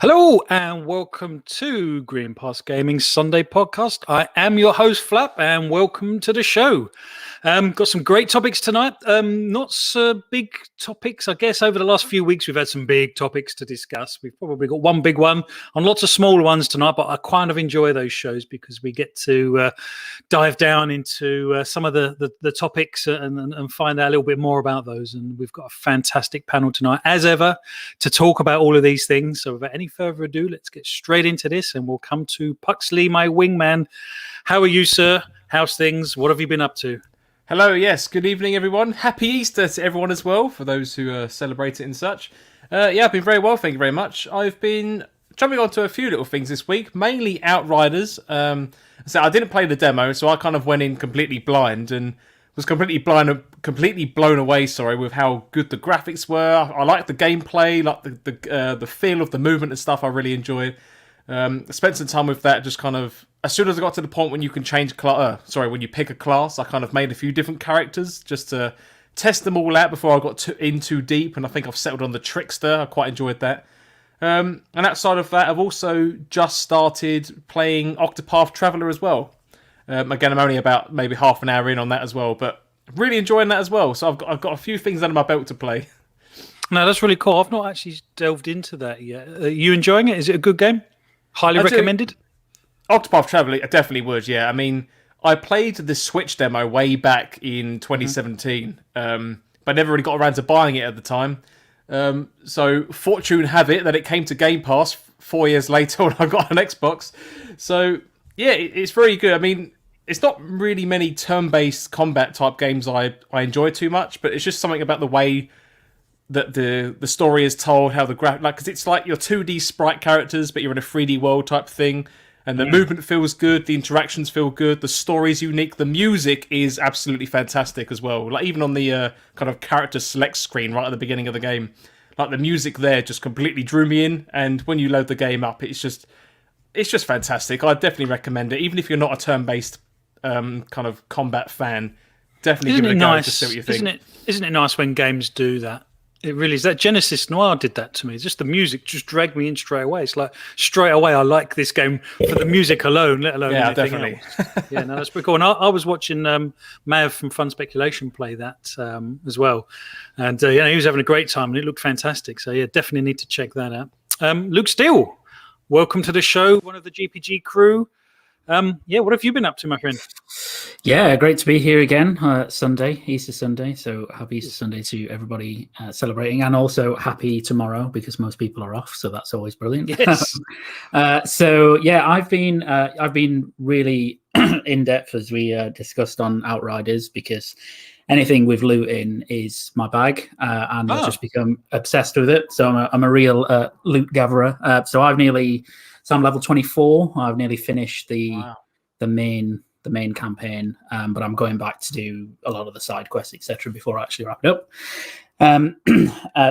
Hello and welcome to Gamepass Gaming's Sunday podcast. I am your host Flap and welcome to the show. Got some great topics tonight. Not so big topics, I guess. Over the last few weeks, we've had some big topics to discuss. We've probably got one big one and lots of smaller ones tonight, but I kind of enjoy those shows because we get to dive down into some of the topics and find out a little bit more about those. And we've got a fantastic panel tonight, as ever, to talk about all of these things. So without any further ado, let's get straight into this and we'll come to Puxley, my wingman. How are you, sir? How's things? What have you been up to? Hello, yes, good evening everyone. Happy Easter to everyone as well, for those who celebrate it and such. I've been very well, thank you very much. I've been jumping onto a few little things this week, mainly Outriders. So I didn't play the demo, so I kind of went in completely blind and was completely blown away, with how good the graphics were. I like the gameplay, like the feel of the movement and stuff. I really enjoyed. Spent some time with that, just kind of as soon as I got to the point when you can change when you pick a class, I kind of made a few different characters just to test them all out before I got in too deep, and I think I've settled on the Trickster. I quite enjoyed that. And outside of that, I've also just started playing Octopath Traveler as well. Again, I'm only about maybe half an hour in on that as well, but really enjoying that as well. So I've got a few things under my belt to play. No, that's really cool. I've not actually delved into that yet. Are you enjoying it? Is it a good game? Highly recommended? Octopath Traveler, I definitely would, yeah. I mean, I played the Switch demo way back in 2017, but never really got around to buying it at the time. So fortune have it that it came to Gamepass 4 years later when I got an Xbox. So, yeah, it's very good. I mean, it's not really many turn-based combat type games I enjoy too much, but it's just something about the way that the story is told, how the because it's like your 2D sprite characters, but you're in a 3D world type thing, and the movement feels good, the interactions feel good, the story's unique, the music is absolutely fantastic as well. Like even on the kind of character select screen right at the beginning of the game, like the music there just completely drew me in, and when you load the game up, it's just fantastic. I definitely recommend it, even if you're not a turn-based kind of combat fan. Definitely give it a go to see what you think. Isn't it nice when games do that? It really is. That Genesis Noir did that to me. Just the music just dragged me in straight away. It's like straight away I like this game for the music alone, let alone anything definitely. else. Yeah, no, that's pretty cool. And I was watching Mav from Fun Speculation play that as well, and he was having a great time and it looked fantastic. So yeah, definitely need to check that out. Luke Steele, welcome to the show. One of the GPG crew. What have you been up to, my friend? Yeah, great to be here again. Sunday, Easter Sunday. So happy Easter Sunday to everybody celebrating, and also happy tomorrow because most people are off. So that's always brilliant. Yes. I've been really in depth as we discussed on Outriders because anything with looting is my bag, and I've just become obsessed with it. So I'm a real loot gatherer. So I'm level 24. I've nearly finished the main campaign, but I'm going back to do a lot of the side quests, etc., before I actually wrap it up.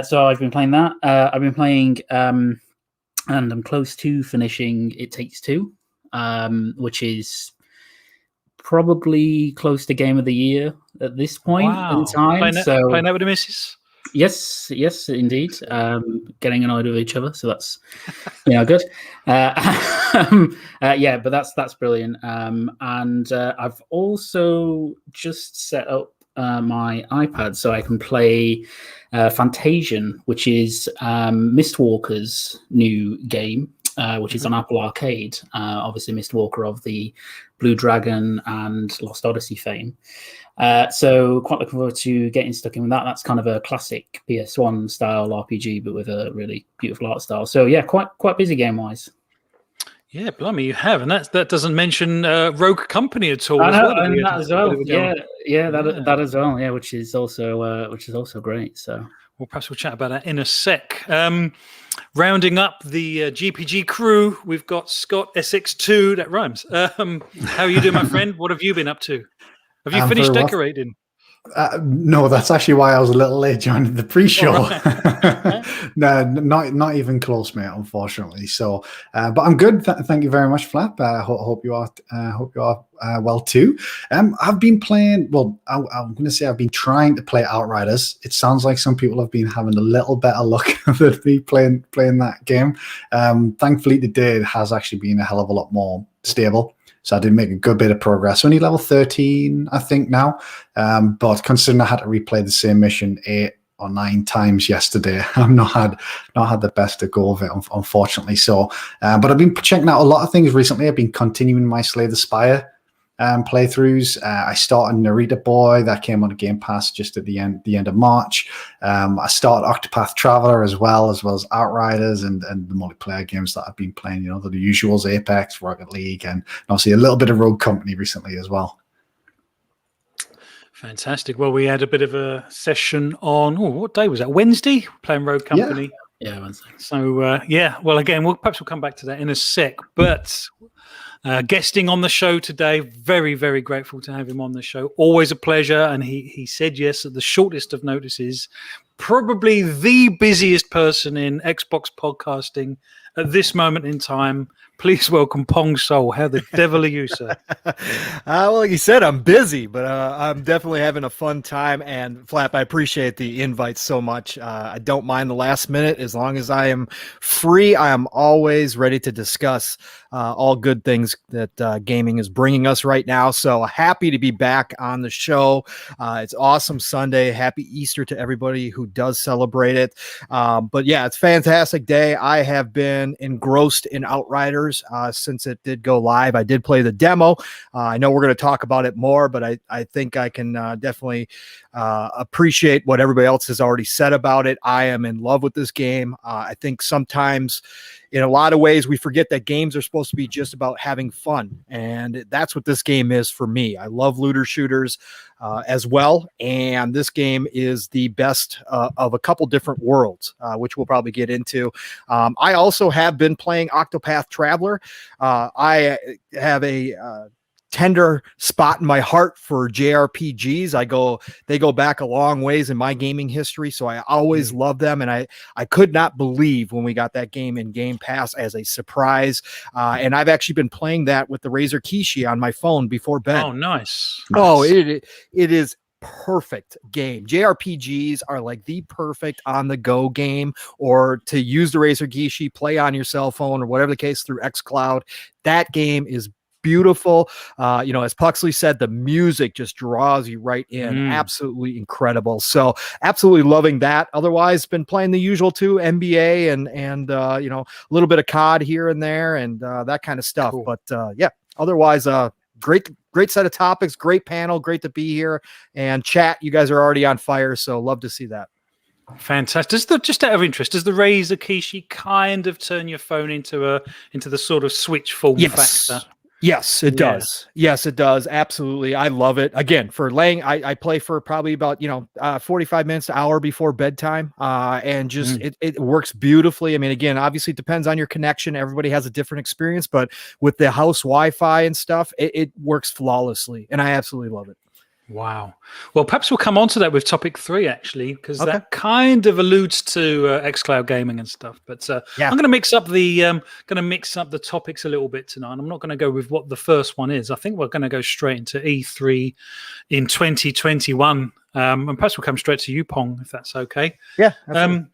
So I've been playing that. I've been playing, and I'm close to finishing It Takes Two, which is probably close to Game of the Year at this point in time. Playing that with the missus? Yes, indeed. Getting annoyed with each other, so that's good. But that's brilliant. And I've also just set up my iPad so I can play Fantasian, which is Mistwalker's new game, which is on Apple Arcade. Obviously, Mistwalker of the Blue Dragon and Lost Odyssey fame. So quite looking forward to getting stuck in with that. That's kind of a classic PS1 style RPG, but with a really beautiful art style. So yeah, quite busy game wise. Yeah, blimey, you have, and that doesn't mention Rogue Company at all. That as well. That as well. Yeah, which is also great. So. Well, perhaps we'll chat about that in a sec. Rounding up the GPG crew, we've got Scott SX2. That rhymes. How are you doing, my friend? What have you been up to? Have you finished decorating? No, that's actually why I was a little late joining the pre-show. Right. No, not even close, mate. Unfortunately. So, but I'm good. Thank you very much, Flap. Hope you are. Hope you are well too. I've been playing. Well, I'm going to say I've been trying to play Outriders. It sounds like some people have been having a little better luck than me playing that game. Thankfully, today it has actually been a hell of a lot more stable. So I did make a good bit of progress. Only level 13, I think, now. But considering I had to replay the same mission 8 or 9 times yesterday, I've not had the best to go of it, unfortunately. So, but I've been checking out a lot of things recently. I've been continuing my Slay the Spire playthroughs. I started Narita Boy, that came on a Game Pass just at the end of March. I started Octopath Traveler as well as Outriders and the multiplayer games that I've been playing. The usuals, Apex, Rocket League, and obviously a little bit of Rogue Company recently as well. Fantastic. Well, we had a bit of a session on what day was that? Wednesday, playing Rogue Company. Yeah, Wednesday. So well, again, perhaps we'll come back to that in a sec. But guesting on the show today, very, very grateful to have him on the show. Always a pleasure. And he said yes at the shortest of notices. Probably the busiest person in Xbox podcasting at this moment in time. Please welcome Pong Soul. How the devil are you, sir? Well, like you said, I'm busy, but I'm definitely having a fun time. And Flap, I appreciate the invite so much. I don't mind the last minute. As long as I am free, I am always ready to discuss all good things that gaming is bringing us right now. So happy to be back on the show. It's awesome Sunday. Happy Easter to everybody who does celebrate it. But yeah, it's a fantastic day. I have been engrossed in Outriders since it did go live. I did play the demo. I know we're going to talk about it more, but I think I can definitely appreciate what everybody else has already said about it. I am in love with this game. I think sometimes in a lot of ways we forget that games are supposed to be just about having fun, and that's what this game is for me. I love looter shooters as well, and this game is the best of a couple different worlds, which we'll probably get into. I also have been playing Octopath Traveler. I have a tender spot in my heart for JRPGs. They go back a long ways in my gaming history, so I always love them. And I could not believe when we got that game in Game Pass as a surprise. And I've actually been playing that with the Razer Kishi on my phone before bed. Oh, nice. Oh, it is perfect game. JRPGs are like the perfect on the go game, or to use the Razer Kishi, play on your cell phone or whatever the case through xCloud. That game is beautiful. As Puxley said, the music just draws you right in. Absolutely incredible. So absolutely loving that. Otherwise, been playing the usual too, NBA and a little bit of COD here and there and that kind of stuff. Cool. But otherwise, great set of topics, great panel, great to be here. And chat, you guys are already on fire, so love to see that. Fantastic. Just out of interest, does the Razer Kishi kind of turn your phone into the sort of Switch form factor? Yes, it does. Yes, it does. Absolutely. I love it. Again, for laying, I play for probably about, 45 minutes, an hour before bedtime. And just, it works beautifully. I mean, again, obviously it depends on your connection. Everybody has a different experience, but with the house Wi-Fi and stuff, it works flawlessly. And I absolutely love it. Wow. Well, perhaps we'll come on to that with topic 3, actually, because that kind of alludes to xCloud gaming and stuff. But I'm going to mix up the topics a little bit tonight. I'm not going to go with what the first one is. I think we're going to go straight into E3 in 2021. And perhaps we'll come straight to you, Pong, if that's okay. Yeah. Absolutely.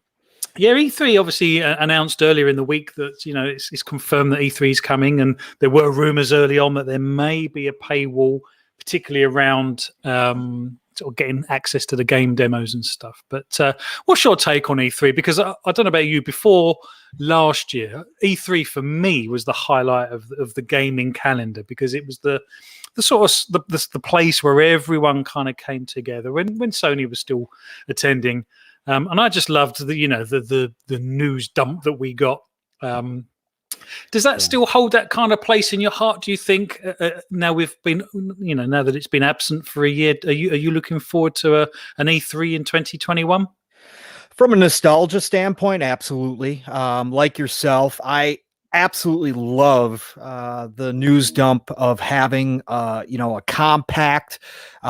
E3 obviously announced earlier in the week that it's confirmed that E3 is coming, and there were rumors early on that there may be a paywall, particularly around sort of getting access to the game demos and stuff. But what's your take on E3? Because I don't know about you, before last year, E3 for me was the highlight of the gaming calendar, because it was the sort of the place where everyone kind of came together when Sony was still attending. And I just loved the news dump that we got. Does that still hold that kind of place in your heart, do you think? Now we've been, now that it's been absent for a year, are you looking forward to an E3 in 2021? From a nostalgia standpoint, absolutely. Like yourself, I absolutely love the news dump of having a compact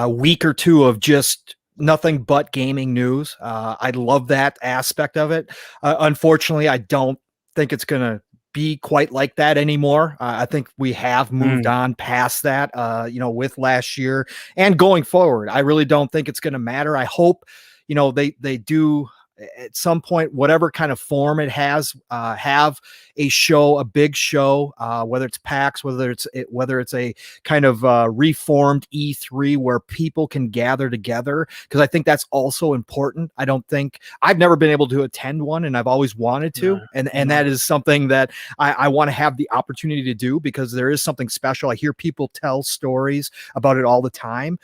week or two of just nothing but gaming news. I love that aspect of it. Unfortunately, I don't think it's going to be quite like that anymore. I think we have moved on past that, with last year and going forward. I really don't think it's going to matter. I hope, they do at some point, whatever kind of form it has, have a big show, whether it's PAX, whether it's a kind of reformed E3 where people can gather together, because I think that's also important. I've never been able to attend one, and I've always wanted to, and that is something that I want to have the opportunity to do, because there is something special. I hear people tell stories about it all the time.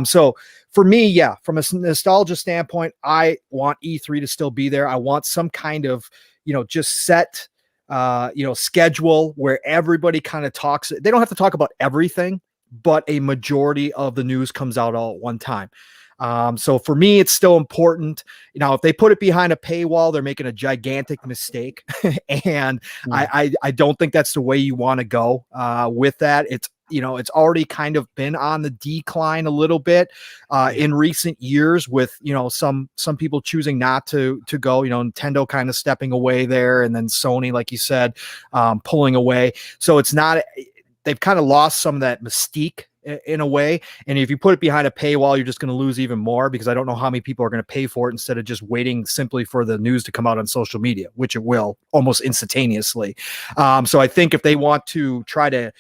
So for me, from a nostalgia standpoint, I want E3 to still be there. I want some kind of, just set, schedule where everybody kind of talks. They don't have to talk about everything, but a majority of the news comes out all at one time. So for me, it's still important. If they put it behind a paywall, they're making a gigantic mistake. And I don't think that's the way you want to go with that. It's already kind of been on the decline a little bit in recent years, with some people choosing not to go. Nintendo kind of stepping away there, and then Sony, like you said, pulling away. So they've kind of lost some of that mystique in a way. And if you put it behind a paywall, you're just going to lose even more, because I don't know how many people are going to pay for it instead of just waiting simply for the news to come out on social media, which it will almost instantaneously. So I think if they want to try to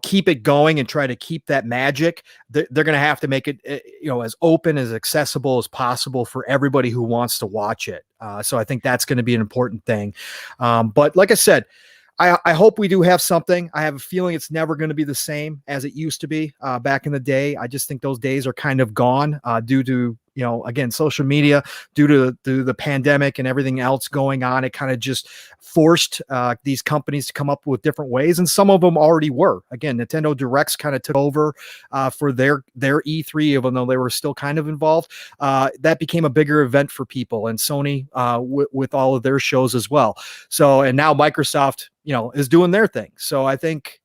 keep it going and try to keep that magic, they're going to have to make it, as open, as accessible as possible for everybody who wants to watch it. So I think that's going to be an important thing. But like I said, I hope we do have something. I have a feeling it's never going to be the same as it used to be back in the day. I just think those days are kind of gone due to, again, social media, due to the pandemic and everything else going on. It kind of just forced these companies to come up with different ways. And some of them already were. Again, Nintendo Directs kind of took over for their E3, even though they were still kind of involved. That became a bigger event for people, and Sony with all of their shows as well. So, and now Microsoft, is doing their thing. So I think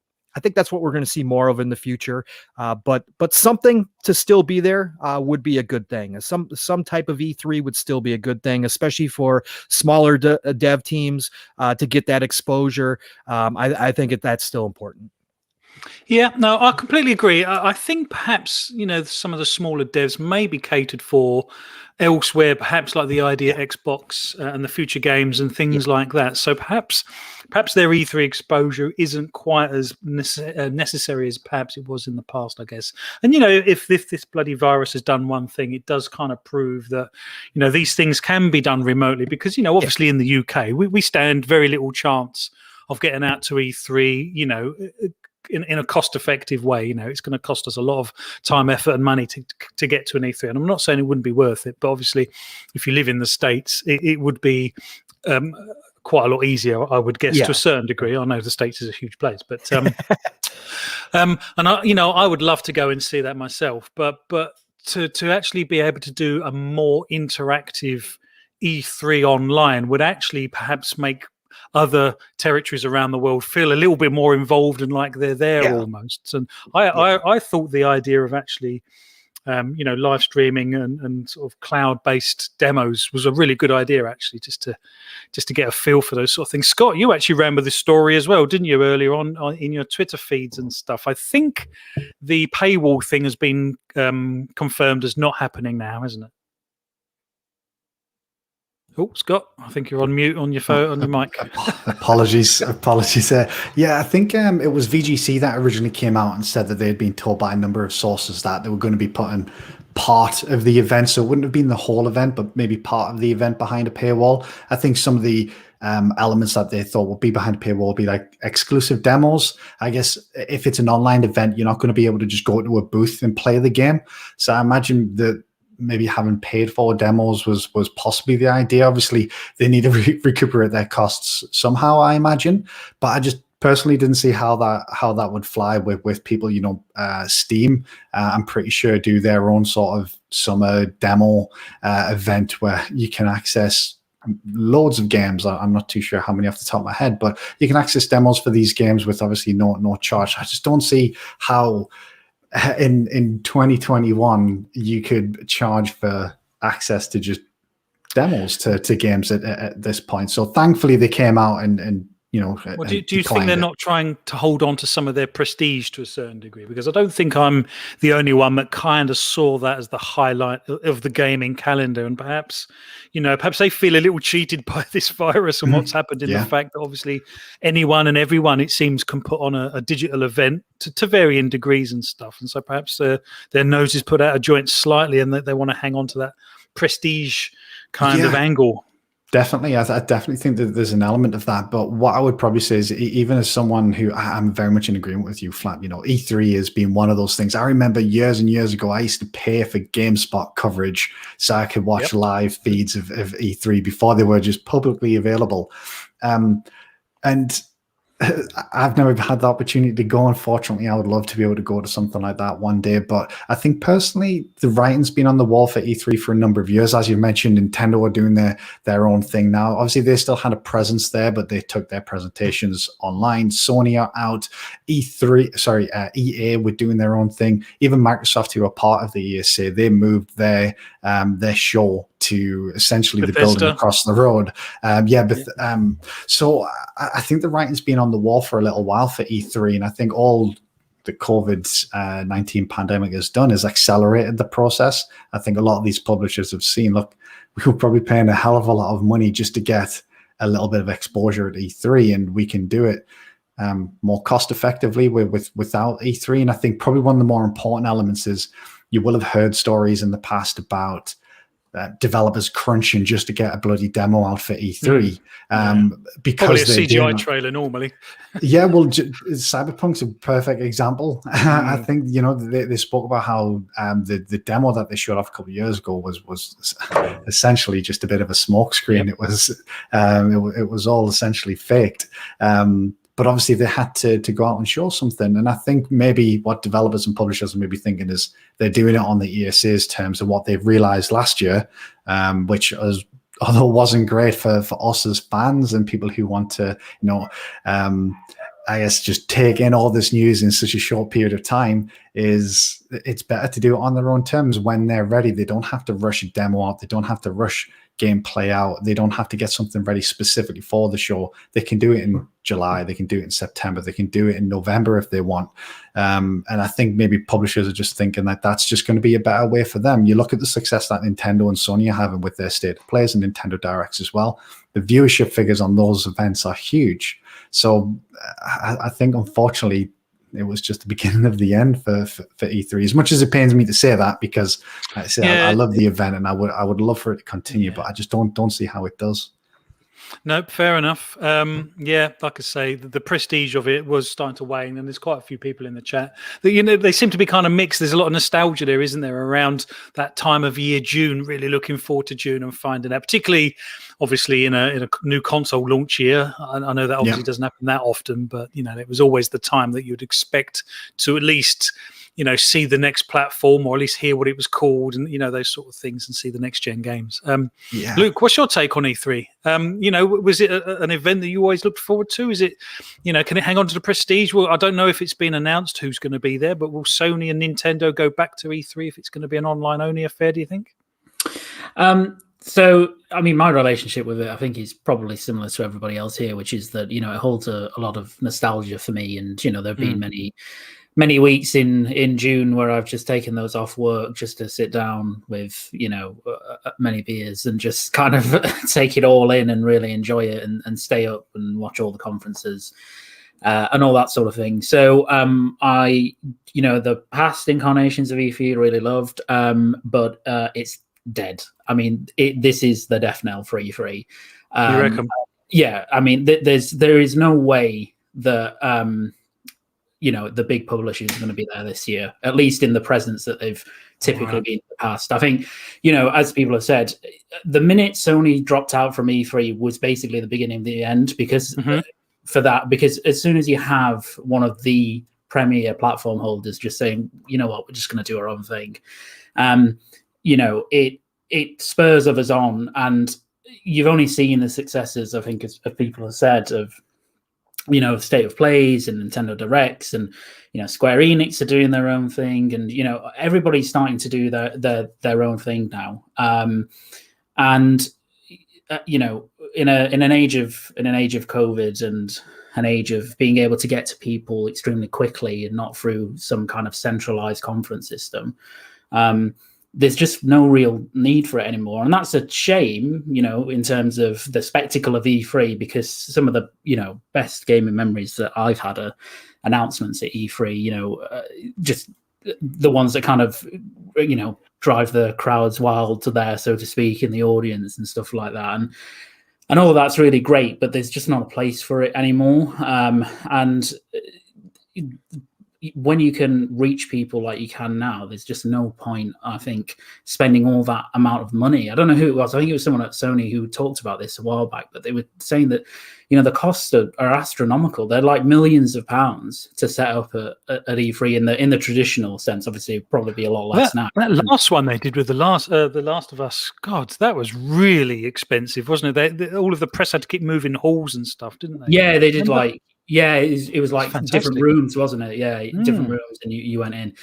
that's what we're going to see more of in the future. But something to still be there would be a good thing. Some type of E3 would still be a good thing, especially for smaller dev teams to get that exposure. I think that's still important. Yeah, no, I completely agree. I think perhaps, some of the smaller devs may be catered for elsewhere, perhaps like the idea Xbox and the future games and things like that. So perhaps their E3 exposure isn't quite as necessary as perhaps it was in the past, I guess. And, if this bloody virus has done one thing, it does kind of prove that, these things can be done remotely, because, obviously in the UK, we stand very little chance of getting out to E3, in a cost-effective way. It's going to cost us a lot of time, effort, and money to get to an E3. And I'm not saying it wouldn't be worth it, but obviously, if you live in the States, it would be quite a lot easier, I would guess, to a certain degree. I know the States is a huge place, but and I would love to go and see that myself. But to actually be able to do a more interactive E3 online would actually perhaps make other territories around the world feel a little bit more involved and like they're there almost. And I thought the idea of actually live streaming and sort of cloud-based demos was a really good idea, actually, just to get a feel for those sort of things. Scott, you actually ran with this story as well, didn't you, earlier on in your Twitter feeds and stuff? I think the paywall thing has been confirmed as not happening now, hasn't it? Oh, Scott, I think you're on mute on your phone, on your mic. Apologies there. Yeah, I think it was VGC that originally came out and said that they had been told by a number of sources that they were going to be putting part of the event, so it wouldn't have been the whole event, but maybe part of the event behind a paywall. I think some of the elements that they thought would be behind a paywall would be like exclusive demos. I guess if it's an online event, you're not going to be able to just go to a booth and play the game. So I imagine that maybe having paid for demos was possibly the idea. Obviously, they need to recuperate their costs somehow, I imagine. But I just personally didn't see how that would fly with people. Steam, I'm pretty sure, do their own sort of summer demo event where you can access loads of games. I'm not too sure how many off the top of my head, but you can access demos for these games with obviously no charge. I just don't see how in 2021 you could charge for access to just demos to games at this point. So thankfully they came out and well, do you think they're not trying to hold on to some of their prestige to a certain degree? Because I don't think I'm the only one that kind of saw that as the highlight of the gaming calendar, and perhaps they feel a little cheated by this virus and what's happened in the fact that obviously anyone and everyone, it seems, can put on a digital event to varying degrees and stuff, and so perhaps their noses put out of joint slightly, and that they want to hang on to that prestige kind of angle. Definitely. I definitely think that there's an element of that. But what I would probably say is, even as someone who I'm very much in agreement with you, Flap, E3 has been one of those things. I remember years and years ago, I used to pay for GameSpot coverage so I could watch live feeds of E3 before they were just publicly available. And I've never had the opportunity to go. Unfortunately, I would love to be able to go to something like that one day. But I think personally, the writing's been on the wall for E3 for a number of years. As you mentioned, Nintendo are doing their own thing now. Obviously, they still had a presence there, but they took their presentations online. Sony are out. EA were doing their own thing. Even Microsoft, who are part of the ESA, they moved their show to essentially Bethesda, the building across the road. So I think the writing's been on the wall for a little while for E3, and I think all the COVID-19 pandemic has done is accelerated the process. I think a lot of these publishers have seen, look, we were probably paying a hell of a lot of money just to get a little bit of exposure at E3, and we can do it more cost effectively without E3. And I think probably one of the more important elements is, you will have heard stories in the past about developers crunching just to get a bloody demo out for E3 because probably a CGI trailer normally. Cyberpunk's a perfect example. I think they spoke about how the demo that they showed off a couple of years ago was essentially just a bit of a smokescreen. It was all essentially faked. But obviously they had to go out and show something. And I think maybe what developers and publishers are maybe thinking is they're doing it on the ESA's terms of what they've realized last year, which although wasn't great for us as fans and people who want to, I guess just take in all this news in such a short period of time, is it's better to do it on their own terms when they're ready. They don't have to rush a demo out. They don't have to rush gameplay out. They don't have to get something ready specifically for the show. They can do it in July. They can do it in September. They can do it in November if they want. And I think maybe publishers are just thinking that that's just going to be a better way for them. You look at the success that Nintendo and Sony are having with their State of Plays and Nintendo Directs as well. The viewership figures on those events are huge. So I think, unfortunately, it was just the beginning of the end for E3. As much as it pains me to say that, because like I say, I love the event and I would love for it to continue, but I just don't see how it does. No, fair enough. Like I say, the prestige of it was starting to wane, and there's quite a few people in the chat that they seem to be kind of mixed. There's a lot of nostalgia there, isn't there, around that time of year, June. Really looking forward to June and finding out, particularly, obviously, in a new console launch year. I know that obviously doesn't happen that often, but it was always the time that you'd expect to at least see the next platform, or at least hear what it was called, and those sort of things, and see the next gen games. Luke, what's your take on E3? Was it an event that you always looked forward to? Is it, can it hang on to the prestige? Well, I don't know if it's been announced who's going to be there, but will Sony and Nintendo go back to E3 if it's going to be an online only affair, do you think? So, I mean, my relationship with it, I think, is probably similar to everybody else here, which is that, it holds a lot of nostalgia for me. And, there have been many weeks in June where I've just taken those off work just to sit down with, many beers and just kind of take it all in and really enjoy it and stay up and watch all the conferences and all that sort of thing. So the past incarnations of E3 I really loved, but it's dead. I mean, this is the death knell for E3. You reckon? Yeah, I mean, there is no way that the big publishers are going to be there this year, at least in the presence that they've typically been in the past. I think, as people have said, the minute Sony dropped out from E3 was basically the beginning of the end, because because as soon as you have one of the premier platform holders just saying, you know what, we're just going to do our own thing, it spurs others on. And you've only seen the successes, I think, as people have said, of State of Plays and Nintendo Directs, and Square Enix are doing their own thing, and everybody's starting to do their own thing now. And in an age of COVID and an age of being able to get to people extremely quickly and not through some kind of centralized conference system, there's just no real need for it anymore. And that's a shame, in terms of the spectacle of E3, because some of the, best gaming memories that I've had are announcements at E3, just the ones that kind of, drive the crowds wild to there, so to speak, in the audience and stuff like that. And all of that's really great, but there's just not a place for it anymore. And when you can reach people like you can now, there's just no point, I think, spending all that amount of money. I don't know who it was. I think it was someone at Sony who talked about this a while back, but they were saying that, the costs are astronomical. They're like millions of pounds to set up at E3 in the traditional sense. Obviously, it'd probably be a lot less now. That last one they did with the Last of Us, God, that was really expensive, wasn't it? All of the press had to keep moving halls and stuff, didn't they? Yeah, they did. It was like fantastic. Different rooms, wasn't it? Yeah, different rooms, and you went in.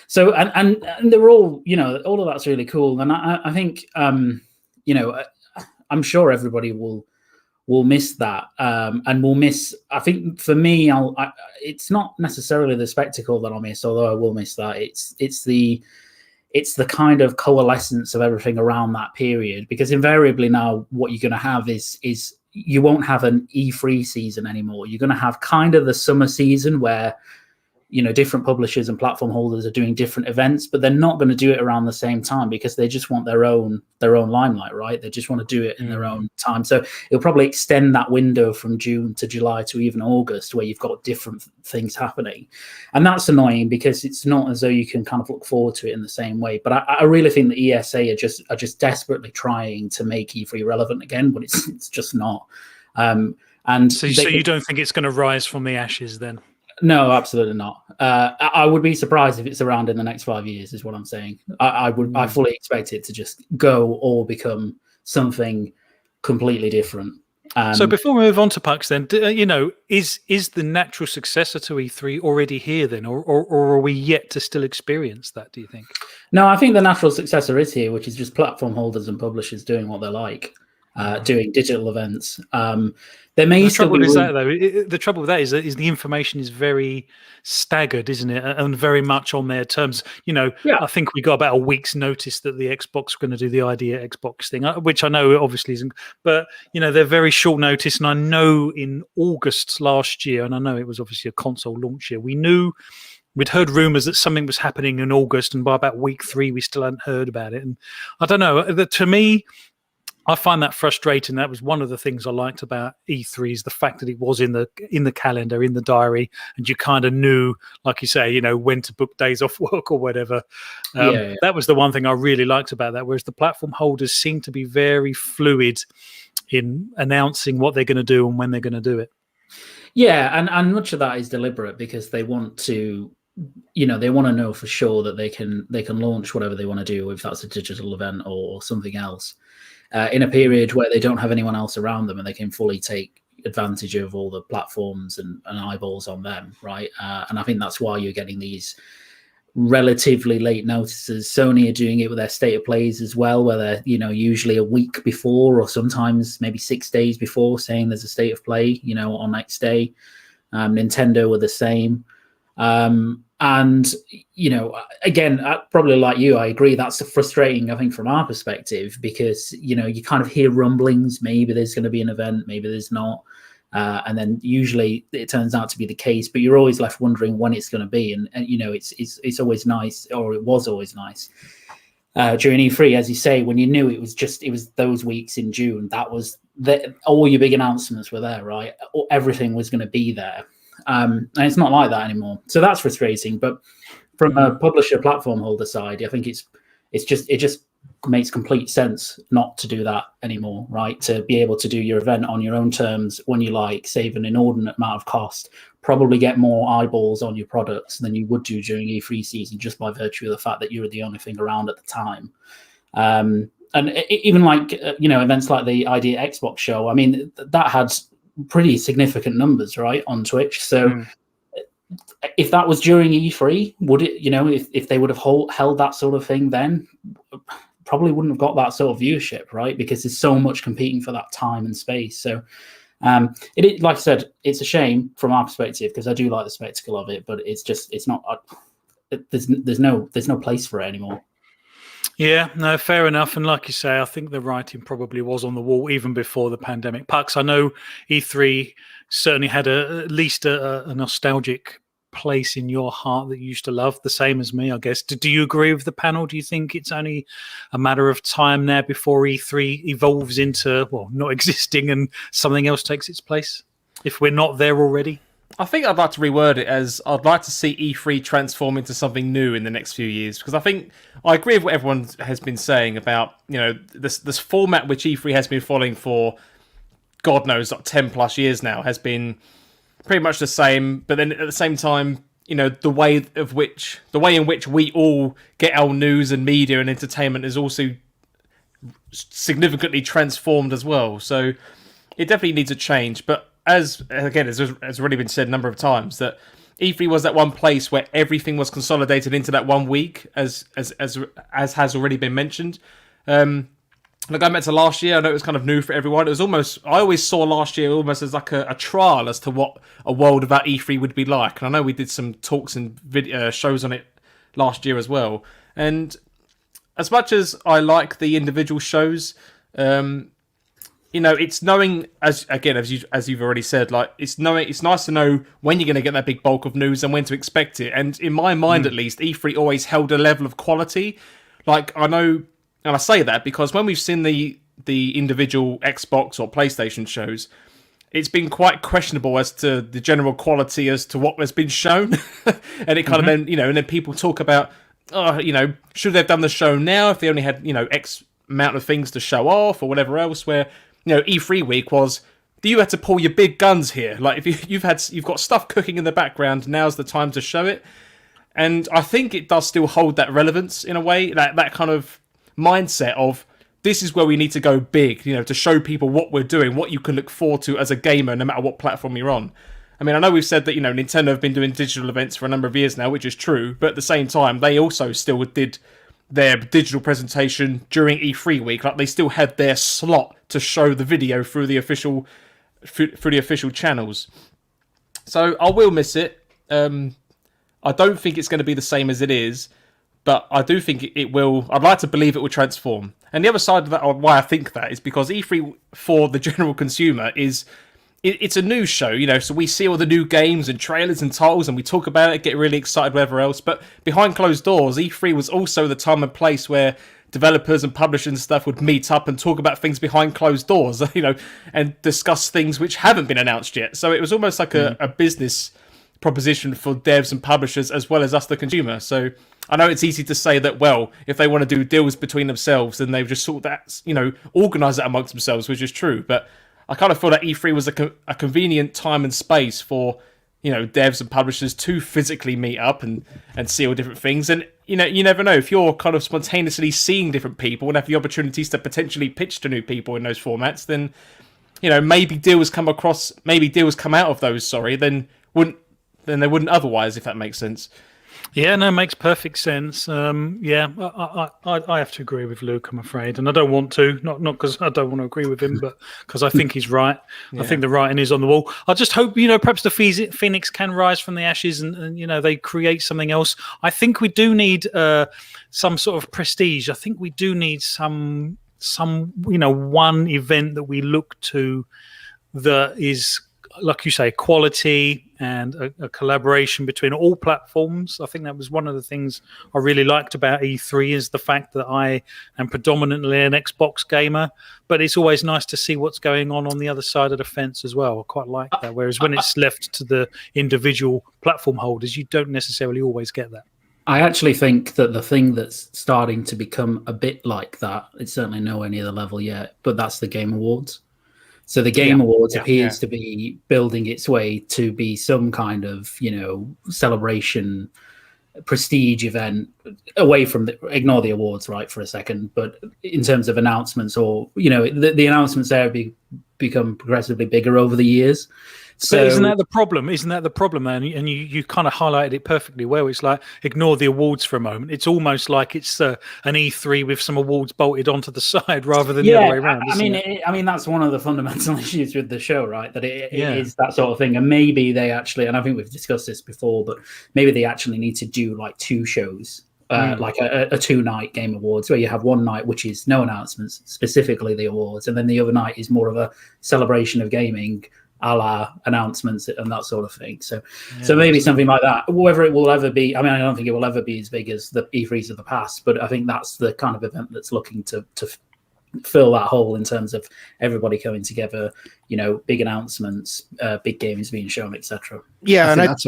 So and they were all, all of that's really cool. And I think, I'm sure everybody will miss that, and will miss. I think for me, it's not necessarily the spectacle that I'll miss, although I will miss that. It's the kind of coalescence of everything around that period, because invariably now what you're going to have is you won't have an E3 season anymore. You're going to have kind of the summer season where, different publishers and platform holders are doing different events, but they're not going to do it around the same time because they just want their own limelight, right? They just want to do it in their own time. So it'll probably extend that window from June to July to even August, where you've got different things happening. And that's annoying because it's not as though you can kind of look forward to it in the same way. But I really think the ESA are just desperately trying to make E3 relevant again, but it's just not. And so you don't think it's going to rise from the ashes then? No, absolutely not. I would be surprised if it's around in the next 5 years, is what I'm saying. I fully expect it to just go or become something completely different. So before we move on to PUX then, is the natural successor to E3 already here then, or are we yet to still experience that, do you think? No, I think the natural successor is here, which is just platform holders and publishers doing what they like. Doing digital events. There may still be the trouble with that is the information is very staggered, isn't it? And very much on their terms. I think we got about a week's notice that the Xbox were going to do the Idea Xbox thing, which I know obviously isn't. But they're very short notice. And I know in August last year, and I know it was obviously a console launch year, we'd heard rumors that something was happening in August, and by about week 3, we still hadn't heard about it. And I don't know. To me, I find that frustrating. That was one of the things I liked about E3, is the fact that it was in the calendar, in the diary, and you kind of knew, like you say, when to book days off work or whatever. That was the one thing I really liked about that. Whereas the platform holders seem to be very fluid in announcing what they're going to do and when they're going to do it. Yeah, and much of that is deliberate because they want to. They want to know for sure that they can launch whatever they want to do, if that's a digital event or something else. In a period where they don't have anyone else around them and they can fully take advantage of all the platforms and eyeballs on them, right? And I think that's why you're getting these relatively late notices. Sony are doing it with their State of Plays as well, where they're usually a week before or sometimes maybe 6 days before saying there's a State of Play, on next day. Nintendo were the same. And again, probably like you, I agree that's frustrating, I think, from our perspective, because you kind of hear rumblings, maybe there's going to be an event, maybe there's not, and then usually it turns out to be the case, but you're always left wondering when it's going to be. And it's always nice, or it was always nice during E3, as you say, when you knew it was those weeks in June, that was all your big announcements were there, right? Everything was going to be there. And it's not like that anymore. So that's frustrating. But from a publisher platform holder side, I think it just makes complete sense not to do that anymore, right? To be able to do your event on your own terms when you like, save an inordinate amount of cost, probably get more eyeballs on your products than you would do during E3 season, just by virtue of the fact that you were the only thing around at the time. and even like events like the Idea Xbox show. I mean, that had pretty significant numbers, right, on Twitch. So if that was during E3, would it? If they would have held that sort of thing, then probably wouldn't have got that sort of viewership, right? Because there's so much competing for that time and space. So like I said, it's a shame from our perspective, because I do like the spectacle of it, but it's not. There's no place for it anymore. Yeah, no, fair enough. And like you say, I think the writing probably was on the wall even before the pandemic. Pucks, I know E3 certainly had at least a nostalgic place in your heart that you used to love, the same as me, I guess. Do you agree with the panel? Do you think it's only a matter of time now before E3 evolves into, well, not existing and something else takes its place, if we're not there already? I think I'd like to reword it as I'd like to see E3 transform into something new in the next few years, because I agree with what everyone has been saying about this format which E3 has been following for God knows, like 10 plus years now, has been pretty much the same. But then at the same time, the way in which we all get our news and media and entertainment is also significantly transformed as well. So it definitely needs a change. But as already been said a number of times, that E3 was that one place where everything was consolidated into that 1 week, as has already been mentioned. Going back to last year, I know it was kind of new for everyone. It was almost, I always saw last year almost as like a trial as to what a world without E3 would be like. And I know we did some talks and shows on it last year as well. And as much as I like the individual shows, it's knowing, as you've already said, like it's nice to know when you're going to get that big bulk of news and when to expect it. And in my mind, at least, E3 always held a level of quality. Like I know, and I say that because when we've seen the individual Xbox or PlayStation shows, it's been quite questionable as to the general quality as to what has been shown. And it kind of then, and then people talk about, should they have done the show now if they only had, X amount of things to show off or whatever else, where, E3 week was, you had to pull your big guns here. Like if you've got stuff cooking in the background, now's the time to show it. And I think it does still hold that relevance in a way, that kind of mindset of this is where we need to go big, to show people what we're doing, what you can look forward to as a gamer, no matter what platform you're on. I mean, I know we've said that, Nintendo have been doing digital events for a number of years now, which is true, but at the same time, they also still did their digital presentation during E3 week. Like they still had their slot to show the video through the official channels. So I will miss it. I don't think it's going to be the same as it is, but I do think it will. I'd like to believe it will transform. And the other side of that, or why I think that, is because E3 for the general consumer it's a news show, so we see all the new games and trailers and titles and we talk about it, get really excited, whatever else. But behind closed doors, E3 was also the time and place where developers and publishers and stuff would meet up and talk about things behind closed doors, and discuss things which haven't been announced yet. So it was almost like a business proposition for devs and publishers as well as us, the consumer. So I know it's easy to say that, well, if they want to do deals between themselves, then they've just sort that, organise that amongst themselves, which is true. But I kind of feel that E3 was a convenient time and space for, devs and publishers to physically meet up and see all different things. And, you never know, if you're kind of spontaneously seeing different people and have the opportunities to potentially pitch to new people in those formats, then, maybe deals come out of those, then they wouldn't otherwise, if that makes sense. Yeah, no, it makes perfect sense. I have to agree with Luke, I'm afraid, and I don't want to, not because I don't want to agree with him, but because I think he's right. Yeah. I think the writing is on the wall. I just hope, perhaps the Phoenix can rise from the ashes and they create something else. I think we do need some sort of prestige. I think we do need some one event that we look to that is, like you say, quality and a collaboration between all platforms. I think that was one of the things I really liked about E3 is the fact that I am predominantly an Xbox gamer, but it's always nice to see what's going on the other side of the fence as well. I quite like that. Whereas when it's left to the individual platform holders, you don't necessarily always get that. I actually think that the thing that's starting to become a bit like that, it's certainly nowhere near the level yet, but that's the Game Awards. So the Game Awards appears to be building its way to be some kind of, celebration prestige event away from ignore the awards right for a second, but in terms of announcements, or the announcements there become progressively bigger over the years. So but isn't that the problem? Isn't that the problem, man? And you kind of highlighted it perfectly well. It's like, ignore the awards for a moment. It's almost like it's an E3 with some awards bolted onto the side rather than the other way around. I mean, that's one of the fundamental issues with the show, right? That it is that sort of thing. And maybe they actually, and I think we've discussed this before, but maybe they actually need to do like 2 shows. Like a 2-night Game Awards, where you have one night which is no announcements, specifically the awards, and then the other night is more of a celebration of gaming, a la announcements and that sort of thing. So maybe something like that. Whether it will ever be, I mean, I don't think it will ever be as big as the E3s of the past, but I think that's the kind of event that's looking to fill that hole in terms of everybody coming together, big announcements, big games being shown, etc. Yeah, and that's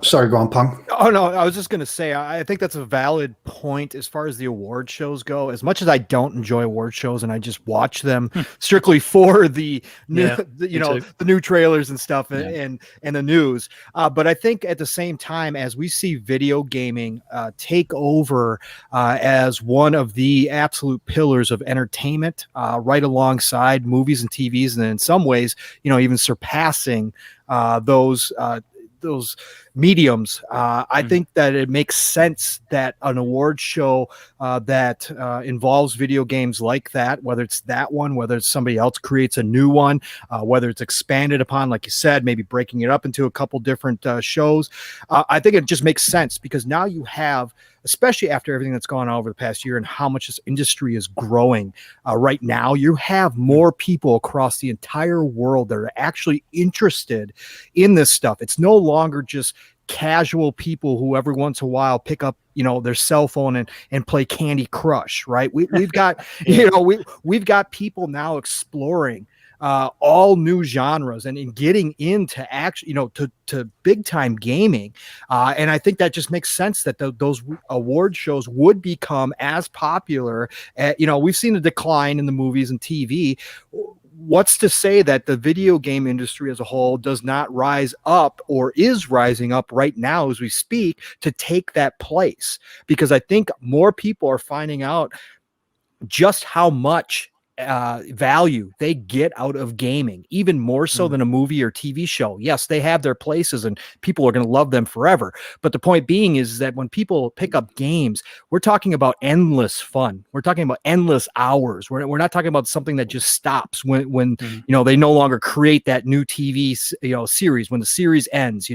sorry, go on, Pong. Oh no, I was just going to say, I think that's a valid point as far as the award shows go. As much as I don't enjoy award shows and I just watch them strictly for the new, the new trailers and stuff and the news. But I think at the same time, as we see video gaming take over as one of the absolute pillars of entertainment, right alongside movies and TVs, and in some ways, even surpassing those mediums. I think that it makes sense that an award show that involves video games like that, whether it's that one, whether it's somebody else creates a new one, whether it's expanded upon, like you said, maybe breaking it up into a couple different shows. I think it just makes sense, because now you have, especially after everything that's gone on over the past year and how much this industry is growing right now, you have more people across the entire world that are actually interested in this stuff. It's no longer just casual people who every once in a while pick up their cell phone and play Candy Crush, right? We've got we've got people now exploring all new genres and in getting into actually, to big time gaming. And I think that just makes sense that those award shows would become as popular. We've seen a decline in the movies and TV. What's to say that the video game industry as a whole does not rise up, or is rising up right now as we speak, to take that place? Because I think more people are finding out just how much value they get out of gaming, even more so than a movie or TV show. Yes, they have their places and people are going to love them forever. But the point being is that when people pick up games, we're talking about endless fun. We're talking about endless hours. We're not talking about something that just stops when they no longer create that new TV series. When the series ends,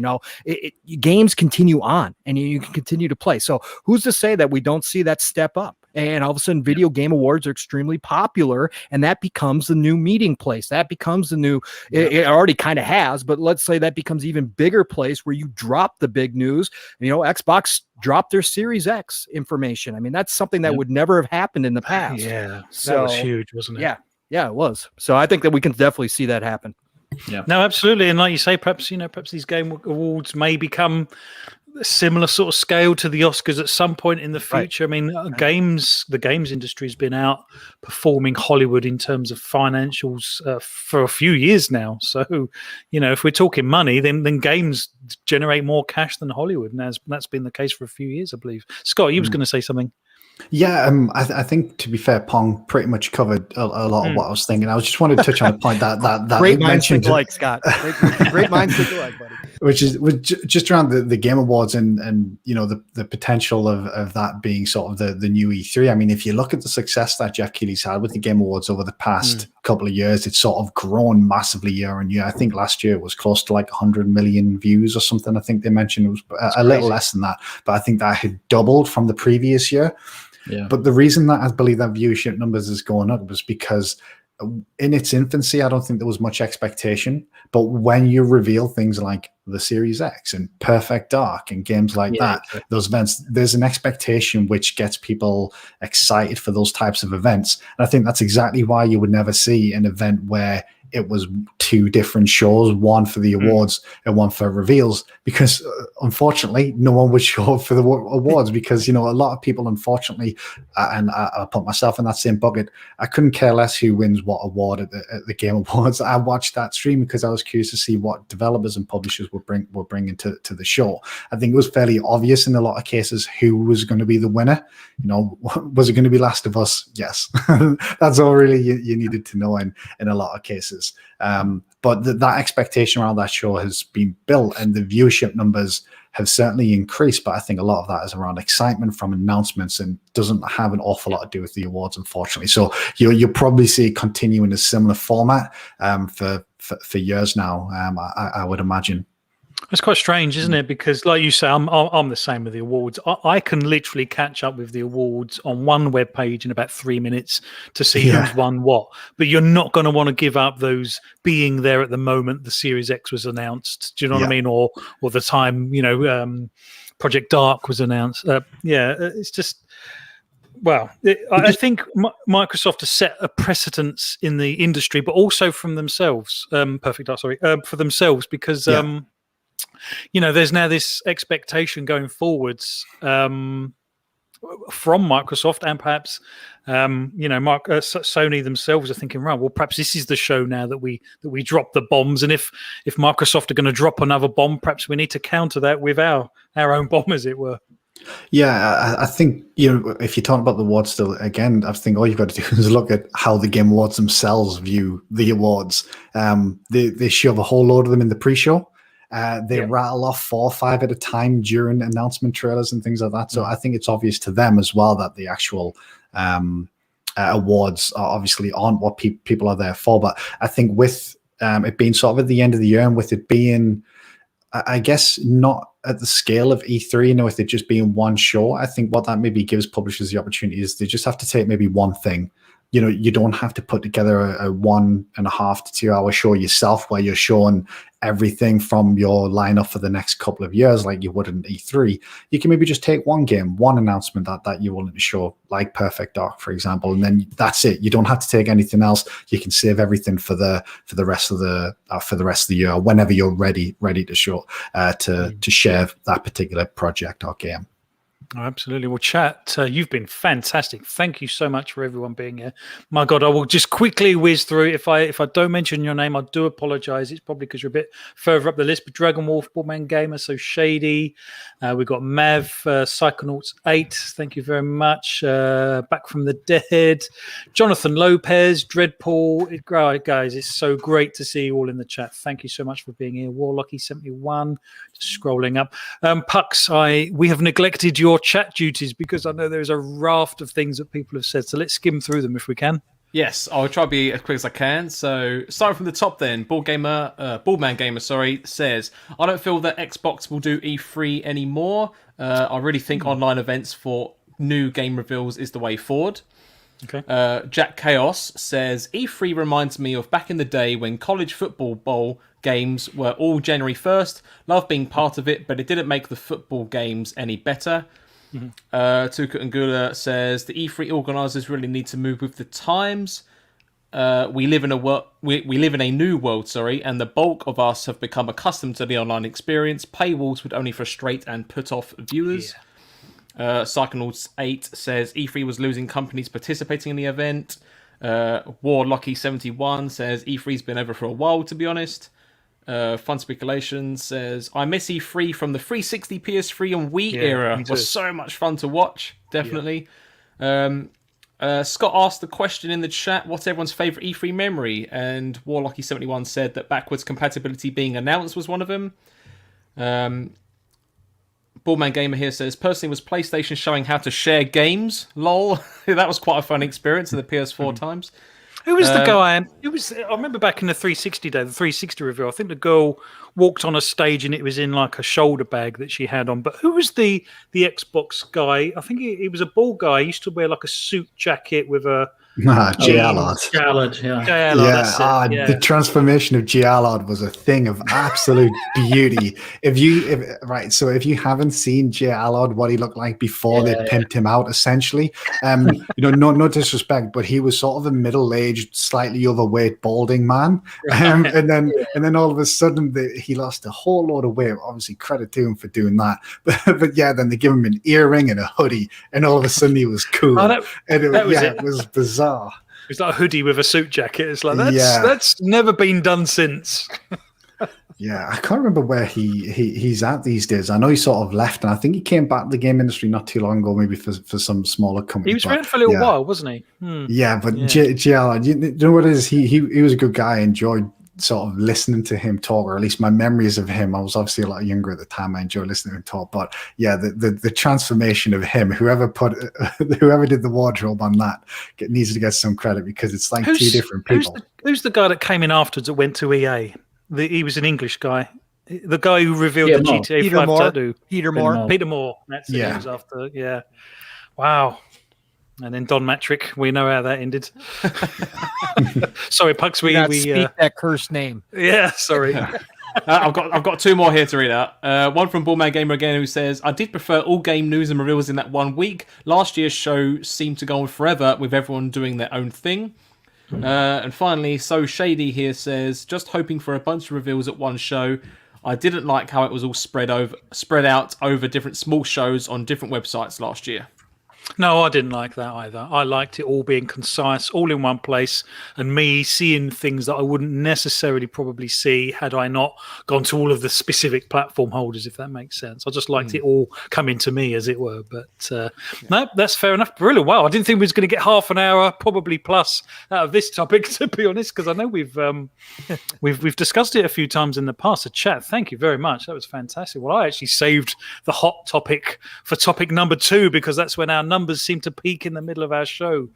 games continue on and you can continue to play. So who's to say that we don't see that step up? And all of a sudden, video game awards are extremely popular, and that becomes the new meeting place. That becomes the new, it already kind of has, but let's say that becomes even bigger place where you drop the big news. Xbox dropped their Series X information. I mean, that's something that would never have happened in the past. Yeah, that was huge, wasn't it? Yeah, it was. So I think that we can definitely see that happen. Yeah, no, absolutely. And like you say, perhaps these game awards may become a similar sort of scale to the Oscars at some point in the future. Right. I mean, the games industry has been outperforming Hollywood in terms of financials for a few years now. So, if we're talking money, then games generate more cash than Hollywood, and that's been the case for a few years, I believe. Scott, you was going to say something. Yeah, I think, to be fair, Pong pretty much covered a lot of what I was thinking. I just wanted to touch on a point that great minds think alike, Scott. Great minds think alike, buddy. Which is just around the Game Awards and the potential of that being sort of the new E3. I mean, if you look at the success that Jeff Keighley's had with the Game Awards over the past couple of years, it's sort of grown massively year on year. I think last year it was close to like 100 million views or something. I think they mentioned it was a little less than that, but I think that had doubled from the previous year. Yeah. But the reason that I believe that viewership numbers is going up was because in its infancy, I don't think there was much expectation. But when you reveal things like the Series X and Perfect Dark and games like that, those events, there's an expectation which gets people excited for those types of events. And I think that's exactly why you would never see an event where it was 2 different shows, one for the awards and one for reveals, because unfortunately no one would show up for the awards because, a lot of people, unfortunately, and I put myself in that same bucket, I couldn't care less who wins what award at the Game Awards. I watched that stream because I was curious to see what developers and publishers were bringing to the show. I think it was fairly obvious in a lot of cases who was going to be the winner. Was it going to be Last of Us? Yes. That's all really you needed to know in a lot of cases. But that expectation around that show has been built, and the viewership numbers have certainly increased. But I think a lot of that is around excitement from announcements and doesn't have an awful lot to do with the awards, unfortunately. So you'll probably see it continue in a similar format for years now, I would imagine. It's quite strange, isn't it? Because, like you say, I'm the same with the awards. I can literally catch up with the awards on one web page in about 3 minutes to see who's won what. But you're not going to want to give up those being there at the moment the Series X was announced. Do you know what I mean? Or the time Project Dark was announced. It's just. Well, I think Microsoft has set a precedence in the industry, but also from themselves. For themselves, because. There's now this expectation going forwards from Microsoft, and perhaps Sony themselves are thinking, right, well, perhaps this is the show now that we drop the bombs, and if Microsoft are going to drop another bomb, perhaps we need to counter that with our own bomb, as it were. Yeah, I think if you talk about the awards still, again, I think all you've got to do is look at how the Game Awards themselves view the awards. They shove a whole load of them in the pre-show. They rattle off 4 or 5 at a time during announcement trailers and things like that. So I think it's obvious to them as well that the actual awards are obviously aren't what people are there for. But I think with it being sort of at the end of the year, and with it being, I guess, not at the scale of E3, with it just being one show, I think what that maybe gives publishers the opportunity is they just have to take maybe one thing. You don't have to put together a 1.5 to 2 hour show yourself where you're showing everything from your lineup for the next couple of years like you would in E3. You can maybe just take one game, one announcement that you're willing to show, like Perfect Dark, for example, and then that's it. You don't have to take anything else. You can save everything for the rest of the year, whenever you're ready to show to share that particular project or game. Oh, absolutely. Well, chat, you've been fantastic. Thank you so much for everyone being here. My God, I will just quickly whiz through. If I don't mention your name, I do apologize. It's probably because you're a bit further up the list. But Dragon Wolf, Bullman Gamer, So Shady. We've got Mav, Psychonauts 8. Thank you very much. Back from the Dead. Jonathan Lopez, Dreadpool. Guys, it's so great to see you all in the chat. Thank you so much for being here. Warlocky71. Just scrolling up. Pux, we have neglected your chat duties because I know there's a raft of things that people have said. So let's skim through them if we can. Yes, I'll try to be as quick as I can. So, starting from the top then, Baldman Gamer, says, I don't feel that Xbox will do E3 anymore. I really think online events for new game reveals is the way forward. Okay. Jack Chaos says, E3 reminds me of back in the day when college football bowl games were all January 1st. Love being part of it, but it didn't make the football games any better. Tuka Ngula says, the E3 organisers really need to move with the times. We live in a new world, and the bulk of us have become accustomed to the online experience. Paywalls would only frustrate and put off viewers. Psychonauts 8 says E3 was losing companies participating in the event. Warlocky71 says E3's been over for a while, to be honest. Fun Speculation says, I miss E3 from the 360, PS3 and Wii era. It was so much fun to watch, definitely. Scott asked the question in the chat, what's everyone's favourite E3 memory? And Warlocky71 said that backwards compatibility being announced was one of them. Ballman Gamer here says, personally was PlayStation showing how to share games. Lol. That was quite a fun experience in the PS4 times. Who was the guy? I remember back in the 360 day, the 360 review, I think the girl walked on a stage and it was in like a shoulder bag that she had on. But who was the Xbox guy? I think he was a bald guy. He used to wear like a suit jacket with a J. Allard. Allard, yeah. JLR, that's it. Yeah. The transformation of J. Allard was a thing of absolute beauty. If you haven't seen J. Allard, what he looked like before they pimped him out, essentially, no disrespect, but he was sort of a middle-aged, slightly overweight, balding man, and then all of a sudden he lost a whole load of weight. Obviously, credit to him for doing that. But yeah, then they give him an earring and a hoodie, and all of a sudden he was cool. It was bizarre. It's like a hoodie with a suit jacket. It's like that's never been done since. Yeah, I can't remember where he's at these days. I know he sort of left, and I think he came back to the game industry not too long ago, maybe for some smaller company. He was around for a little while, wasn't he? Yeah, but JL, you know what it is? He was a good guy. I enjoyed sort of listening to him talk, or at least my memories of him. I was obviously a lot younger at the time. I enjoyed listening to him talk, but yeah, the transformation of him, whoever did the wardrobe on that needs to get some credit, because it's like two different people. Who's the guy that came in afterwards that went to EA? He was an English guy. The guy who revealed the GTA 5 tattoo. Peter Moore. Peter Moore. That's it. He was after. Yeah. Wow. And then Don Matrick, we know how that ended. Sorry, Pucks. We speak that cursed name. Yeah, sorry. I've got two more here to read out. One from Bullman Gamer again, who says, "I did prefer all game news and reveals in that 1 week. Last year's show seemed to go on forever with everyone doing their own thing." And finally, So Shady here says, "Just hoping for a bunch of reveals at one show. I didn't like how it was all spread out over different small shows on different websites last year." No, I didn't like that either. I liked it all being concise, all in one place, and me seeing things that I wouldn't necessarily probably see had I not gone to all of the specific platform holders, if that makes sense. I just liked it all coming to me, as it were. But no, that's fair enough. Brilliant. Wow, I didn't think we was going to get half an hour, probably plus, out of this topic, to be honest, because I know we've discussed it a few times in the past. So, chat, thank you very much. That was fantastic. Well, I actually saved the hot topic for topic number 2, because that's when our numbers seem to peak in the middle of our show,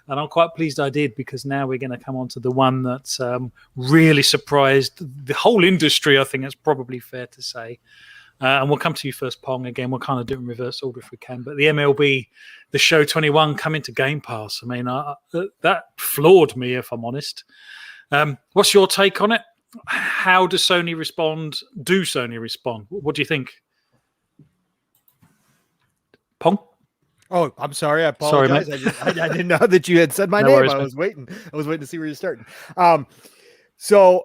and I'm quite pleased I did, because now we're going to come on to the one that really surprised the whole industry. I think that's probably fair to say, and we'll come to you first, Pong. Again, we'll kind of do it in reverse order if we can, but the MLB The Show 21 coming to Game Pass, I mean, that floored me, if I'm honest. What's your take on it? How does Sony respond? Do Sony respond? What do you think, Pong? Oh, I'm sorry. I apologize. Sorry, I didn't know that you had said my No name. worries, I was waiting to see where you're starting. So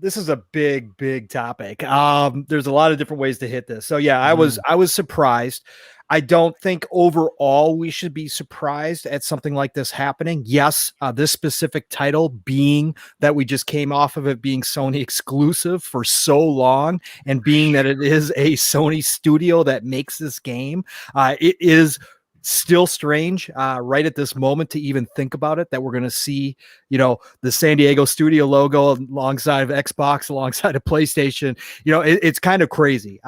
this is a big topic. There's a lot of different ways to hit this. So yeah, I was surprised. I don't think overall we should be surprised at something like this happening. Yes, this specific title, being that we just came off of it being Sony exclusive for so long, and being that it is a Sony studio that makes this game, it is still strange right at this moment to even think about it, that we're going to see, the San Diego studio logo alongside of Xbox, alongside of PlayStation. It's kind of crazy.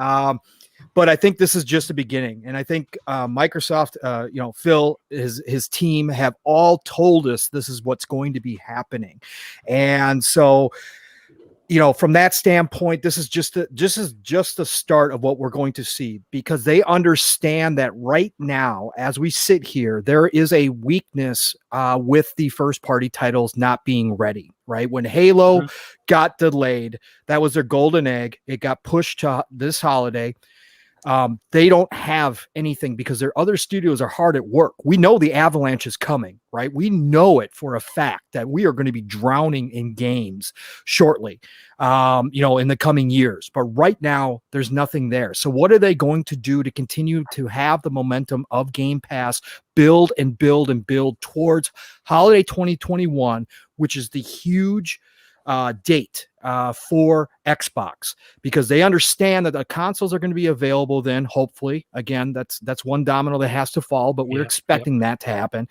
But I think this is just the beginning. And I think Microsoft, Phil, his team have all told us this is what's going to be happening. And so, from that standpoint, this is just the start of what we're going to see, because they understand that right now, as we sit here, there is a weakness with the first party titles not being ready, right? When Halo got delayed, that was their golden egg. It got pushed to this holiday. They don't have anything because their other studios are hard at work. We know the avalanche is coming, right? We know it for a fact that we are going to be drowning in games shortly, in the coming years. But right now, there's nothing there. So what are they going to do to continue to have the momentum of Game Pass build and build and build towards holiday 2021, which is the huge date for Xbox, because they understand that the consoles are going to be available then, hopefully. Again, that's one domino that has to fall, but we're expecting that to happen.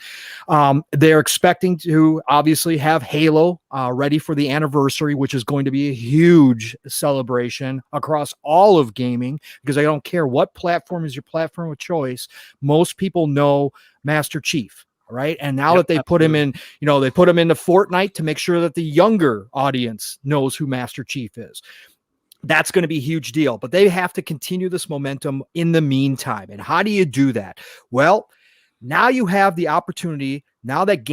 They're expecting to obviously have Halo ready for the anniversary, which is going to be a huge celebration across all of gaming, because I don't care what platform is your platform of choice. Most people know Master Chief. Right. And now that they put him in, they put him into Fortnite to make sure that the younger audience knows who Master Chief is. That's going to be a huge deal, but they have to continue this momentum in the meantime. And how do you do that? Well, now you have the opportunity Now that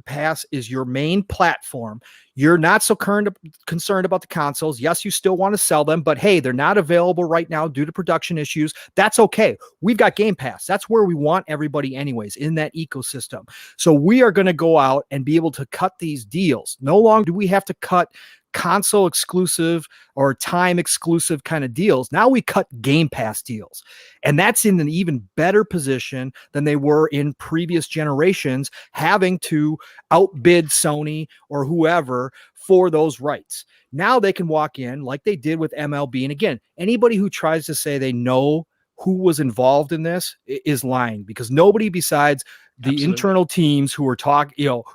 Pass is your main platform, you're not so concerned about the consoles. Yes, you still want to sell them, but hey, they're not available right now due to production issues. That's okay. We've got Game Pass. That's where we want everybody anyways, in that ecosystem. So we are going to go out and be able to cut these deals. No longer do we have to cut console exclusive or time exclusive kind of deals. Now we cut Game Pass deals, and that's in an even better position than they were in previous generations, having to outbid Sony or whoever for those rights. Now they can walk in like they did with MLB. And again, anybody who tries to say they know who was involved in this is lying, because nobody besides the Absolutely. internal teams who are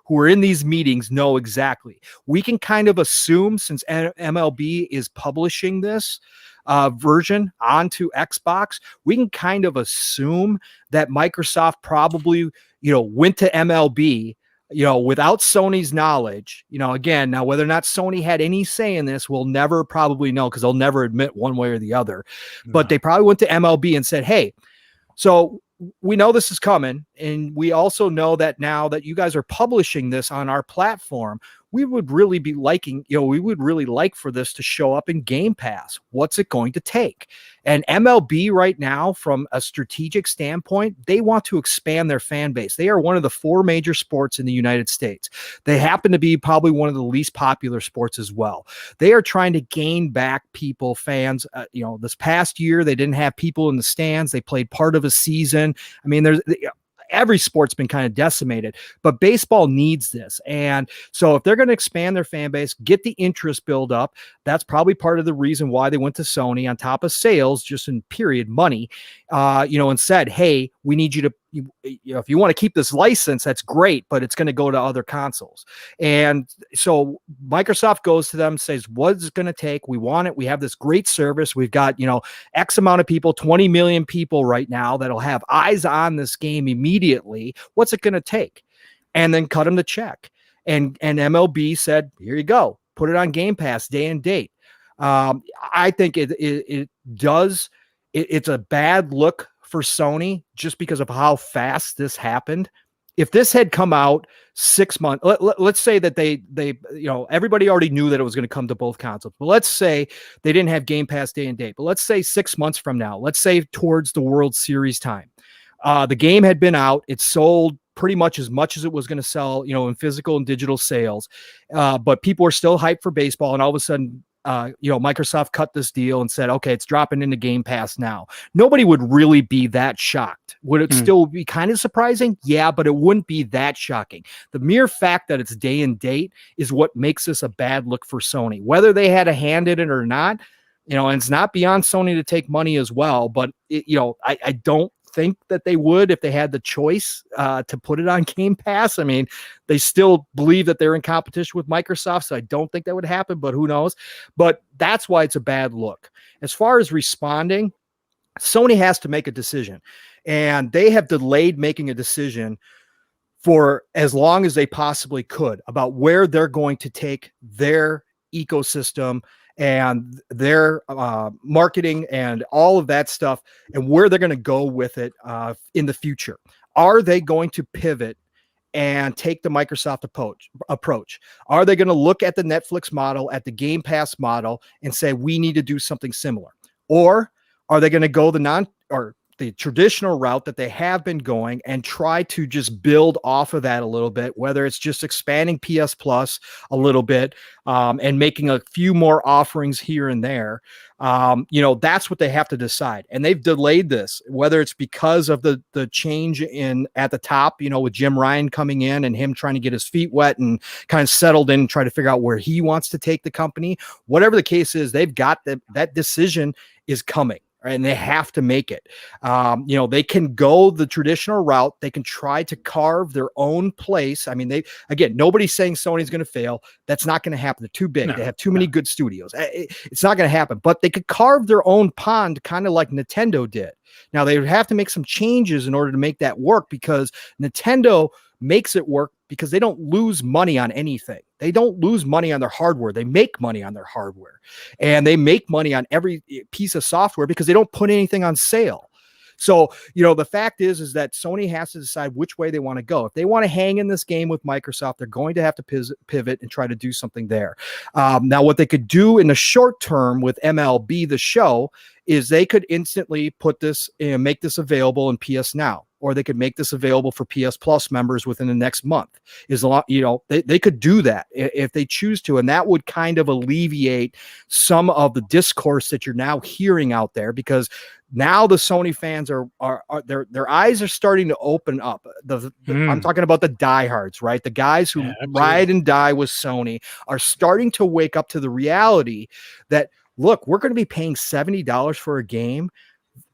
who are in these meetings know exactly. We can kind of assume, since MLB is publishing this version onto Xbox, we can kind of assume that Microsoft probably, went to MLB, without Sony's knowledge. Again, now whether or not Sony had any say in this, we'll never probably know, because they'll never admit one way or the other. No. But they probably went to MLB and said, hey, so we know this is coming, and we also know that now that you guys are publishing this on our platform, we would really be liking, we would really like for this to show up in Game Pass. What's it going to take? And MLB right now, from a strategic standpoint, they want to expand their fan base. They are one of the 4 major sports in the United States. They happen to be probably one of the least popular sports as well. They are trying to gain back people, fans. This past year, they didn't have people in the stands. They played part of a season. I mean, every sport's been kind of decimated, but baseball needs this. And so if they're going to expand their fan base, get the interest build up, that's probably part of the reason why they went to Sony on top of sales, just in period money, and said, hey, we need you to, if you want to keep this license, that's great, but it's going to go to other consoles. And so Microsoft goes to them, says, what's it going to take? We want it. We have this great service. We've got, X amount of people, 20 million people right now that'll have eyes on this game immediately. What's it going to take? And then cut them the check. And MLB said, here you go. Put it on Game Pass, day and date. I think it does. It's a bad look for Sony just because of how fast this happened. If this had come out 6 months, let's say that they everybody already knew that it was going to come to both consoles, but let's say they didn't have Game Pass day and date, but let's say 6 months from now, let's say towards the World Series time, the game had been out, it sold pretty much as it was going to sell, in physical and digital sales, but people are still hyped for baseball, and all of a sudden, Microsoft cut this deal and said, okay, it's dropping into Game Pass now. Nobody would really be that shocked. Would it still be kind of surprising? Yeah, but it wouldn't be that shocking. The mere fact that it's day and date is what makes this a bad look for Sony. Whether they had a hand in it or not, and it's not beyond Sony to take money as well, but I don't think that they would if they had the choice to put it on Game Pass. I mean, they still believe that they're in competition with Microsoft, so I don't think that would happen, but who knows? But that's why it's a bad look. As far as responding, Sony has to make a decision, and they have delayed making a decision for as long as they possibly could about where they're going to take their ecosystem and their marketing and all of that stuff, and where they're going to go with it in the future. Are they going to pivot and take the Microsoft approach? Are they going to look at the Netflix model, at the Game Pass model, and say, we need to do something similar? Or are they going to go the traditional route that they have been going and try to just build off of that a little bit, whether it's just expanding PS Plus a little bit and making a few more offerings here and there? That's what they have to decide. And they've delayed this, whether it's because of the change at the top, with Jim Ryan coming in and him trying to get his feet wet and kind of settled in and try to figure out where he wants to take the company. Whatever the case is, they've got that decision is coming. And they have to make it. They can go the traditional route. They can try to carve their own place. I mean, nobody's saying Sony's going to fail. That's not going to happen. They're too big. They have too many good studios. It's not going to happen. But they could carve their own pond, kind of like Nintendo did. Now, they would have to make some changes in order to make that work, because Nintendo makes it work because they don't lose money on anything. They don't lose money on their hardware. They make money on their hardware, and they make money on every piece of software because they don't put anything on sale. So, the fact is that Sony has to decide which way they want to go. If they want to hang in this game with Microsoft, they're going to have to pivot and try to do something there. Now, what they could do in the short term with MLB The Show is they could instantly put this and make this available in PS Now, or they could make this available for PS Plus members within the next month. They could do that if they choose to, and that would kind of alleviate some of the discourse that you're now hearing out there, because now the Sony fans are their eyes are starting to open up. I'm talking about the diehards, right? The guys who ride and die with Sony are starting to wake up to the reality that, look, we're going to be paying $70 for a game,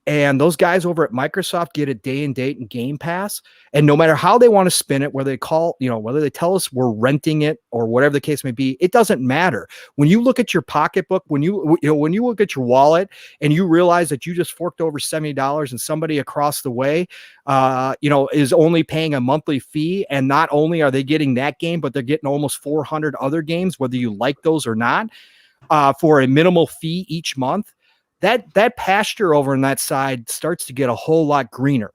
and those guys over at Microsoft get it day and date and Game Pass. And no matter how they want to spin it, whether they tell us we're renting it or whatever the case may be, it doesn't matter. When you look at your pocketbook, when you look at your wallet and you realize that you just forked over $70 and somebody across the way, is only paying a monthly fee, and not only are they getting that game, but they're getting almost 400 other games, whether you like those or not, for a minimal fee each month. That pasture over on that side starts to get a whole lot greener,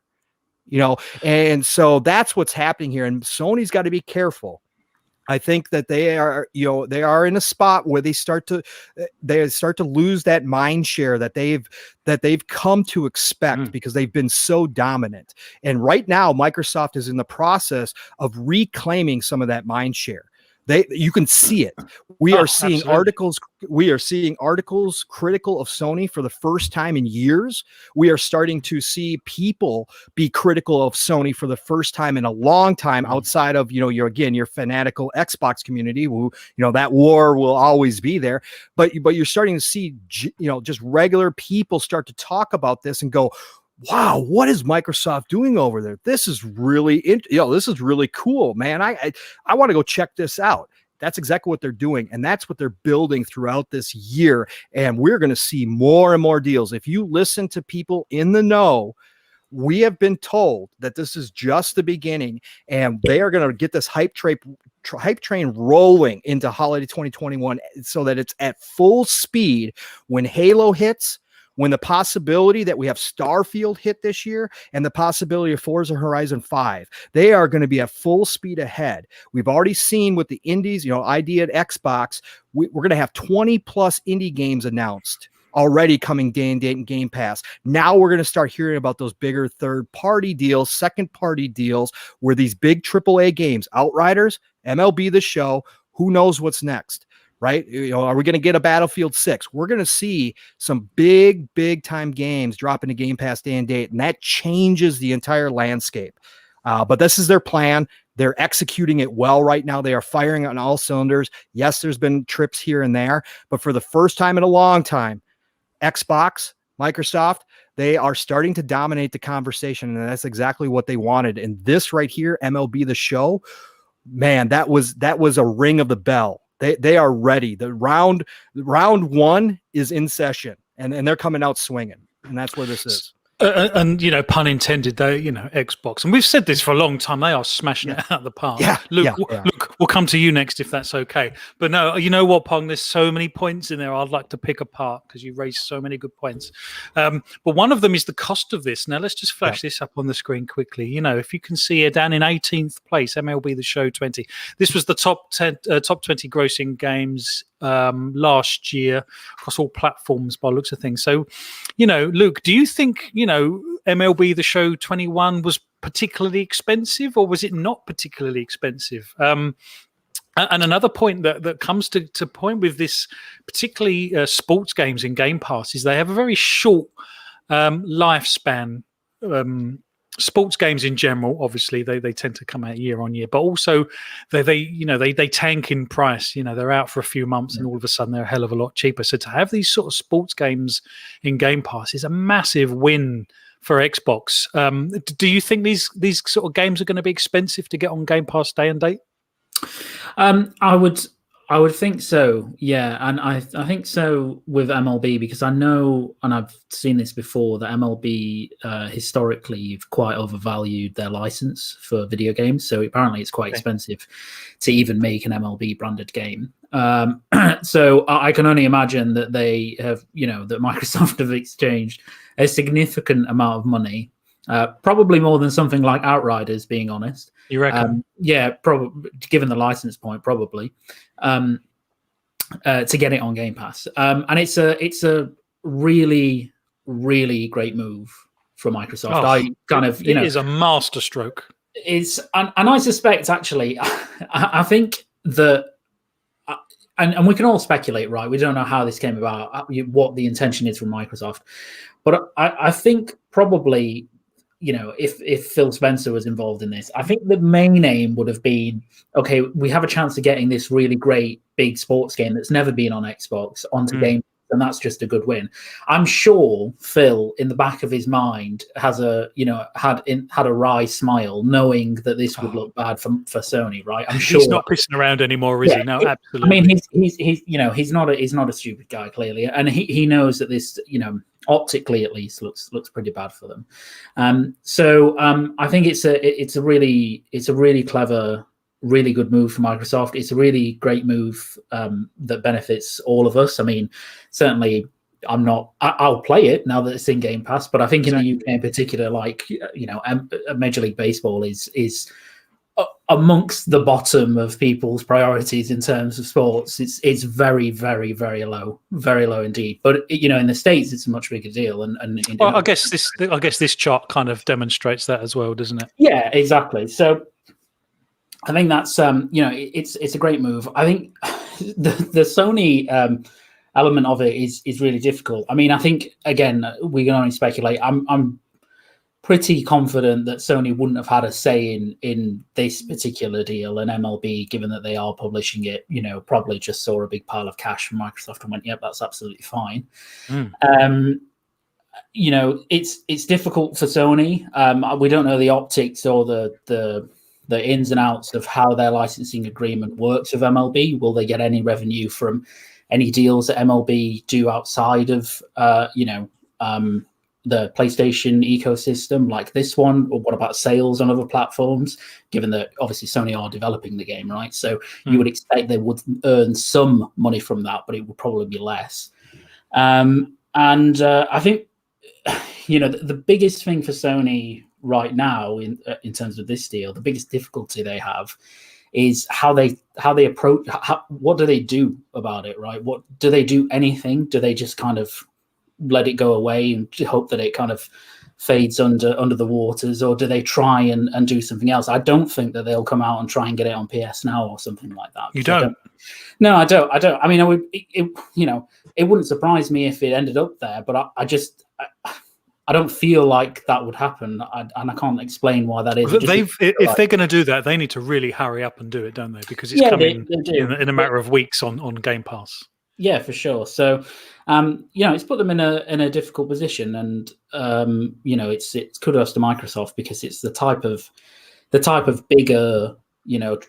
and so that's what's happening here. And Sony's got to be careful. I think that they are in a spot where they start to lose that mind share that they've come to expect, because they've been so dominant. And right now, Microsoft is in the process of reclaiming some of that mind share. You can see it. We are seeing articles critical of Sony for the first time in years. We are starting to see people be critical of Sony for the first time in a long time, outside of, your fanatical Xbox community, who, that war will always be there. But you're starting to see, just regular people start to talk about this and go, wow, what is Microsoft doing over there? This is really, this is really cool, man. I want to go check this out. That's exactly what they're doing, and that's what they're building throughout this year. And we're going to see more and more deals. If you listen to people in the know, we have been told that this is just the beginning, and they are going to get this hype train rolling into holiday 2021, so that it's at full speed when Halo hits, when the possibility that we have Starfield hit this year, and the possibility of Forza Horizon 5, they are going to be at full speed ahead. We've already seen with the indies, ID at Xbox, we're going to have 20 plus indie games announced already coming day and date in Game Pass. Now we're going to start hearing about those bigger third-party deals, second-party deals, where these big AAA games, Outriders, MLB The Show, who knows what's next? Right? Are we going to get a Battlefield 6? We're going to see some big time games drop into Game Pass day and date, and that changes the entire landscape. But this is their plan. They're executing it well right now. They are firing on all cylinders. Yes, there's been trips here and there, but for the first time in a long time, Xbox, Microsoft, they are starting to dominate the conversation, and that's exactly what they wanted. And this right here, MLB The Show, man, that was a ring of the bell. They are ready. The round one is in session, and they're coming out swinging, and that's where this is. And pun intended, though, Xbox, and we've said this for a long time, they are smashing it out of the park. Luke, we'll come to you next if that's okay. But no, you know what, Pong, there's so many points in there I'd like to pick apart, because you raised so many good points. But one of them is the cost of this. Now let's just flash this up on the screen quickly. If you can see it down in 18th place, MLB The Show 20. This was the top 20 grossing games last year across all platforms by looks of things. So, Luke, do you think, MLB The Show 21 was particularly expensive, or was it not particularly expensive? And another point that comes to point with this, particularly sports games in Game Pass, is they have a very short lifespan. Sports games in general, obviously, they tend to come out year on year, but also they tank in price. They're out for a few months and all of a sudden they're a hell of a lot cheaper. So to have these sort of sports games in Game Pass is a massive win for Xbox. Do you think these sort of games are going to be expensive to get on Game Pass day and date? I would I would think so, yeah, and I think so with MLB because I know, and I've seen this before, that MLB historically have quite overvalued their license for video games. So apparently, it's quite expensive to even make an MLB branded game. So I can only imagine that they have, that Microsoft have exchanged a significant amount of money, probably more than something like Outriders, being honest. You reckon? Yeah, probably, given the license point, probably, to get it on Game Pass. And it's a really, really great move for Microsoft. It is a masterstroke. It's and I suspect actually, I think that, and we can all speculate, right? We don't know how this came about, what the intention is from Microsoft, but I think probably, if Phil Spencer was involved in this, I think the main aim would have been, okay, we have a chance of getting this really great big sports game that's never been on Xbox onto Game, and that's just a good win. I'm sure Phil, in the back of his mind, has had a wry smile, knowing that this would look bad for Sony, right? I'm sure he's not pissing around anymore, is he? No, absolutely. I mean, he's not a stupid guy, clearly, and he knows that this, optically at least looks pretty bad for them. So I think it's a really clever, really good move for Microsoft. It's a really great move that benefits all of us. I mean, certainly I'll play it now that it's in Game Pass, but I think in the UK in particular, Major League Baseball is amongst the bottom of people's priorities in terms of sports. It's very, very, very low indeed. But in the States, it's a much bigger deal. And I guess this chart kind of demonstrates that as well, doesn't it? Yeah, exactly. So I think that's it's a great move. I think the Sony element of it is really difficult. I mean, I think again we can only speculate. I'm pretty confident that Sony wouldn't have had a say in this particular deal, and MLB, given that they are publishing it, probably just saw a big pile of cash from Microsoft and went, "Yep, that's absolutely fine." It's difficult for Sony. We don't know the optics or the ins and outs of how their licensing agreement works with MLB. Will they get any revenue from any deals that MLB do outside of the PlayStation ecosystem like this one? Or what about sales on other platforms, given that obviously Sony are developing the game, right? So you would expect they would earn some money from that, but it would probably be less. I think, the biggest thing for Sony right now in terms of this deal, the biggest difficulty they have is how they approach, what do they do about it, right? What do they do? Anything? Do they just kind of let it go away and hope that it kind of fades under the waters, or do they try and do something else? I don't think that they'll come out and try and get it on PS Now or something like that. You don't? No, I don't. I mean, it wouldn't surprise me if it ended up there, but I don't feel like that would happen, and I can't explain why that is. If they're going to do that, they need to really hurry up and do it, don't they? Because it's coming in a matter of weeks on Game Pass. Yeah, for sure. So, it's put them in a difficult position, and it's kudos to Microsoft because it's the type of bigger,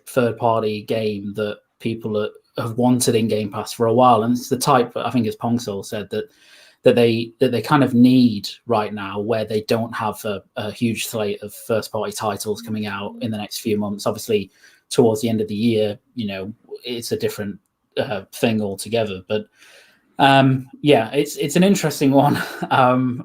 third party game that people have wanted in Game Pass for a while, and it's the type, I think, as Pongsol said, that they kind of need right now, where they don't have a huge slate of first party titles coming out in the next few months. Obviously, towards the end of the year, it's a different thing altogether, but it's an interesting one.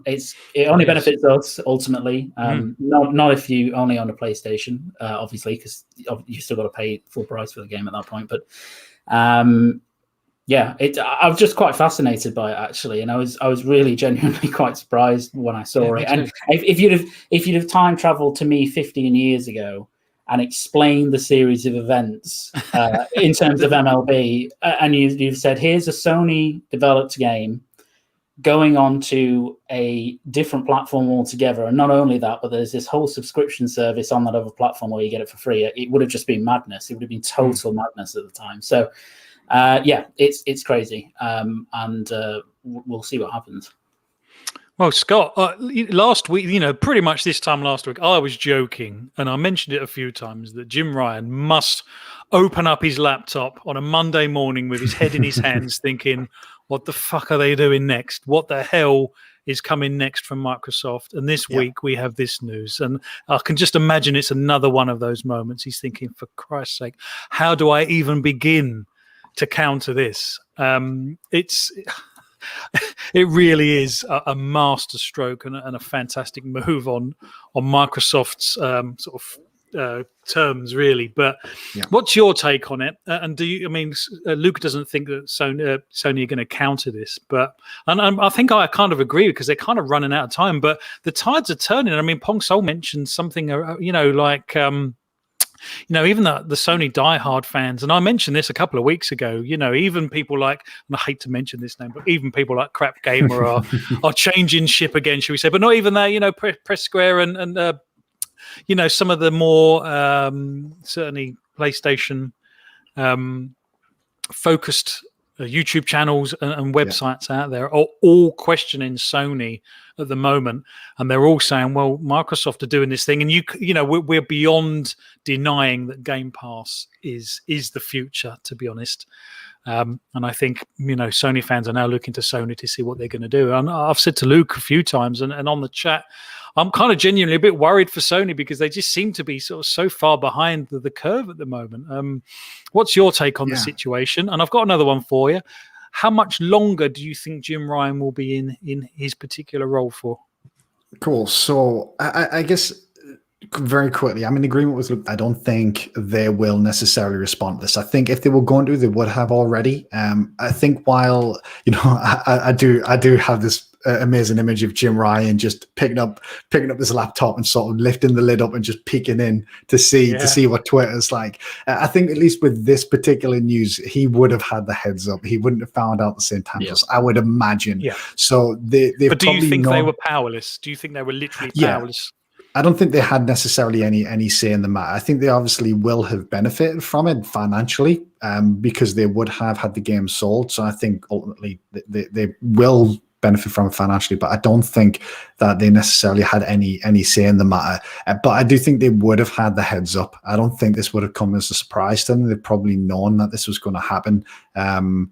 It only benefits us ultimately, not if you only own a PlayStation, obviously, because you still got to pay full price for the game at that point. But I was just quite fascinated by it, actually, and I was really genuinely quite surprised when I saw it. And if you'd have time traveled to me 15 years ago and explain the series of events in terms of MLB, and you've said, here's a Sony-developed game going on to a different platform altogether, and not only that, but there's this whole subscription service on that other platform where you get it for free, it would have just been madness. It would have been total madness at the time. So, it's crazy, and we'll see what happens. Well, Scott, last week, pretty much this time last week, I was joking, and I mentioned it a few times, that Jim Ryan must open up his laptop on a Monday morning with his head in his hands thinking, what the fuck are they doing next? What the hell is coming next from Microsoft? And this week we have this news, and I can just imagine it's another one of those moments. He's thinking, for Christ's sake, how do I even begin to counter this? It really is a master stroke and a fantastic move on Microsoft's terms, really. But what's your take on it? And do you? I mean, Luke doesn't think that Sony are going to counter this, but I think I kind of agree, because they're kind of running out of time. But the tides are turning. I mean, Pong Sol mentioned something, like. Even the Sony diehard fans, and I mentioned this a couple of weeks ago, even people like, and I hate to mention this name, but even people like Crap Gamer are changing ship again, shall we say? But not even there, Press Square and some of the more certainly PlayStation focused YouTube channels and websites out there are all questioning Sony at the moment, and they're all saying, well, Microsoft are doing this thing, and we're beyond denying that Game Pass is the future, to be honest. And I think Sony fans are now looking to Sony to see what they're going to do. And I've said to Luke a few times, and on the chat, I'm kind of genuinely a bit worried for Sony, because they just seem to be sort of so far behind the curve at the moment. What's your take on the situation? And I've got another one for you. How much longer do you think Jim Ryan will be in his particular role for? Cool. So I guess very quickly, I'm in agreement with Luke. I don't think they will necessarily respond to this. I think if they were going to, they would have already. I think while, I do have this amazing image of Jim Ryan just picking up his laptop and sort of lifting the lid up and just peeking in to see what Twitter's like. I think at least with this particular news, he would have had the heads up. He wouldn't have found out at the same time. Yeah. I would imagine. Yeah. So but do you think they were powerless? Do you think they were literally powerless? I don't think they had necessarily any say in the matter. I think they obviously will have benefited from it financially, because they would have had the game sold. So I think ultimately they will benefit from it financially, but I don't think that they necessarily had any say in the matter. But I do think they would have had the heads up. I don't think this would have come as a surprise to them. They've probably known that this was going to happen. And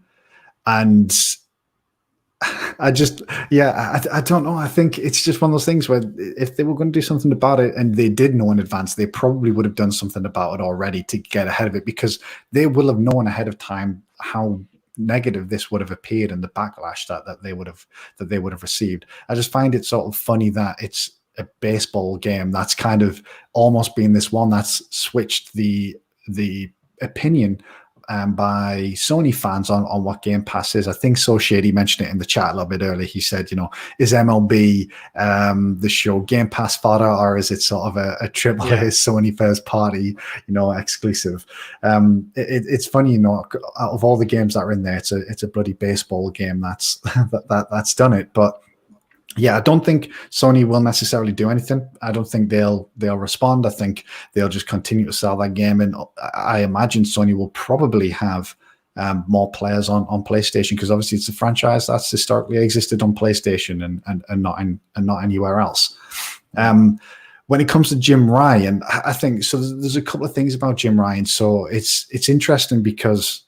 I don't know. I think it's just one of those things where if they were going to do something about it and they did know in advance, they probably would have done something about it already to get ahead of it, because they will have known ahead of time how negative this would have appeared and the backlash that they would have received. I just find it sort of funny that it's a baseball game that's kind of almost been this one that's switched the opinion by Sony fans on what Game Pass is. I think So Shady mentioned it in the chat a little bit earlier. He said, is MLB the show Game Pass fodder, or is it sort of a triple A Sony first party, exclusive? It's funny, out of all the games that are in there, it's a bloody baseball game that's done it. But yeah, I don't think Sony will necessarily do anything. I don't think they'll respond. I think they'll just continue to sell that game, and I imagine Sony will probably have more players on PlayStation, because obviously it's a franchise that's historically existed on PlayStation and not anywhere else. When it comes to Jim Ryan, I think so. There's a couple of things about Jim Ryan. So it's interesting, because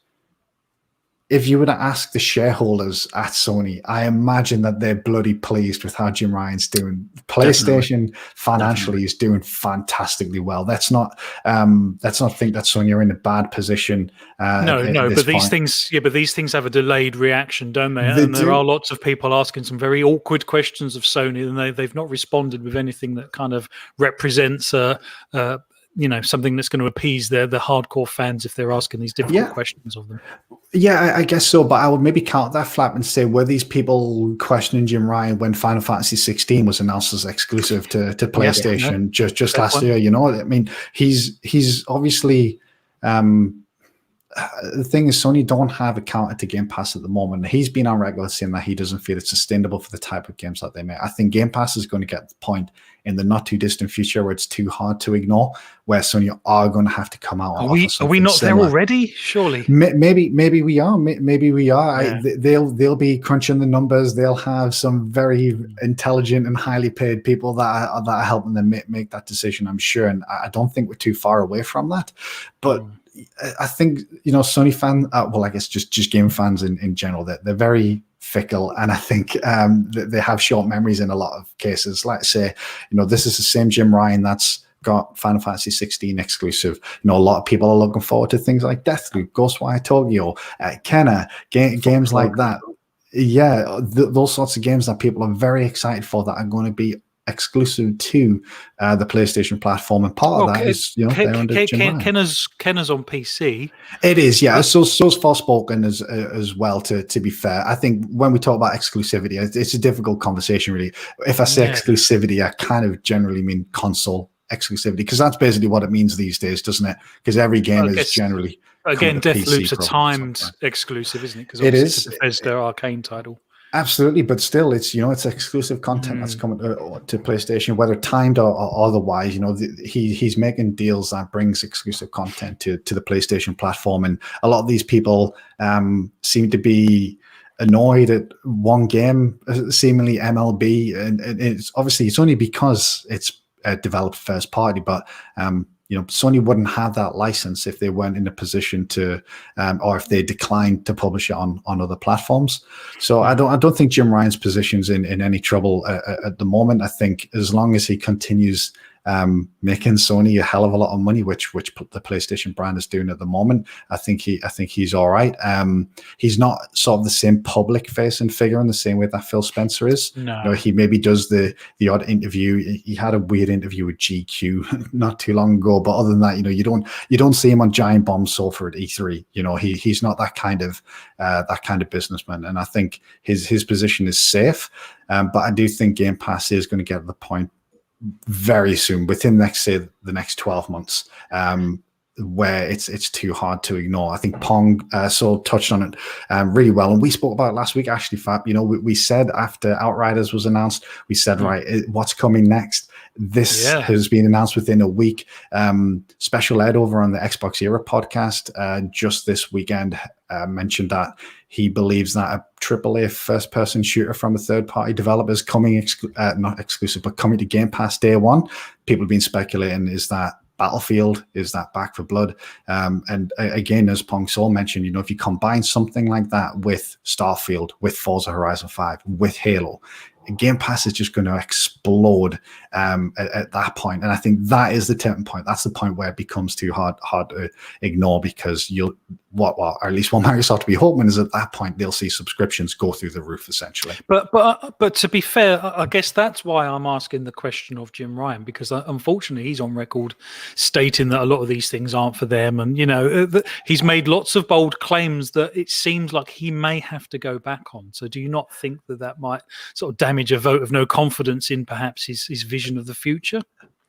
if you were to ask the shareholders at Sony, I imagine that they're bloody pleased with how Jim Ryan's doing. PlayStation financially is doing fantastically well. Let's not think that Sony are in a bad position. But these things have a delayed reaction, don't they? And there are lots of people asking some very awkward questions of Sony, and they've not responded with anything that kind of represents something that's going to appease the hardcore fans if they're asking these difficult questions of them. Yeah, I guess so. But I would maybe count that flap and say, were these people questioning Jim Ryan when Final Fantasy 16 was announced as exclusive to PlayStation just last year? I mean, he's obviously the thing is, Sony don't have a counter to Game Pass at the moment. He's been on record saying that he doesn't feel it's sustainable for the type of games that they make. I think Game Pass is going to get to the point in the not too distant future where it's too hard to ignore, where Sony are going to have to come out. Are we not similar. there already? Surely. Maybe we are. Maybe we are. Yeah. They'll be crunching the numbers. They'll have some very intelligent and highly paid people that are helping them make that decision, I'm sure. And I don't think we're too far away from that. But I think, Sony fans, well, I guess just game fans in general, they're very fickle, and I think they have short memories in a lot of cases. Like say, this is the same Jim Ryan that's got Final Fantasy 16 exclusive. A lot of people are looking forward to things like Deathloop, Ghostwire Tokyo, Kenna, games like that. Yeah, those sorts of games that people are very excited for that are going to be exclusive to the PlayStation platform, and part of that is they're under Jim Ryan. Kenna's on PC. It is, yeah. So's Forspoken as well. To be fair, I think when we talk about exclusivity, it's a difficult conversation, really. If I say exclusivity, I kind of generally mean console exclusivity, because that's basically what it means these days, doesn't it? Because every game is generally Deathloop's a timed exclusive, isn't it? Because it is a Bethesda Arcane title. Absolutely, but still, it's it's exclusive content that's coming to PlayStation, whether timed or otherwise. He's making deals that brings exclusive content to the PlayStation platform, and a lot of these people seem to be annoyed at one game, seemingly MLB, and it's obviously it's only because it's developed first party, but Sony wouldn't have that license if they weren't in a position to, or if they declined to publish it on other platforms. So I don't think Jim Ryan's position's in any trouble at the moment. I think as long as he continues making Sony a hell of a lot of money, which the PlayStation brand is doing at the moment, I think he's all right. He's not sort of the same public facing figure in the same way that Phil Spencer is. No. He maybe does the odd interview. He had a weird interview with GQ not too long ago, but other than that, you don't see him on Giant Bomb's sofa at E3. He's not that kind of businessman, and I think his position is safe. But I do think Game Pass is going to get to the point very soon, within the next 12 months, where it's too hard to ignore. I think Pong touched on it really well, and we spoke about it last week, actually, Fab. We said after Outriders was announced, we said, right, what's coming next? This has been announced within a week. Special Ed over on the Xbox Era podcast just this weekend mentioned that he believes that a AAA first-person shooter from a third-party developer is coming, not exclusive, but coming to Game Pass day one. People have been speculating, is that Battlefield? Is that Back 4 Blood? And again, as Pong Soul mentioned, if you combine something like that with Starfield, with Forza Horizon 5, with Halo, Game Pass is just going to explode at that point. And I think that is the tipping point. That's the point where it becomes too hard to ignore, because or at least what Microsoft will be hoping is at that point they'll see subscriptions go through the roof, essentially. But to be fair, I guess that's why I'm asking the question of Jim Ryan, because unfortunately he's on record stating that a lot of these things aren't for them, and he's made lots of bold claims that it seems like he may have to go back on. So do you not think that might sort of damage a vote of no confidence in perhaps his vision of the future?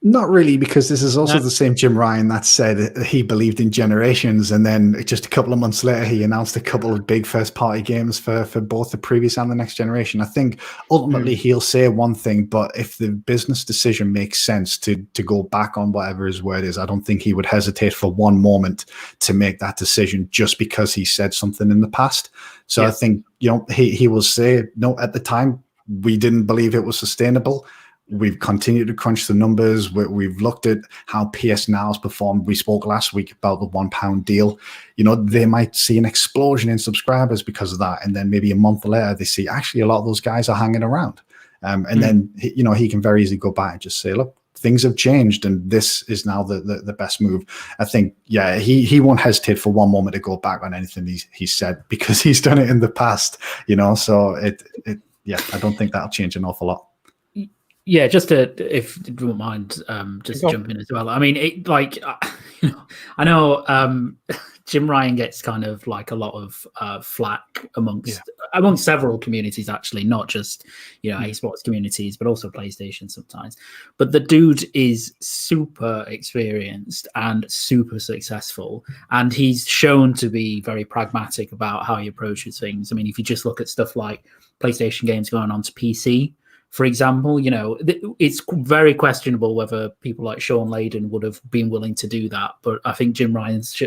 Not really, because this is also the same Jim Ryan that said he believed in generations, and then just a couple of months later he announced a couple of big first-party games for both the previous and the next generation. I think ultimately he'll say one thing, but if the business decision makes sense to go back on whatever his word is, I don't think he would hesitate for one moment to make that decision just because he said something in the past. So I think he will say, no, at the time we didn't believe it was sustainable. We've continued to crunch the numbers. We've looked at how PS Now has performed. We spoke last week about the £1 deal. They might see an explosion in subscribers because of that. And then maybe a month later, they see actually a lot of those guys are hanging around. Then, he can very easily go back and just say, look, things have changed and this is now the best move. I think, he won't hesitate for one moment to go back on anything he said, because he's done it in the past, so I don't think that'll change an awful lot. Yeah, just to, if you don't mind, just jump in as well. I mean, it like, I know Jim Ryan gets kind of like a lot of flack amongst several communities, actually, not just esports communities, but also PlayStation sometimes. But the dude is super experienced and super successful, and he's shown to be very pragmatic about how he approaches things. I mean, if you just look at stuff like PlayStation games going on to PC, for example, it's very questionable whether people like Sean Layden would have been willing to do that. But I think Jim Ryan's,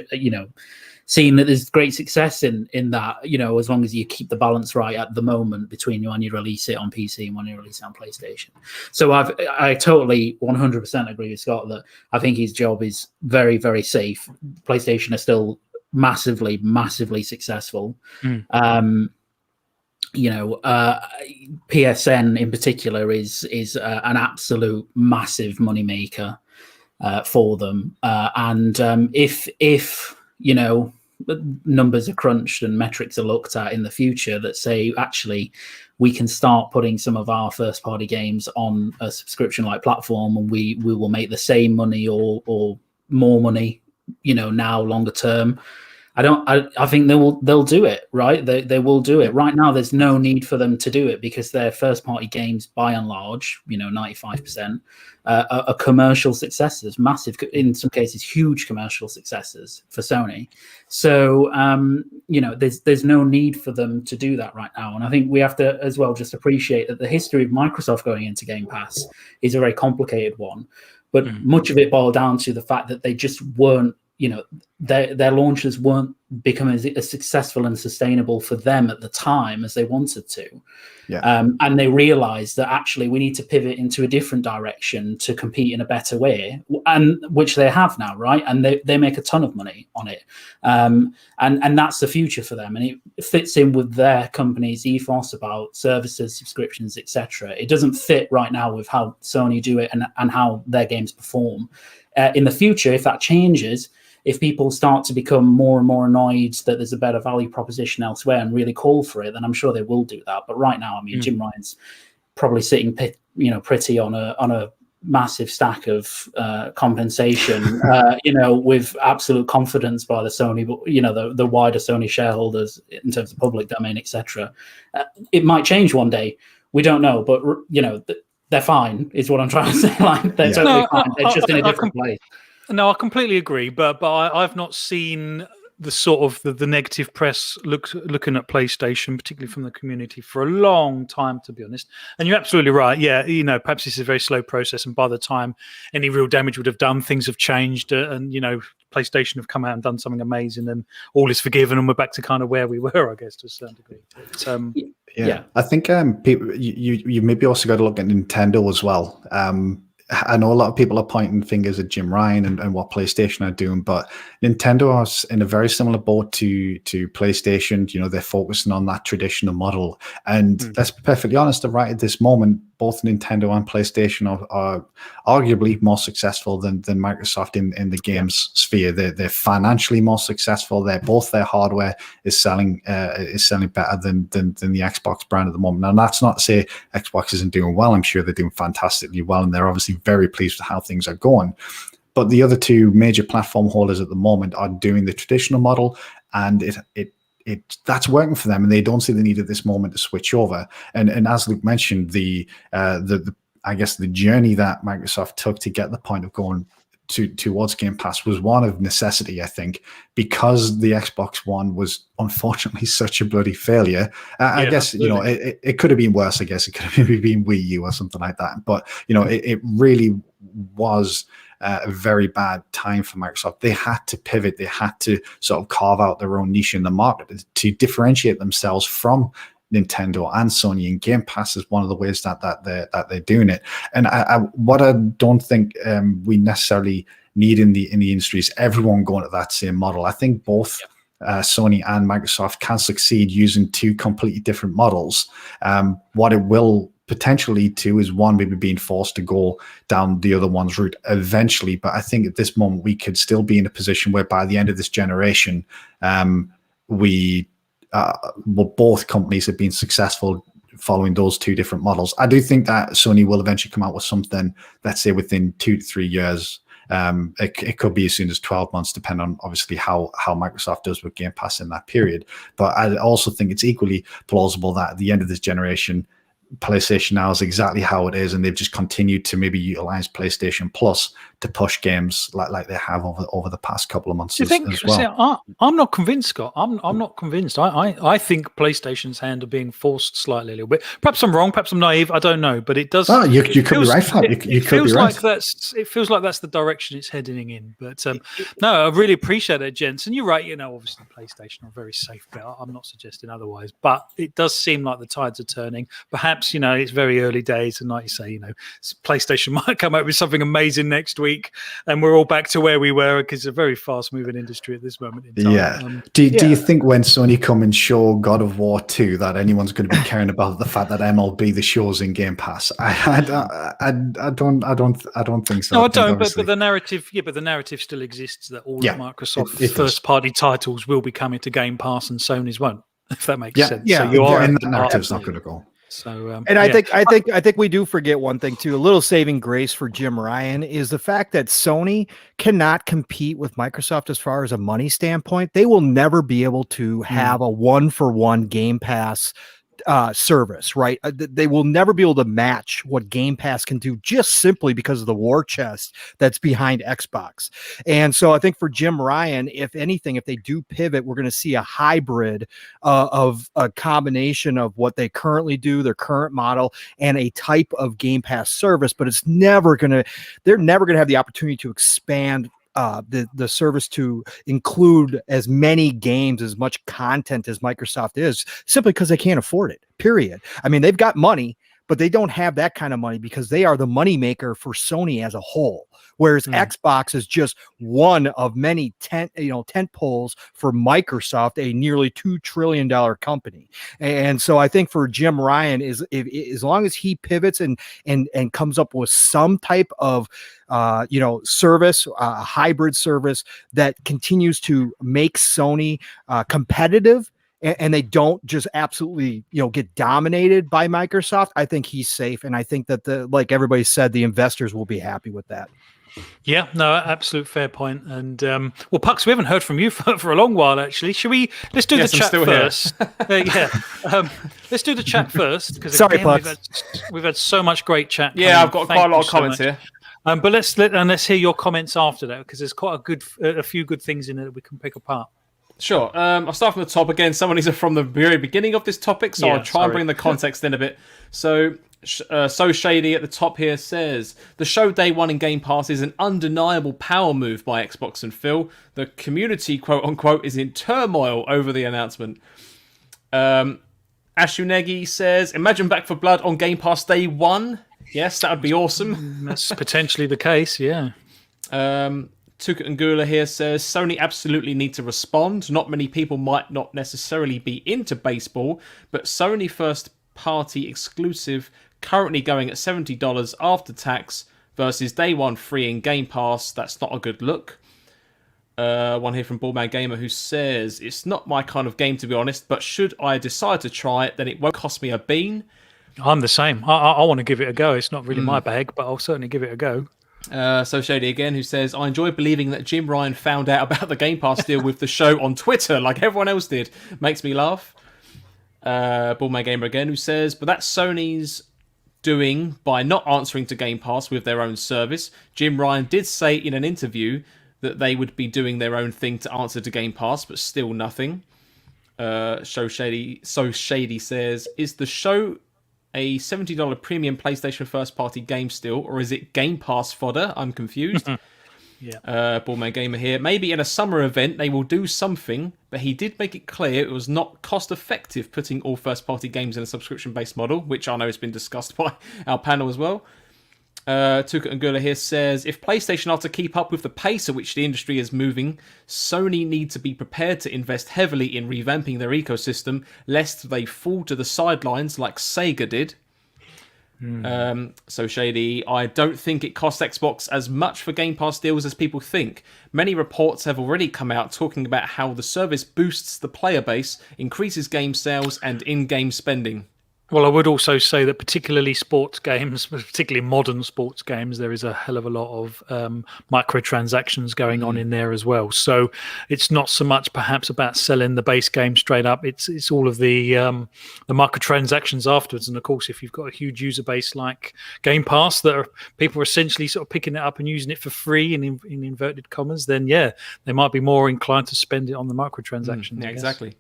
seeing that there's great success in that, as long as you keep the balance right at the moment between when you release it on PC and when you release it on PlayStation. So I totally 100% agree with Scott that I think his job is very, very safe. PlayStation are still massively, massively successful. PSN in particular is an absolute massive moneymaker for them. And if numbers are crunched and metrics are looked at in the future that say, actually, we can start putting some of our first party games on a subscription like platform, and we will make the same money or more money, now longer term. I think they'll do it, right? They will do it. Right now, there's no need for them to do it because their first party games, by and large, 95%, are commercial successes, massive, in some cases, huge commercial successes for Sony. So, there's no need for them to do that right now. And I think we have to as well just appreciate that the history of Microsoft going into Game Pass is a very complicated one, but much of it boiled down to the fact that they just weren't, their launches weren't becoming as successful and sustainable for them at the time as they wanted to. And they realized that actually we need to pivot into a different direction to compete in a better way, and which they have now, right? And they make a ton of money on it. And that's the future for them. And it fits in with their company's ethos about services, subscriptions, etc. It doesn't fit right now with how Sony do it and how their games perform. In the future, if that changes, if people start to become more and more annoyed that there's a better value proposition elsewhere and really call for it, then I'm sure they will do that. But right now, I mean, Jim Ryan's probably sitting, pretty on a massive stack of compensation, with absolute confidence by the Sony, but the wider Sony shareholders in terms of public domain, etc. It might change one day. We don't know, but they're fine, is what I'm trying to say. Like they're totally fine. They're just in a different place. No, I completely agree, but I've not seen the sort of the negative press looking at PlayStation, particularly from the community, for a long time, to be honest. And you're absolutely right. Yeah, perhaps this is a very slow process, and by the time any real damage would have done, things have changed, and PlayStation have come out and done something amazing, and all is forgiven, and we're back to kind of where we were, I guess, to a certain degree. But, I think people, you maybe also got to look at Nintendo as well. I know a lot of people are pointing fingers at Jim Ryan and what PlayStation are doing, but Nintendo is in a very similar boat to PlayStation. They're focusing on that traditional model. And let's be perfectly honest, right at this moment, both Nintendo and PlayStation are arguably more successful than Microsoft in the games sphere. They're financially more successful. Their hardware is selling better than the Xbox brand at the moment. And that's not to say Xbox isn't doing well. I'm sure they're doing fantastically well, and they're obviously very pleased with how things are going. But the other two major platform holders at the moment are doing the traditional model, and that's working for them, and they don't see the need at this moment to switch over. And as Luke mentioned, the I guess the journey that Microsoft took to get the point of going towards Game Pass was one of necessity, I think, because the Xbox One was unfortunately such a bloody failure. I guess absolutely. It could have been worse. I guess it could have maybe been Wii U or something like that. But it really was a very bad time for Microsoft. They had to pivot. They had to sort of carve out their own niche in the market to differentiate themselves from Nintendo and Sony, and Game Pass is one of the ways that they're doing it. And what I don't think we necessarily need in the industry is everyone going to that same model. I think both Sony and Microsoft can succeed using two completely different models. What it will potentially lead to is one maybe being forced to go down the other one's route eventually. But I think at this moment we could still be in a position where by the end of this generation, both companies have been successful following those two different models. I do think that Sony will eventually come out with something, let's say within 2 to 3 years. It could be as soon as 12 months, depending on obviously how Microsoft does with Game Pass in that period. But I also think it's equally plausible that at the end of this generation, PlayStation Now is exactly how it is, and they've just continued to maybe utilize PlayStation Plus to push games like they have over the past couple of months. Do you think? as well. See, I'm not convinced, Scott. I'm not convinced. I think PlayStation's hand are being forced slightly a little bit. Perhaps I'm wrong. Perhaps I'm naive. I don't know. But it does. Oh, you could be right, Fab. You could be right. It feels like that's the direction it's heading in. But no, I really appreciate it, gents. And you're right. Obviously PlayStation are a very safe bet. I'm not suggesting otherwise. But it does seem like the tides are turning. Perhaps it's very early days, and like you say, PlayStation might come out with something amazing next week, and we're all back to where we were, because it's a very fast-moving industry at this moment in time. Yeah. Do you think when Sony come and show God of War 2 that anyone's going to be caring about the fact that MLB the show's in Game Pass? I don't think so. No, I don't. But the narrative, but the narrative still exists that all of Microsoft's first-party titles will be coming to Game Pass, and Sony's won't. If that makes sense. Yeah. So you are, and the narrative's not going to go. So, and I think we do forget one thing too. A little saving grace for Jim Ryan is the fact that Sony cannot compete with Microsoft as far as a money standpoint. They will never be able to have a 1-for-1 Game Pass service, right? They will never be able to match what Game Pass can do, just simply because of the war chest that's behind Xbox. And so I think for Jim Ryan, if anything, if they do pivot, we're going to see a hybrid of a combination of what they currently do, their current model, and a type of Game Pass service. But they're never going to have the opportunity to expand the service to include as many games, as much content as Microsoft is, simply because they can't afford it, period. I mean, they've got money, but they don't have that kind of money because they are the moneymaker for Sony as a whole. Whereas Xbox is just one of many tent poles for Microsoft, a nearly $2 trillion company. And so I think for Jim Ryan, as long as he pivots and comes up with some type of service, hybrid service that continues to make Sony competitive, and they don't just absolutely, get dominated by Microsoft, I think he's safe. And I think that like everybody said, the investors will be happy with that. Yeah, no, absolute fair point. And well, Pucks, we haven't heard from you for a long while, actually. Let's do the chat first. Let's do the chat first, because sorry, Pucks, we've had so much great chat. Yeah, I've got quite a lot of comments here. But let's hear your comments after that, because there's quite a few good things in it that we can pick apart. Sure. I'll start from the top again. Some of these are from the very beginning of this topic, so I'll try and bring the context in a bit. So Shady at the top here says, the show day one in Game Pass is an undeniable power move by Xbox and Phil. The community, quote unquote, is in turmoil over the announcement. Ashunegi says, imagine Back 4 Blood on Game Pass day one. Yes, that would be awesome. That's potentially the case, yeah. Tuka Ngula here says, Sony absolutely need to respond. Not many people might not necessarily be into baseball, but Sony first party exclusive currently going at $70 after tax versus day one free in Game Pass. That's not a good look. One here from Ballman Gamer who says, it's not my kind of game to be honest, but should I decide to try it, then it won't cost me a bean. I'm the same. I want to give it a go. It's not really my bag, but I'll certainly give it a go. So Shady again, who says, I enjoy believing that Jim Ryan found out about the Game Pass deal with the show on Twitter like everyone else did. Makes me laugh. Ballman Gamer again, who says, but that's Sony's doing by not answering to Game Pass with their own service. Jim Ryan did say in an interview that they would be doing their own thing to answer to Game Pass, but still nothing. So Shady says, is the show a $70 premium PlayStation first-party game still, or is it Game Pass fodder? I'm confused. Ballman Gamer here. Maybe in a summer event they will do something, but he did make it clear it was not cost-effective putting all first-party games in a subscription-based model, which I know has been discussed by our panel as well. Tuka Ngula here says, if PlayStation are to keep up with the pace at which the industry is moving, Sony need to be prepared to invest heavily in revamping their ecosystem, lest they fall to the sidelines like Sega did. So Shady, I don't think it costs Xbox as much for Game Pass deals as people think. Many reports have already come out talking about how the service boosts the player base, increases game sales and in-game spending. Well, I would also say that particularly sports games, particularly modern sports games, there is a hell of a lot of microtransactions going on in there as well. So it's not so much perhaps about selling the base game straight up. It's all of the microtransactions afterwards. And of course, if you've got a huge user base like Gamepass people are essentially sort of picking it up and using it for free in inverted commas, then yeah, they might be more inclined to spend it on the microtransactions. Yeah, exactly.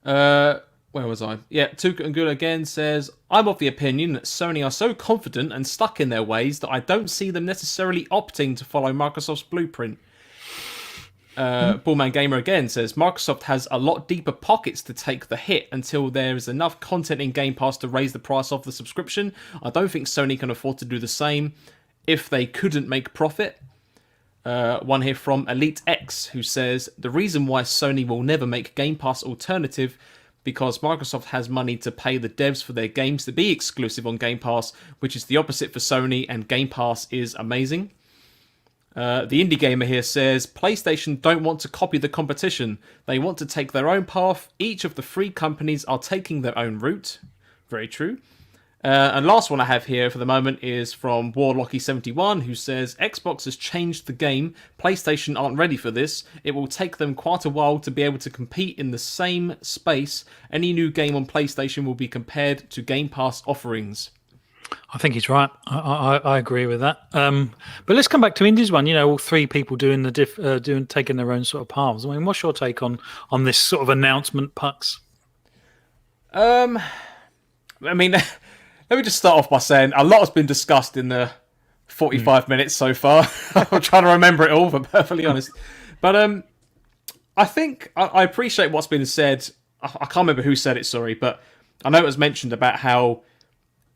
Where was I? Yeah, Tuka and Good again says, I'm of the opinion that Sony are so confident and stuck in their ways that I don't see them necessarily opting to follow Microsoft's blueprint. Bullman Gamer again says, Microsoft has a lot deeper pockets to take the hit until there is enough content in Game Pass to raise the price of the subscription. I don't think Sony can afford to do the same if they couldn't make profit. One here from Elite X who says, the reason why Sony will never make Game Pass alternative because Microsoft has money to pay the devs for their games to be exclusive on Game Pass, which is the opposite for Sony, and Game Pass is amazing. The Indie Gamer here says, PlayStation don't want to copy the competition. They want to take their own path. Each of the three companies are taking their own route. Very true. And last one I have here for the moment is from Warlocky71, who says, Xbox has changed the game. PlayStation aren't ready for this. It will take them quite a while to be able to compete in the same space. Any new game on PlayStation will be compared to Game Pass offerings. I think he's right. I agree with that. But let's come back to Indy's one. All three people doing taking their own sort of paths. I mean, what's your take on this sort of announcement, Pux? I mean, let me just start off by saying a lot has been discussed in the 45 minutes so far. I'm trying to remember it all, if I'm perfectly honest. But I think I appreciate what's been said. I can't remember who said it, sorry, but I know it was mentioned about how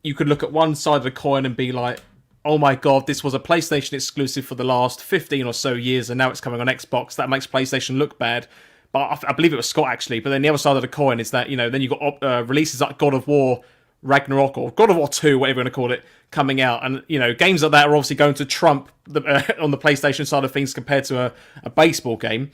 you could look at one side of the coin and be like, oh my god, this was a PlayStation exclusive for the last 15 or so years, and now it's coming on Xbox. That makes PlayStation look bad. But I believe it was Scott, actually. But then the other side of the coin is that, then you've got releases like God of War Ragnarok or God of War 2, whatever you want to call it, coming out. And, games like that are obviously going to trump on the PlayStation side of things compared to a baseball game.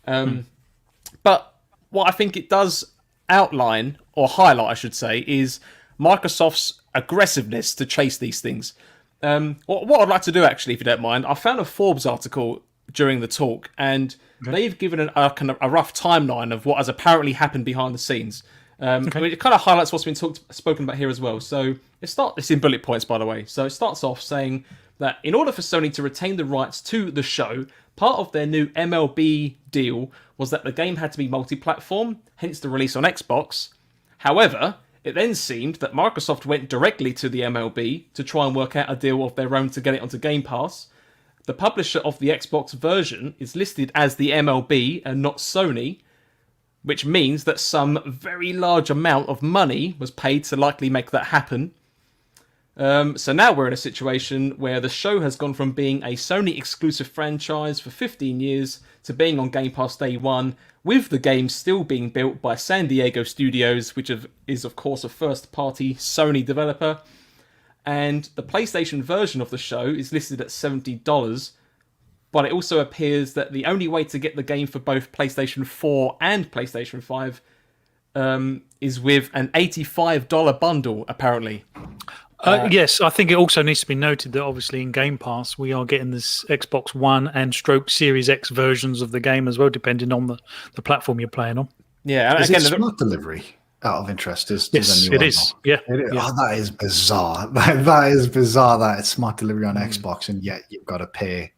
But what I think it does outline, or highlight, I should say, is Microsoft's aggressiveness to chase these things. What I'd like to do, actually, if you don't mind, I found a Forbes article during the talk, and they've given a kind of a rough timeline of what has apparently happened behind the scenes. I mean, it kind of highlights what's been spoken about here as well. So it's in bullet points, by the way. So it starts off saying that in order for Sony to retain the rights to the show, part of their new MLB deal was that the game had to be multi-platform, hence the release on Xbox. However, it then seemed that Microsoft went directly to the MLB to try and work out a deal of their own to get it onto Game Pass. The publisher of the Xbox version is listed as the MLB and not Sony, which means that some very large amount of money was paid to likely make that happen. So now we're in a situation where the show has gone from being a Sony exclusive franchise for 15 years to being on Game Pass day one, with the game still being built by San Diego Studios, which is of course a first-party Sony developer. And the PlayStation version of the show is listed at $70, but it also appears that the only way to get the game for both PlayStation 4 and PlayStation 5 is with an $85 bundle, apparently. Yes, I think it also needs to be noted that obviously in Game Pass we are getting this Xbox One and Stroke Series X versions of the game as well, depending on the platform you're playing on. Yeah, is it smart delivery? Out of interest, yes, it is. Yeah. It is. Oh, that is bizarre. That is bizarre. That it's smart delivery on Xbox, and yet you've got to pay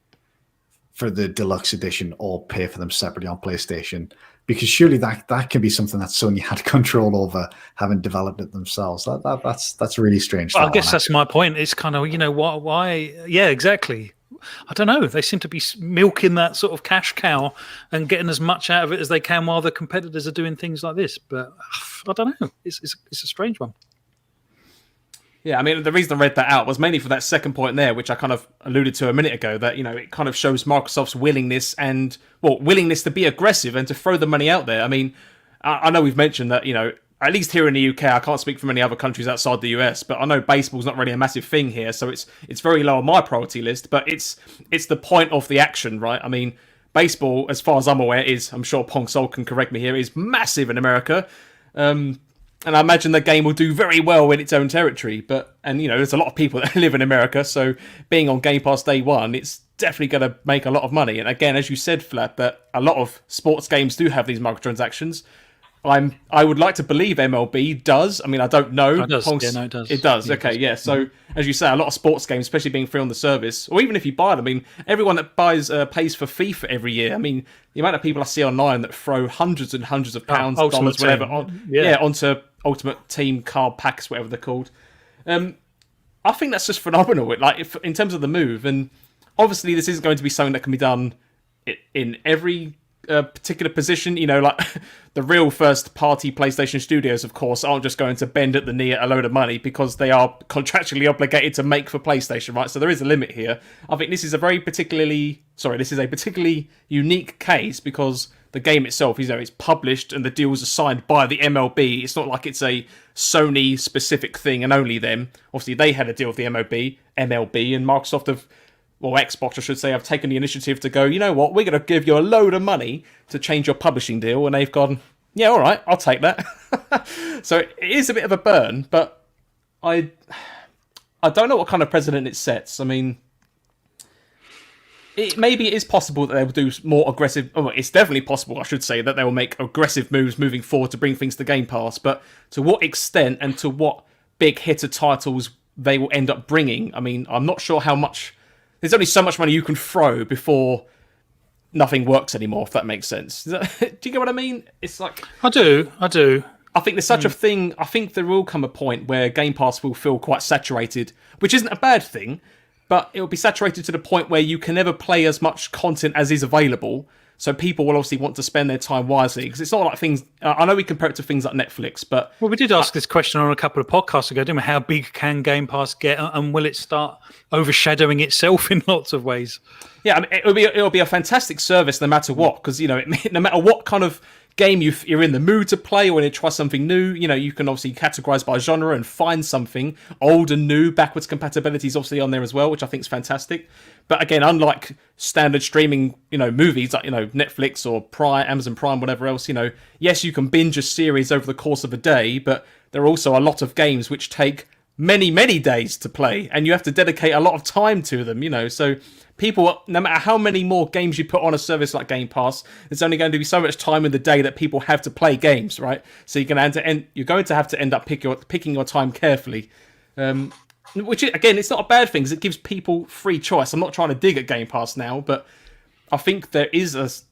for the deluxe edition or pay for them separately on PlayStation. Because surely that can be something that Sony had control over, having developed it themselves. That's really strange. Well, I guess that's my point. It's kind of why? Yeah, exactly. I don't know. They seem to be milking that sort of cash cow and getting as much out of it as they can while the competitors are doing things like this. But I don't know. It's a strange one. Yeah, I mean, the reason I read that out was mainly for that second point there, which I kind of alluded to a minute ago, that, it kind of shows Microsoft's willingness to be aggressive and to throw the money out there. I mean, I know we've mentioned that, at least here in the UK, I can't speak for many other countries outside the US, but I know baseball's not really a massive thing here, so it's very low on my priority list, but it's the point of the action, right? I mean, baseball, as far as I'm aware, I'm sure Pong Sol can correct me here, is massive in America. And I imagine the game will do very well in its own territory. And there's a lot of people that live in America, so being on Game Pass day one, it's definitely going to make a lot of money. And again, as you said, Flap, that a lot of sports games do have these microtransactions. I would like to believe MLB does. I mean, I don't know. It does. Yeah, no, it does. It does. Yeah, Okay, it does. yeah. So, as you say, a lot of sports games, especially being free on the service, or even if you buy them, I mean, everyone that buys pays for FIFA every year. I mean, the amount of people I see online that throw hundreds and hundreds of pounds, Ultimate dollars, whatever, Team. onto Ultimate Team card packs, whatever they're called. I think that's just phenomenal. In terms of the move, and obviously this isn't going to be something that can be done in every particular position. Like the real first-party PlayStation studios, of course, aren't just going to bend at the knee at a load of money because they are contractually obligated to make for PlayStation, right? So there is a limit here. I think this is a particularly unique case because the game itself, it's published and the deals are signed by the MLB. It's not like it's a Sony-specific thing and only them. Obviously, they had a deal with the MLB, and Microsoft Xbox, I should say, have taken the initiative to go, you know what, we're going to give you a load of money to change your publishing deal, and they've gone, yeah, all right, I'll take that. So it is a bit of a burn, but I don't know what kind of precedent it sets. I mean, maybe it is possible that they will do more aggressive... Oh, it's definitely possible, I should say, that they will make aggressive moves moving forward to bring things to Game Pass, but to what extent and to what big hitter titles they will end up bringing, I mean, I'm not sure how much... There's only so much money you can throw before nothing works anymore, if that makes sense. Do you get what I mean? It's like... I do. I think there's such a thing... I think there will come a point where Game Pass will feel quite saturated, which isn't a bad thing, but it will be saturated to the point where you can never play as much content as is available. So people will obviously want to spend their time wisely. Because it's not like things... I know we compare it to things like Netflix, but... Well, we did ask this question on a couple of podcasts ago, didn't we? How big can Game Pass get, and will it start overshadowing itself in lots of ways? Yeah, I mean, it'll be a fantastic service no matter what. Because, no matter what kind of game you're in the mood to play or when you try something new, you can obviously categorize by genre and find something old and new. Backwards compatibility is obviously on there as well, which I think is fantastic. But again, unlike standard streaming, movies like, Netflix or Amazon Prime, whatever else, yes, you can binge a series over the course of a day, but there are also a lot of games which take many, many days to play, and you have to dedicate a lot of time to them, so people, no matter how many more games you put on a service like Game Pass, there's only going to be so much time in the day that people have to play games, right? So you're going to have to end up picking your time carefully. Which, again, it's not a bad thing because it gives people free choice. I'm not trying to dig at Game Pass now, but I think there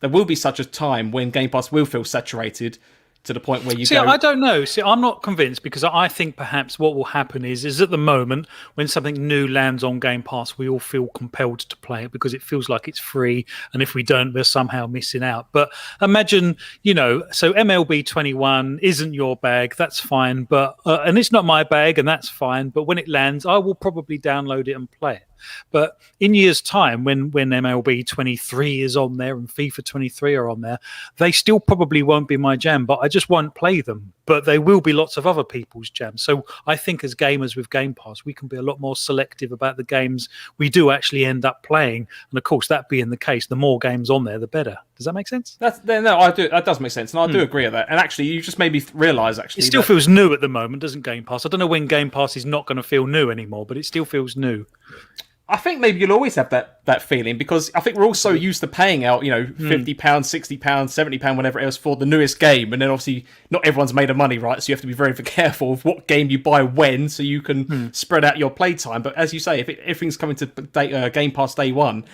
will be such a time when Game Pass will feel saturated to the point where you go... I don't know. I'm not convinced because I think perhaps what will happen is at the moment when something new lands on Game Pass, we all feel compelled to play it because it feels like it's free, and if we don't, we're somehow missing out. But imagine, so MLB 21 isn't your bag, that's fine, but and it's not my bag, and that's fine, but when it lands, I will probably download it and play it. But in years' time, when MLB 23 is on there and FIFA 23 are on there, they still probably won't be my jam, but I just won't play them. But they will be lots of other people's jams. So I think as gamers with Game Pass, we can be a lot more selective about the games we do actually end up playing. And of course, that being the case, the more games on there, the better. Does that make sense? No, I do. That does make sense, and I do agree with that. And actually, you just made me realise. Actually, it still feels new at the moment, doesn't Game Pass? I don't know when Game Pass is not going to feel new anymore, but it still feels new. I think maybe you'll always have that feeling because I think we're all so used to paying out, £50, £60, £70, whatever else for the newest game, and then obviously not everyone's made of money, right? So you have to be very careful of what game you buy when, so you can spread out your playtime. But as you say, if everything's coming to Game Pass day one,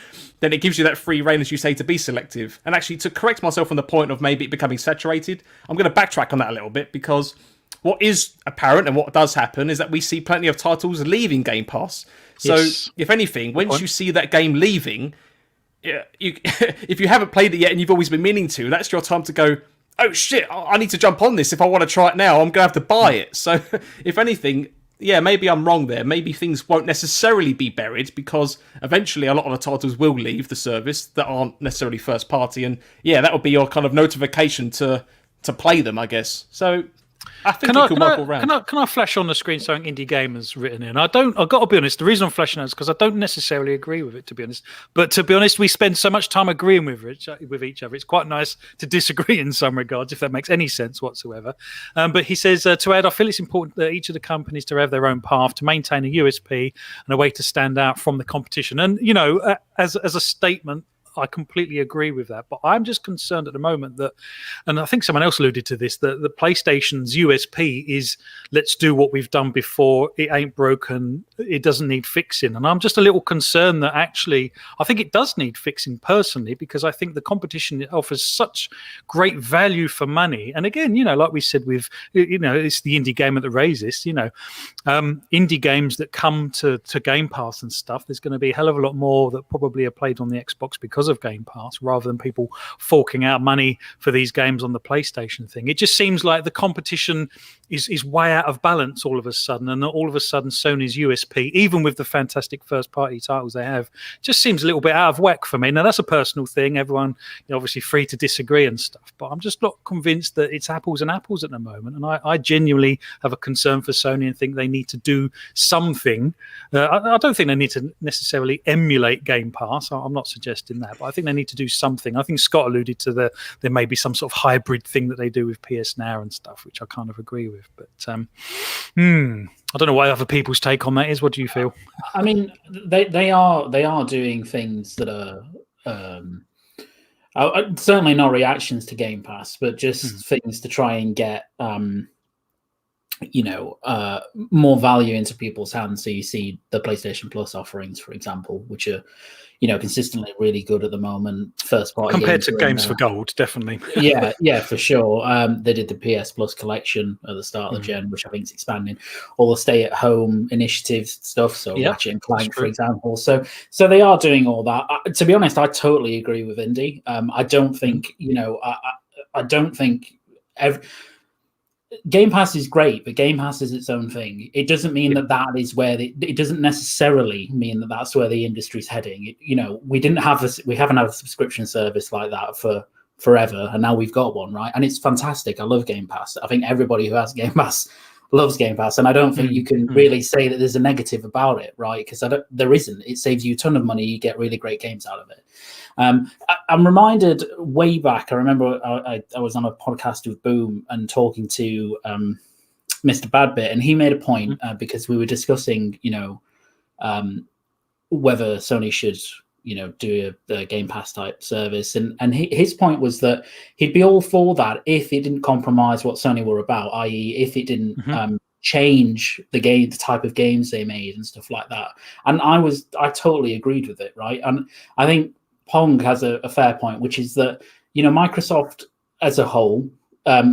then it gives you that free reign, as you say, to be selective. And actually, to correct myself on the point of maybe it becoming saturated, I'm going to backtrack on that a little bit because what is apparent and what does happen is that we see plenty of titles leaving Game Pass. So, if anything, once you see that game leaving, if you haven't played it yet and you've always been meaning to, that's your time to go, oh shit, I need to jump on this. If I want to try it now, I'm going to have to buy it. So, if anything, maybe I'm wrong there. Maybe things won't necessarily be buried because eventually a lot of the titles will leave the service that aren't necessarily first party. And that would be your kind of notification to play them, I guess. So, I think it could work all round. Can I flash on the screen something Indie Gamer's written in? I've got to be honest, the reason I'm flashing it is because I don't necessarily agree with it, to be honest. But to be honest, we spend so much time agreeing with each other. It's quite nice to disagree in some regards, if that makes any sense whatsoever. But he says, to add, I feel it's important that each of the companies to have their own path, to maintain a USP and a way to stand out from the competition. And, as a statement, I completely agree with that, but I'm just concerned at the moment that, and I think someone else alluded to this, that the PlayStation's USP is let's do what we've done before. It ain't broken. It doesn't need fixing. And I'm just a little concerned that actually, I think it does need fixing personally, because I think the competition offers such great value for money. And again, like we said, it's the indie gamer that raises, indie games that come to Game Pass and stuff. There's going to be a hell of a lot more that probably are played on the Xbox because of Game Pass, rather than people forking out money for these games on the PlayStation thing. It just seems like the competition is way out of balance all of a sudden, and all of a sudden Sony's USP, even with the fantastic first-party titles they have, just seems a little bit out of whack for me. Now, that's a personal thing. Everyone, obviously free to disagree and stuff, but I'm just not convinced that it's apples and apples at the moment, and I genuinely have a concern for Sony and think they need to do something. I don't think they need to necessarily emulate Game Pass. I'm not suggesting that, but I think they need to do something. I think Scott alluded to there may be some sort of hybrid thing that they do with PS Now and stuff, which I kind of agree with. But I don't know what other people's take on that is. What do you feel? I mean, they are doing things that are certainly not reactions to Game Pass, but just things to try and get more value into people's hands. So you see the PlayStation Plus offerings, for example, which are consistently really good at the moment. First party compared to Games for Gold, definitely. yeah, for sure. They did the PS Plus collection at the start of the gen, which I think is expanding. All the stay at home initiatitive stuff, so Ratchet and Clank, for example. So they are doing all that. To be honest, I totally agree with Indy. I don't think I don't think Game Pass is great, but Game Pass is its own thing. It doesn't mean that is where it doesn't necessarily mean that that's where the industry's heading. We haven't had a subscription service like that for forever, and now we've got one, right? And it's fantastic. I love Game Pass. I think everybody who has Game Pass loves Game Pass, and I don't think you can really say that there's a negative about it, right? Because there isn't. It saves you a ton of money. You get really great games out of it. I'm reminded way back. I remember I was on a podcast with Boom and talking to Mr. Badbit, and he made a point because we were discussing, whether Sony should, do a Game Pass type service, and his point was that he'd be all for that if it didn't compromise what Sony were about, i.e., if it didn't change the type of games they made and stuff like that. And I totally agreed with it, right? And I think Pong has a fair point, which is that Microsoft as a whole,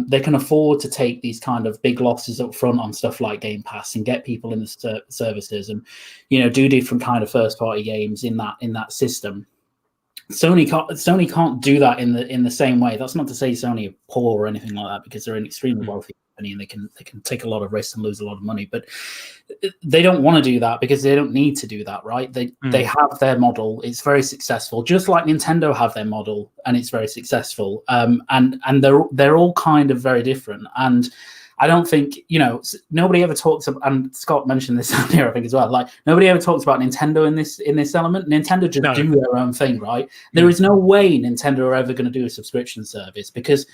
they can afford to take these kind of big losses up front on stuff like Game Pass and get people in the services, and do different kind of first party games in that system. Sony can't do that in the same way. That's not to say Sony are poor or anything like that, because they're an extremely wealthy company and they can take a lot of risks and lose a lot of money. But they don't want to do that because they don't need to do that, right? They have their model. It's very successful, just like Nintendo have their model, and it's very successful. And they're all kind of very different. And I don't think, nobody ever talks about, and Scott mentioned this earlier, I think as well, like nobody ever talks about Nintendo in this element. Nintendo just do their own thing, right? There is no way Nintendo are ever going to do a subscription service, because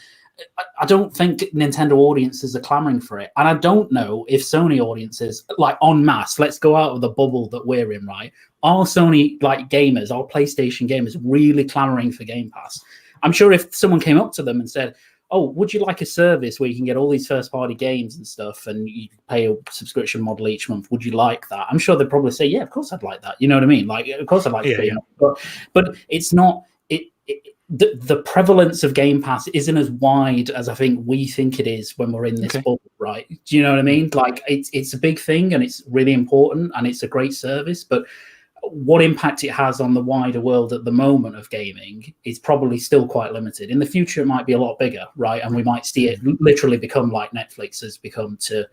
I don't think Nintendo audiences are clamoring for it. And I don't know if Sony audiences, like en masse, let's go out of the bubble that we're in, right? Are Sony gamers, are PlayStation gamers really clamoring for Game Pass? I'm sure if someone came up to them and said, oh, would you like a service where you can get all these first-party games and stuff, and you pay a subscription model each month? Would you like that? I'm sure they'd probably say, yeah, of course I'd like that. You know what I mean? Like, of course I'd like to pay. But it's not. The prevalence of Game Pass isn't as wide as I think we think it is when we're in this bubble, right? Do you know what I mean? Like, it's a big thing, and it's really important, and it's a great service, but what impact it has on the wider world at the moment of gaming is probably still quite limited. In the future, it might be a lot bigger, right? And we might see it literally become like Netflix has become to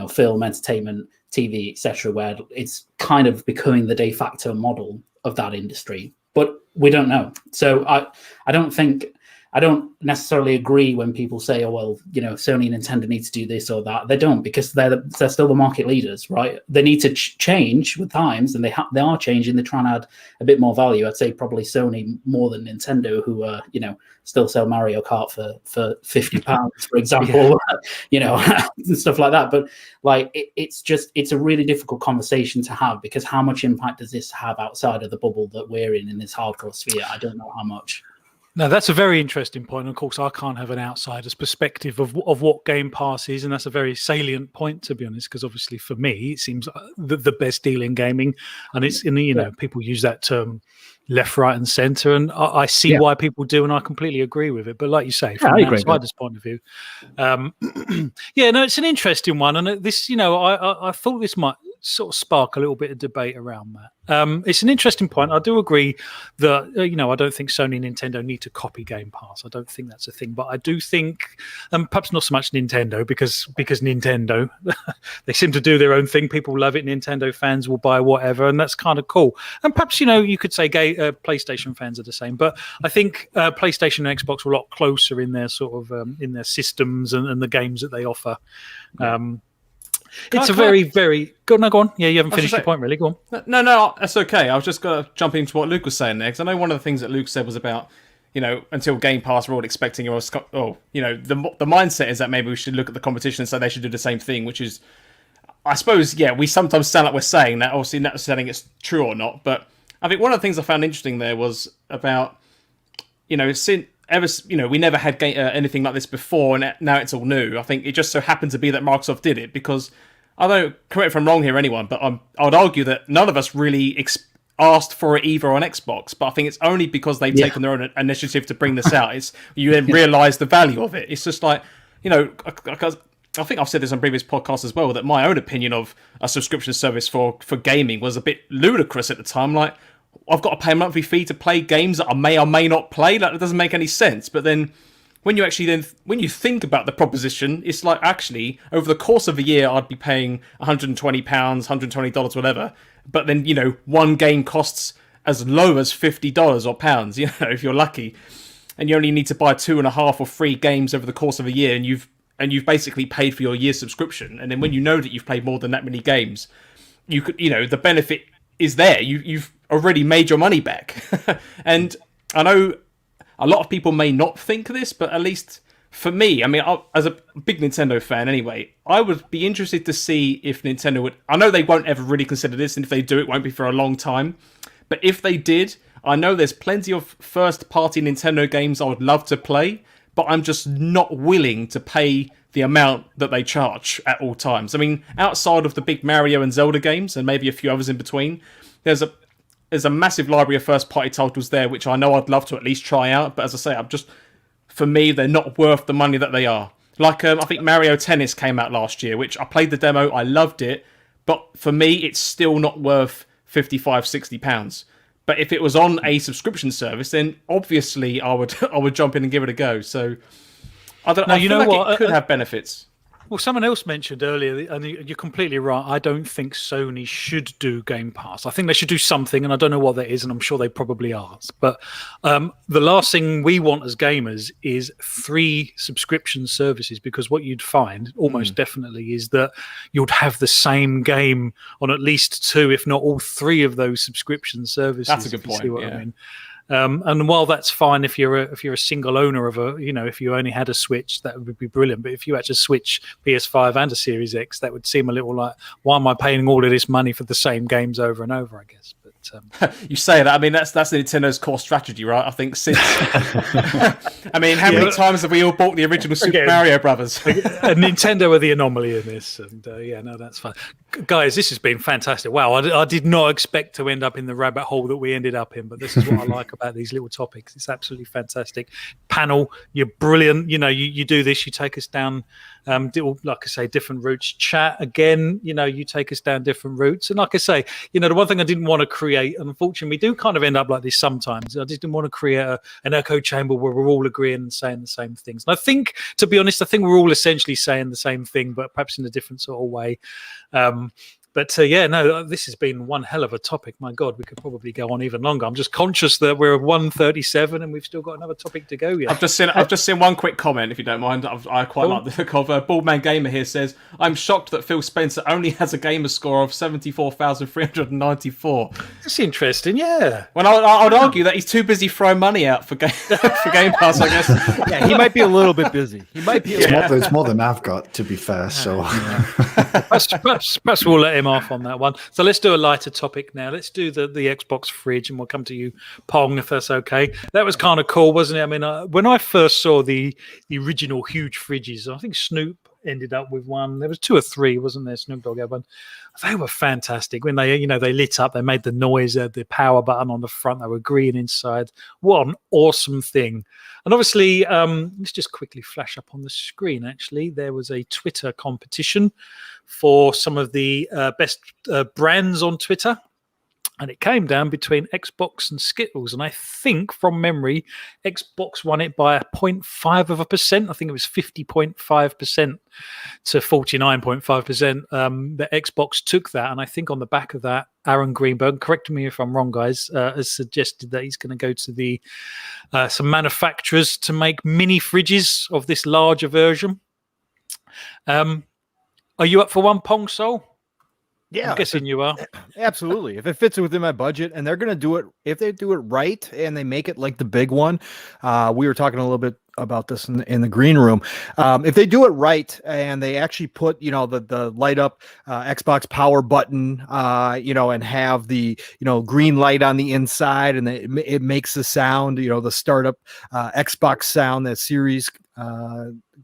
film, entertainment, TV, etc., where it's kind of becoming the de facto model of that industry. But we don't know. So I don't think I don't necessarily agree when people say, "Oh, well, Sony and Nintendo need to do this or that." They don't, because they're still the market leaders, right? They need to change with times, and they are changing. They're trying to add a bit more value. I'd say probably Sony more than Nintendo, who still sell Mario Kart for £50, for example, stuff like that. But like, it's a really difficult conversation to have, because how much impact does this have outside of the bubble that we're in this hardcore sphere? I don't know how much. No, that's a very interesting point. Of course, I can't have an outsider's perspective of what Game Pass is, and that's a very salient point, to be honest, because obviously for me, it seems the best deal in gaming, and it's people use that term left, right, and center, and I see why people do, and I completely agree with it. But like you say, from an outsider's point of view, it's an interesting one, and this, I thought this might sort of spark a little bit of debate around that. It's an interesting point. I do agree that I don't think Sony and Nintendo need to copy Game Pass. I don't think that's a thing, but I do think, perhaps not so much Nintendo, because Nintendo they seem to do their own thing. People love it. Nintendo fans will buy whatever, and that's kind of cool. And perhaps you could say PlayStation fans are the same, but I think PlayStation and Xbox are a lot closer in their sort of in their systems and the games that they offer. It's very go on. Yeah, you haven't finished your point, really. Go on. No, that's okay. I was just going to jump into what Luke was saying there, because I know one of the things that Luke said was about, until Game Pass, we're all expecting, the mindset is that maybe we should look at the competition and say they should do the same thing, which is, I suppose, we sometimes sound like we're saying that, obviously not saying it's true or not, but I think one of the things I found interesting there was about, we never had anything like this before, and now it's all new. I think it just so happened to be that Microsoft did it, because, I don't, correct if I'm wrong here, anyone, but I would argue that none of us really asked for it either on Xbox, but I think it's only because they've taken their own initiative to bring this out. You then realise the value of it. It's just like, because I think I've said this on previous podcasts as well, that my own opinion of a subscription service for gaming was a bit ludicrous at the time. Like, I've got to pay a monthly fee to play games that I may or may not play. Like, that doesn't make any sense. But then, when you think about the proposition, it's like, actually, over the course of a year, I'd be paying £120, $120, whatever. But then, one game costs as low as $50 or pounds, if you're lucky. And you only need to buy 2.5 or 3 games over the course of a year, and you've basically paid for your year's subscription. And then when you know that you've played more than that many games, you could, the benefit is there. You've already made your money back. And I know a lot of people may not think this, but at least for me, I mean, as a big Nintendo fan anyway, I would be interested to see if Nintendo would... I know they won't ever really consider this, and if they do, it won't be for a long time. But if they did, I know there's plenty of first-party Nintendo games I would love to play, but I'm just not willing to pay the amount that they charge at all times. I mean, outside of the big Mario and Zelda games, and maybe a few others in between, there's a massive library of first-party titles there, which I know I'd love to at least try out. But as I say, for me, they're not worth the money that they are. Like, I think Mario Tennis came out last year, which I played the demo, I loved it. But for me, it's still not worth £55, £60. But if it was on a subscription service, then obviously I would jump in and give it a go. So I don't know. I feel like it could have benefits. Well, someone else mentioned earlier, and you're completely right, I don't think Sony should do Game Pass. I think they should do something, and I don't know what that is, and I'm sure they probably are. But the last thing we want as gamers is 3 subscription services, because what you'd find almost definitely is that you'd have the same game on at least 2, if not all 3 of those subscription services. That's a good point. See what I mean? And while that's fine if you're a single owner of if you only had a Switch, that would be brilliant. But if you had to switch PS5 and a Series X, that would seem a little like, why am I paying all of this money for the same games over and over, I guess. But you say that, I mean, that's Nintendo's core strategy, right? I think since I mean, how many times have we all bought the original Super Mario Brothers? Nintendo are the anomaly in this, and that's fine. Guys, this has been fantastic. Wow, I did not expect to end up in the rabbit hole that we ended up in, but this is what I like about these little topics. It's absolutely fantastic. Panel, you're brilliant. You do this, you take us down, like I say, different routes. Chat, again, you take us down different routes. And like I say, the one thing I didn't want to create, and unfortunately, we do kind of end up like this sometimes. I just didn't want to create an echo chamber where we're all agreeing and saying the same things. And I think, to be honest, we're all essentially saying the same thing, but perhaps in a different sort of way. But yeah, no, this has been one hell of a topic. My God, we could probably go on even longer. I'm just conscious that we're at 1:37 and we've still got another topic to go yet. I've just seen one quick comment, if you don't mind. I quite like the cover. Baldman Gamer here says, "I'm shocked that Phil Spencer only has a gamer score of 74,394." That's interesting, yeah. Well, I would argue that he's too busy throwing money out for for Game Pass, I guess. Yeah, he might be a little bit busy. He might be. It's more than I've got, to be fair. So perhaps we'll let him off on that one. So let's do a lighter topic now. Let's do the Xbox fridge, and we'll come to you, Pong, if that's okay. That was kind of cool, wasn't it? I mean, when I first saw the original huge fridges, I think Snoop ended up with one. There was 2 or 3, wasn't there? Snoop Dogg had one. They were fantastic when they lit up. They made the noise, the power button on the front. They were green inside. What an awesome thing! And obviously, let's just quickly flash up on the screen. Actually, there was a Twitter competition for some of the best brands on Twitter. And it came down between Xbox and Skittles. And I think, from memory, Xbox won it by 0.5%. I think it was 50.5% to 49.5%. The Xbox took that. And I think on the back of that, Aaron Greenberg, correct me if I'm wrong, guys, has suggested that he's going to go to the some manufacturers to make mini fridges of this larger version. Are you up for one, Pong Soul? Yeah, I'm guessing you are. Absolutely. If it fits within my budget, and they're going to do it, if they do it right and they make it like the big one, we were talking a little bit about this in the green room. If they do it right and they actually put, the light up Xbox power button, and have the, green light on the inside, and it makes the sound, the startup Xbox sound, that series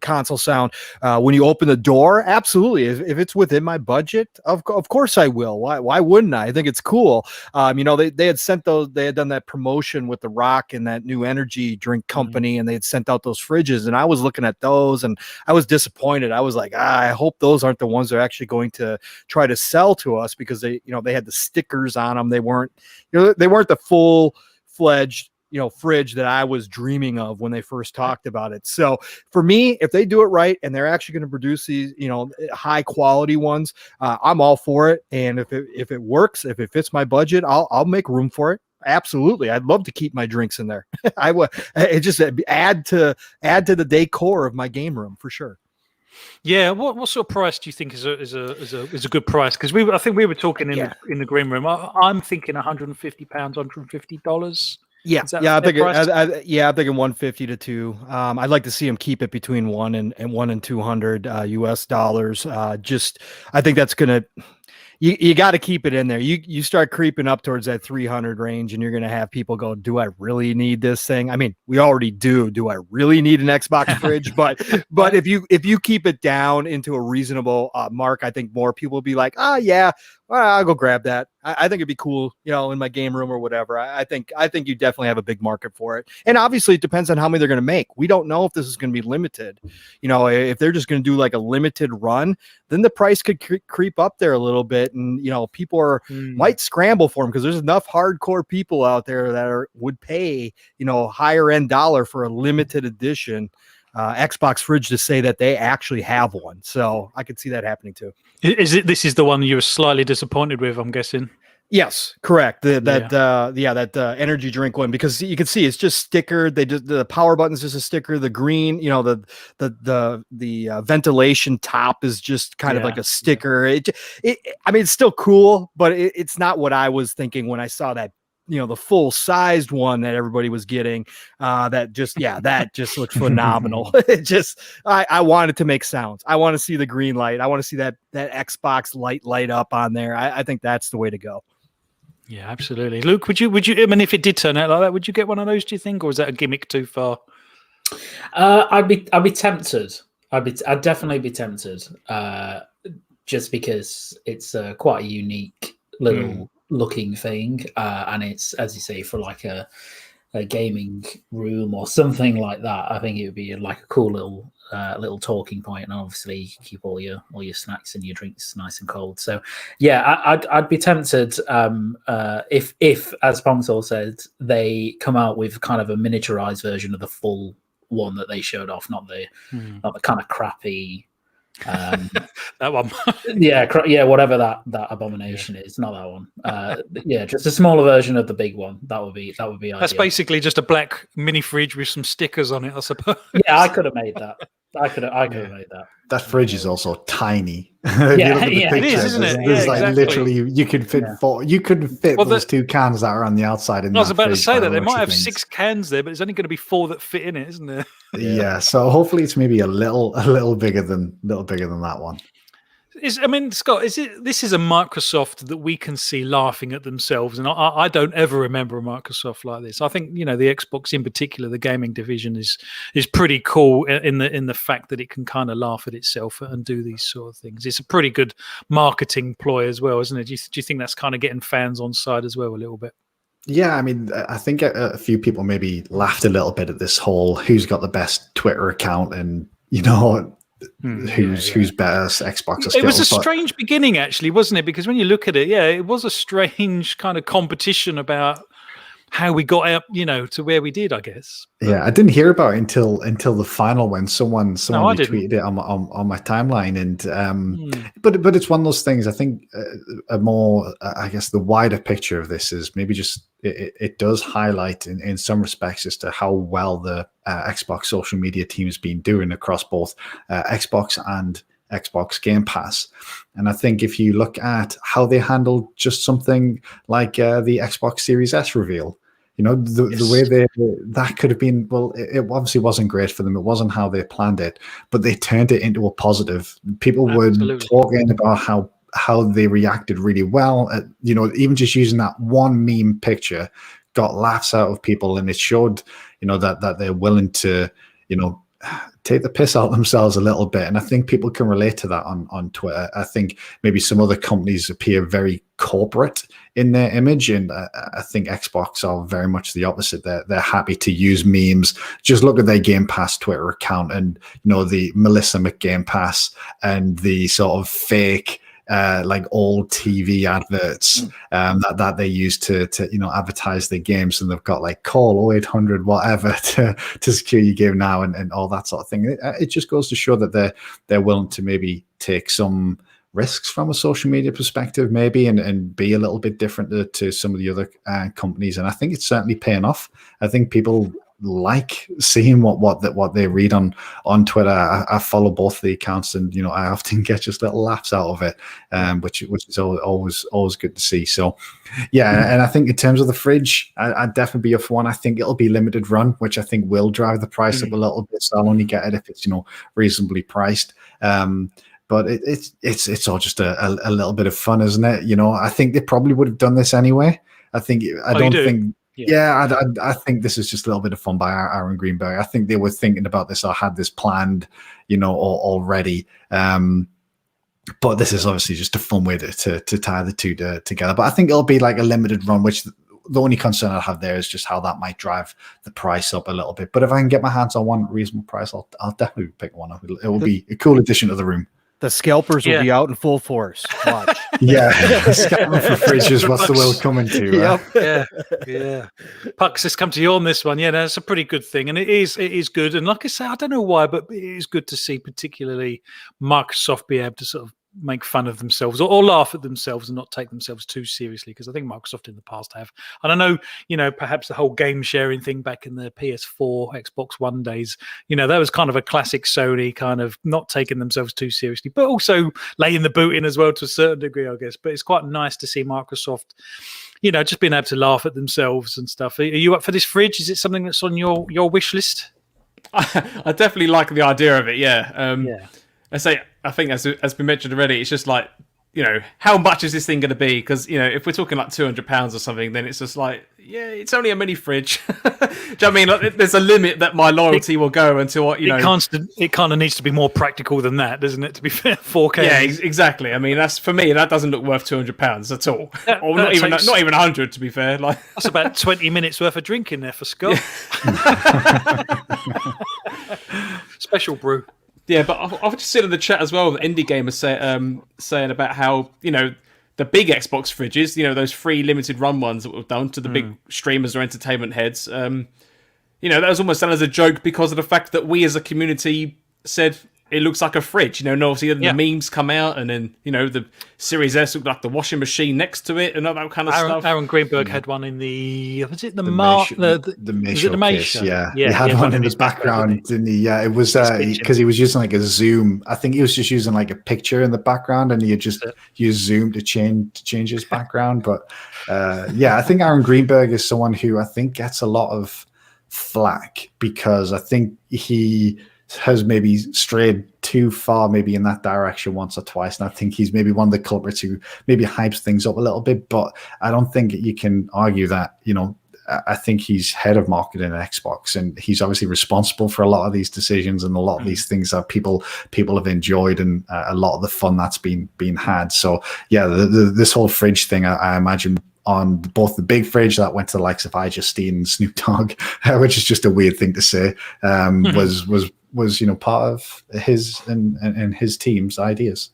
console sound when you open the door. Absolutely. If it's within my budget, of course I will. Why wouldn't I? I think it's cool. They had done that promotion with The Rock and that new energy drink company, and they had sent out those fridges, and I was looking at those and I was disappointed. I was like, I hope those aren't the ones they're actually going to try to sell to us, because they had the stickers on them. They weren't the full-fledged fridge that I was dreaming of when they first talked about it. So for me, if they do it right and they're actually going to produce these, high quality ones, I'm all for it. And if it works, if it fits my budget, I'll make room for it. Absolutely. I'd love to keep my drinks in there. I would. It just add to the decor of my game room for sure. Yeah, what sort of price do you think is a good price? Because I think we were talking in the green room. I'm thinking £150, $150. Yeah, I'm thinking 150 to 2. I'd like to see him keep it between 1 and 200 US dollars. I think that's gonna. You got to keep it in there. You start creeping up towards that 300 range, and you're going to have people go, "Do I really need this thing?" I mean, we already do. Do I really need an Xbox fridge? But if you keep it down into a reasonable mark, I think more people will be like, yeah, I'll go grab that. I think it'd be cool, in my game room or whatever. I think you definitely have a big market for it. And obviously it depends on how many they're going to make. We don't know if this is going to be limited. If they're just going to do like a limited run, then the price could creep up there a little bit. And, people might scramble for them, because there's enough hardcore people out there that would pay, higher end dollar for a limited edition Xbox fridge to say that they actually have one. So I could see that happening too. This is the one you were slightly disappointed with, I'm guessing. Yes, correct. That energy drink one, because you can see it's just stickered. The power button's just a sticker. The green, the ventilation top is just kind of like a sticker. I mean, it's still cool, but it's not what I was thinking when I saw that. The full sized one that everybody was getting, that just looks phenomenal. I wanted to make sounds. I want to see the green light. I want to see that Xbox light up on there. I think that's the way to go. Yeah, absolutely. Luke, would you, I mean, if it did turn out like that, would you get one of those, do you think, or is that a gimmick too far? I'd be tempted. I'd definitely be tempted, just because it's quite a unique little looking thing, and it's, as you say, for like a gaming room or something like that. I think it would be like a cool little talking point, and obviously keep all your snacks and your drinks nice and cold. So yeah, I'd be tempted if, as Ponsol said, they come out with kind of a miniaturized version of the full one that they showed off, not the kind of crappy That one. Yeah, whatever that abomination is, not that one. Yeah, just a smaller version of the big one. That would be That's ideal. basically just a black mini fridge with some stickers on it, I suppose. Yeah, I could have made that. I could have made that. That fridge is also tiny. Yeah, it is, isn't it? There's Yeah, like exactly. literally you could fit four. You couldn't fit those 2 cans that are on the outside. In I was that about to fridge say by that the they looks might of have things. 6 cans there, but there's only going to be 4 that fit in it, isn't there? Yeah, so hopefully it's maybe a little bigger than that one. Scott, this is a Microsoft that we can see laughing at themselves, and I don't ever remember a Microsoft like this. I think the Xbox in particular, the gaming division is pretty cool in the fact that it can kind of laugh at itself and do these sort of things. It's a pretty good marketing ploy as well, isn't it? Do you think that's kind of getting fans on side as well a little bit? Yeah, I mean, I think a few people maybe laughed a little bit at this whole who's got the best Twitter account and who's better Xbox or skills. It was a strange beginning, actually, wasn't it? Because when you look at it, it was a strange kind of competition about how we got out, to where we did, I guess. Yeah, I didn't hear about it until the final when someone retweeted it on my timeline, and but it's one of those things. I think a more, I guess, the wider picture of this is maybe just it does highlight in some respects as to how well the Xbox social media team has been doing across both Xbox and Xbox Game Pass. And I think if you look at how they handled just something like the Xbox Series S reveal, the way that could have been, well, it obviously wasn't great for them. It wasn't how they planned it, but they turned it into a positive. People were talking about how they reacted really well. Even just using that one meme picture got laughs out of people, and it showed, that they're willing to, take the piss out of themselves a little bit. And I think people can relate to that on Twitter. I think maybe some other companies appear very corporate in their image, and I think Xbox are very much the opposite. They're happy to use memes. Just look at their Game Pass Twitter account, and the Melissa McGame Pass and the sort of fake like old TV adverts that they use to advertise their games, and they've got like call 0800 whatever to secure your game now and all that sort of thing. It just goes to show that they're willing to maybe take some risks from a social media perspective, maybe, and be a little bit different to some of the other companies. And I think it's certainly paying off. I think people like seeing what they read on Twitter. I follow both the accounts, and I often get just little laughs out of it, which is always good to see. So yeah, and I think in terms of the fridge, I'd definitely be up for one. I think it'll be limited run, which I think will drive the price up a little bit. So I'll only get it if it's reasonably priced. But it's all just a little bit of fun, isn't it? I think they probably would have done this anyway. I think this is just a little bit of fun by Aaron Greenberg. I think they were thinking about this or had this planned, already. But this is obviously just a fun way to tie the two together. But I think it'll be like a limited run, which the only concern I have there is just how that might drive the price up a little bit. But if I can get my hands on one reasonable price, I'll definitely pick one up. It will be a cool addition to the room. The scalpers will be out in full force. Watch. Yeah, scalping for fridges. What's the world coming to? Yep. Yeah. Pucks, let's come to you on this one. Yeah, that's a pretty good thing, and it is good. And like I say, I don't know why, but it is good to see, particularly Microsoft be able to sort of make fun of themselves or laugh at themselves and not take themselves too seriously, because I think Microsoft in the past have. And I know, perhaps the whole game sharing thing back in the PS4, Xbox One days, that was kind of a classic Sony kind of not taking themselves too seriously, but also laying the boot in as well to a certain degree, I guess. But it's quite nice to see Microsoft, just being able to laugh at themselves and stuff. Are you up for this fridge? Is it something that's on your wish list? I definitely like the idea of it, yeah. I think as we mentioned already, it's just like, how much is this thing going to be? Because, if we're talking like £200 or something, then it's just like, yeah, it's only a mini fridge. Do you know what I mean? Like, there's a limit that my loyalty will go until, It kind of needs to be more practical than that, doesn't it, to be fair? 4K. Yeah, exactly. I mean, that's for me, that doesn't look worth £200 at all. Or not even 100, to be fair. Like that's about 20 minutes worth of drinking there for Scott. Special brew. Yeah, but I've just seen in the chat as well, the indie gamers saying about how, the big Xbox fridges, those free limited run ones that were done to the big streamers or entertainment heads, that was almost done as a joke because of the fact that we as a community said, it looks like a fridge, and obviously Yeah. the memes come out, and then the Series S looked like the washing machine next to it, and all that kind of stuff. Aaron Greenberg had one in the was it the Mayshow case, yeah. Yeah, he had one in his his background, didn't he? Yeah, it was because he was using like a zoom. I think he was just using like a picture in the background, and he had just used zoom to change his background. But I think Aaron Greenberg is someone who I think gets a lot of flack because I think he has maybe strayed too far maybe in that direction once or twice, and I think he's maybe one of the culprits who maybe hypes things up a little bit, but I don't think you can argue that. I think he's head of marketing at Xbox, and he's obviously responsible for a lot of these decisions and a lot of these things that people have enjoyed, and a lot of the fun that's been had. So yeah, this whole fridge thing, I imagine on both the big fridge that went to the likes of iJustine and Snoop Dogg, which is just a weird thing to say, was part of his and his team's ideas.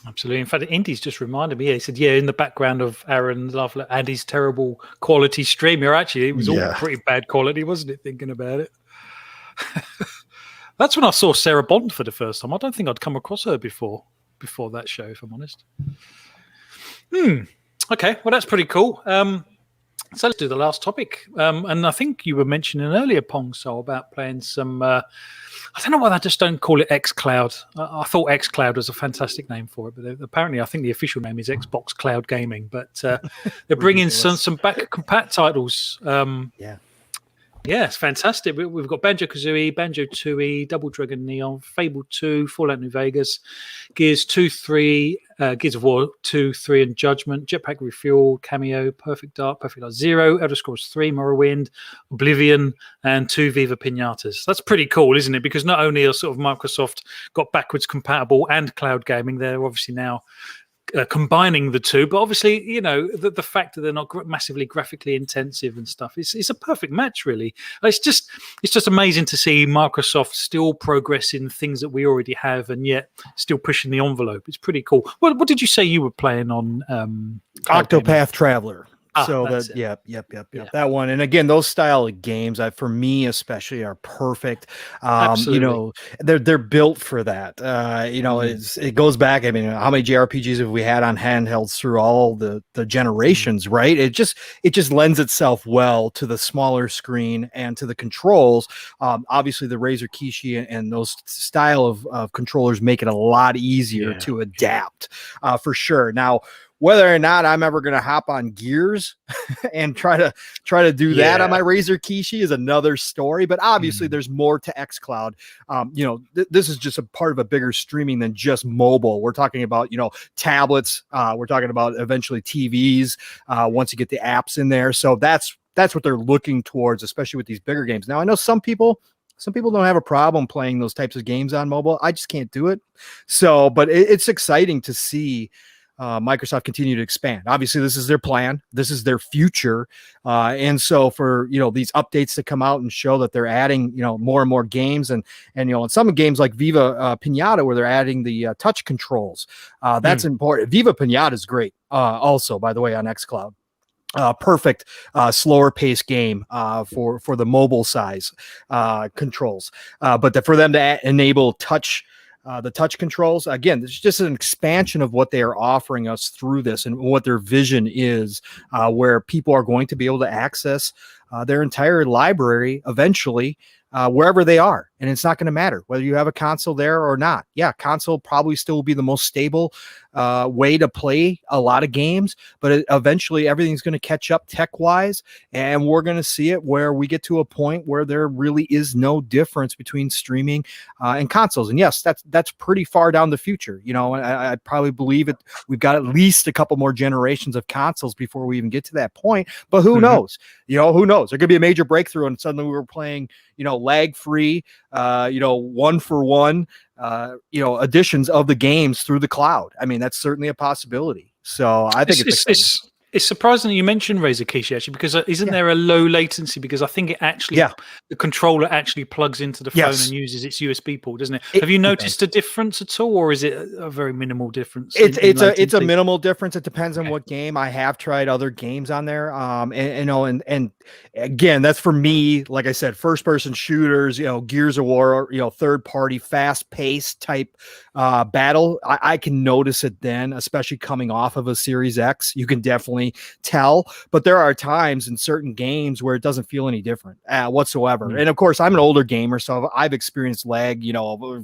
Absolutely. In fact, Indy's just reminded me. He said, in the background of Aaron Lovelock and his terrible quality stream, it was all pretty bad quality, wasn't it, thinking about it? That's when I saw Sarah Bond for the first time. I don't think I'd come across her before that show, if I'm honest. Okay, well, that's pretty cool. So let's do the last topic. And I think you were mentioning earlier, Pong Soul, about playing some... I don't know why they just don't call it xCloud. I thought xCloud was a fantastic name for it, but apparently I think the official name is Xbox Cloud Gaming. But they're bringing some back compat titles. Yeah, it's fantastic. We've got Banjo-Kazooie, Banjo-Tooie, Double Dragon Neon, Fable 2, Fallout New Vegas, Gears 2, 3, Gears of War 2, 3 and Judgment, Jetpack Refuel, Cameo, Perfect Dark Zero, Elder Scrolls 3, Morrowind, Oblivion, and 2 Viva Pinatas. That's pretty cool, isn't it? Because not only are sort of Microsoft got backwards compatible and cloud gaming, they're obviously now combining the two, but obviously, the fact that they're not massively graphically intensive and stuff, it's a perfect match, really. It's just amazing to see Microsoft still progressing things that we already have, and yet still pushing the envelope. It's pretty cool. What did you say you were playing on? Octopath Traveler. So that's yep. That one. And again, those style of games, for me especially, are perfect. They're built for that. It goes back. I mean, how many JRPGs have we had on handhelds through all the generations, right? It just lends itself well to the smaller screen and to the controls. Obviously, the Razer Kishi and those style of controllers make it a lot easier to adapt, for sure. Now, whether or not I'm ever going to hop on Gears and try to do that on my Razer Kishi is another story. But obviously, there's more to xCloud. This is just a part of a bigger streaming than just mobile. We're talking about tablets. We're talking about eventually TVs. Once you get the apps in there, so that's what they're looking towards, especially with these bigger games. Now, I know some people don't have a problem playing those types of games on mobile. I just can't do it. So, but it's exciting to see Microsoft continue to expand. Obviously, this is their plan. This is their future. And so for, these updates to come out and show that they're adding, more and more games and in some games like Viva Pinata, where they're adding the touch controls, that's important. Viva Pinata is great. Also, by the way, on xCloud. Perfect slower paced game for the mobile size controls. But for them to enable the touch controls, again, it's just an expansion of what they are offering us through this and what their vision is, where people are going to be able to access their entire library eventually, wherever they are. And it's not going to matter whether you have a console there or not. Yeah, console probably still will be the most stable way to play a lot of games, but eventually everything's going to catch up tech-wise, and we're going to see it where we get to a point where there really is no difference between streaming and consoles. And yes, that's pretty far down the future. I probably believe it. We've got at least a couple more generations of consoles before we even get to that point. But who knows? Who knows? There could be a major breakthrough, and suddenly we were playing, lag-free, 1-for-1, editions of the games through the cloud. I mean, that's certainly a possibility. So I think it's It's surprising that you mentioned Razer Kishi actually, because isn't there a low latency? Because I think it actually, the controller actually plugs into the phone and uses its USB port, doesn't it? Have you noticed a difference at all, or is it a very minimal difference? It's a minimal difference. It depends on what game. I have tried other games on there, and again, that's for me. Like I said, first person shooters, Gears of War, third party, fast paced type battle. I can notice it then, especially coming off of a Series X. You can definitely tell, but there are times in certain games where it doesn't feel any different whatsoever. And of course, I'm an older gamer, so I've experienced lag,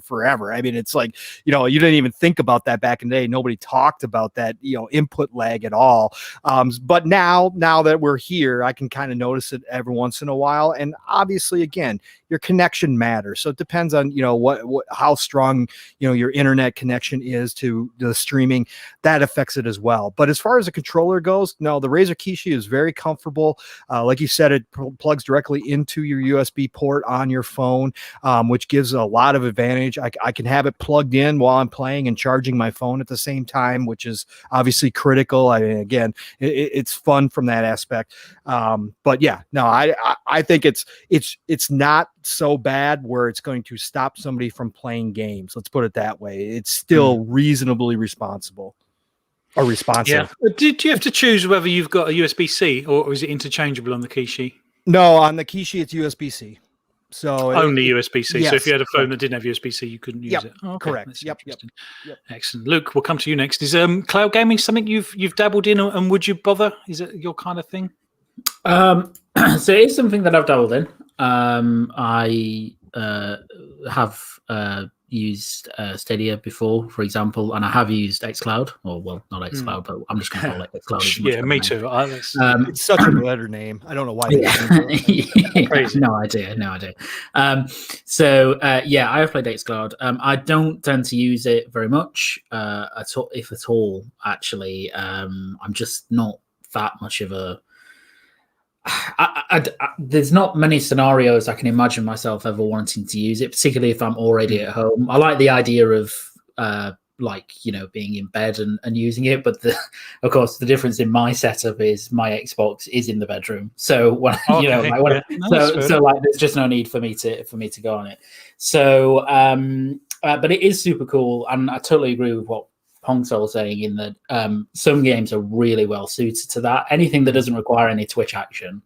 forever. I mean, it's like, you didn't even think about that back in the day. Nobody talked about that, input lag at all. But now that we're here, I can kind of notice it every once in a while. And obviously, again, your connection matters. So it depends on, how strong, your internet connection is to the streaming. That affects it as well. But as far as the controller goes, no, the Razer Kishi is very comfortable. Like you said, it plugs directly into your USB port on your phone, which gives a lot of advantage. I can have it plugged in while I'm playing and charging my phone at the same time, which is obviously critical. I mean, again, it's fun from that aspect. But yeah, no, I think it's not so bad where it's going to stop somebody from playing games. Let's put it that way. It's still reasonably responsible. Or responsive. Yeah. Did you have to choose whether you've got a USB-C or is it interchangeable on the Kishi? No, on the Kishi it's USB-C. So only USB-C. Yes, so if you had a phone that didn't have USB-C, you couldn't use it. Oh, okay. Correct. Yep. Excellent. Luke, we'll come to you next. Is cloud gaming something you've dabbled in, and would you bother? Is it your kind of thing? So it's something that I've dabbled in. I have used Stadia before, for example, and I have used xCloud, or well, not xCloud, but I'm just going to call it xCloud. Yeah, me too. It's such a better name. I don't know why. Crazy. No idea. So I have played xCloud. I don't tend to use it very much, at all, if at all. Actually, I'm just not that much of a. There's not many scenarios I can imagine myself ever wanting to use it, particularly if I'm already at home. I like the idea of being in bed and using it, but of course the difference in my setup is my Xbox is in the bedroom, so when there's just no need for me to go on it. So but it is super cool, and I totally agree with what Pongso saying in that some games are really well suited to that. Anything that doesn't require any Twitch action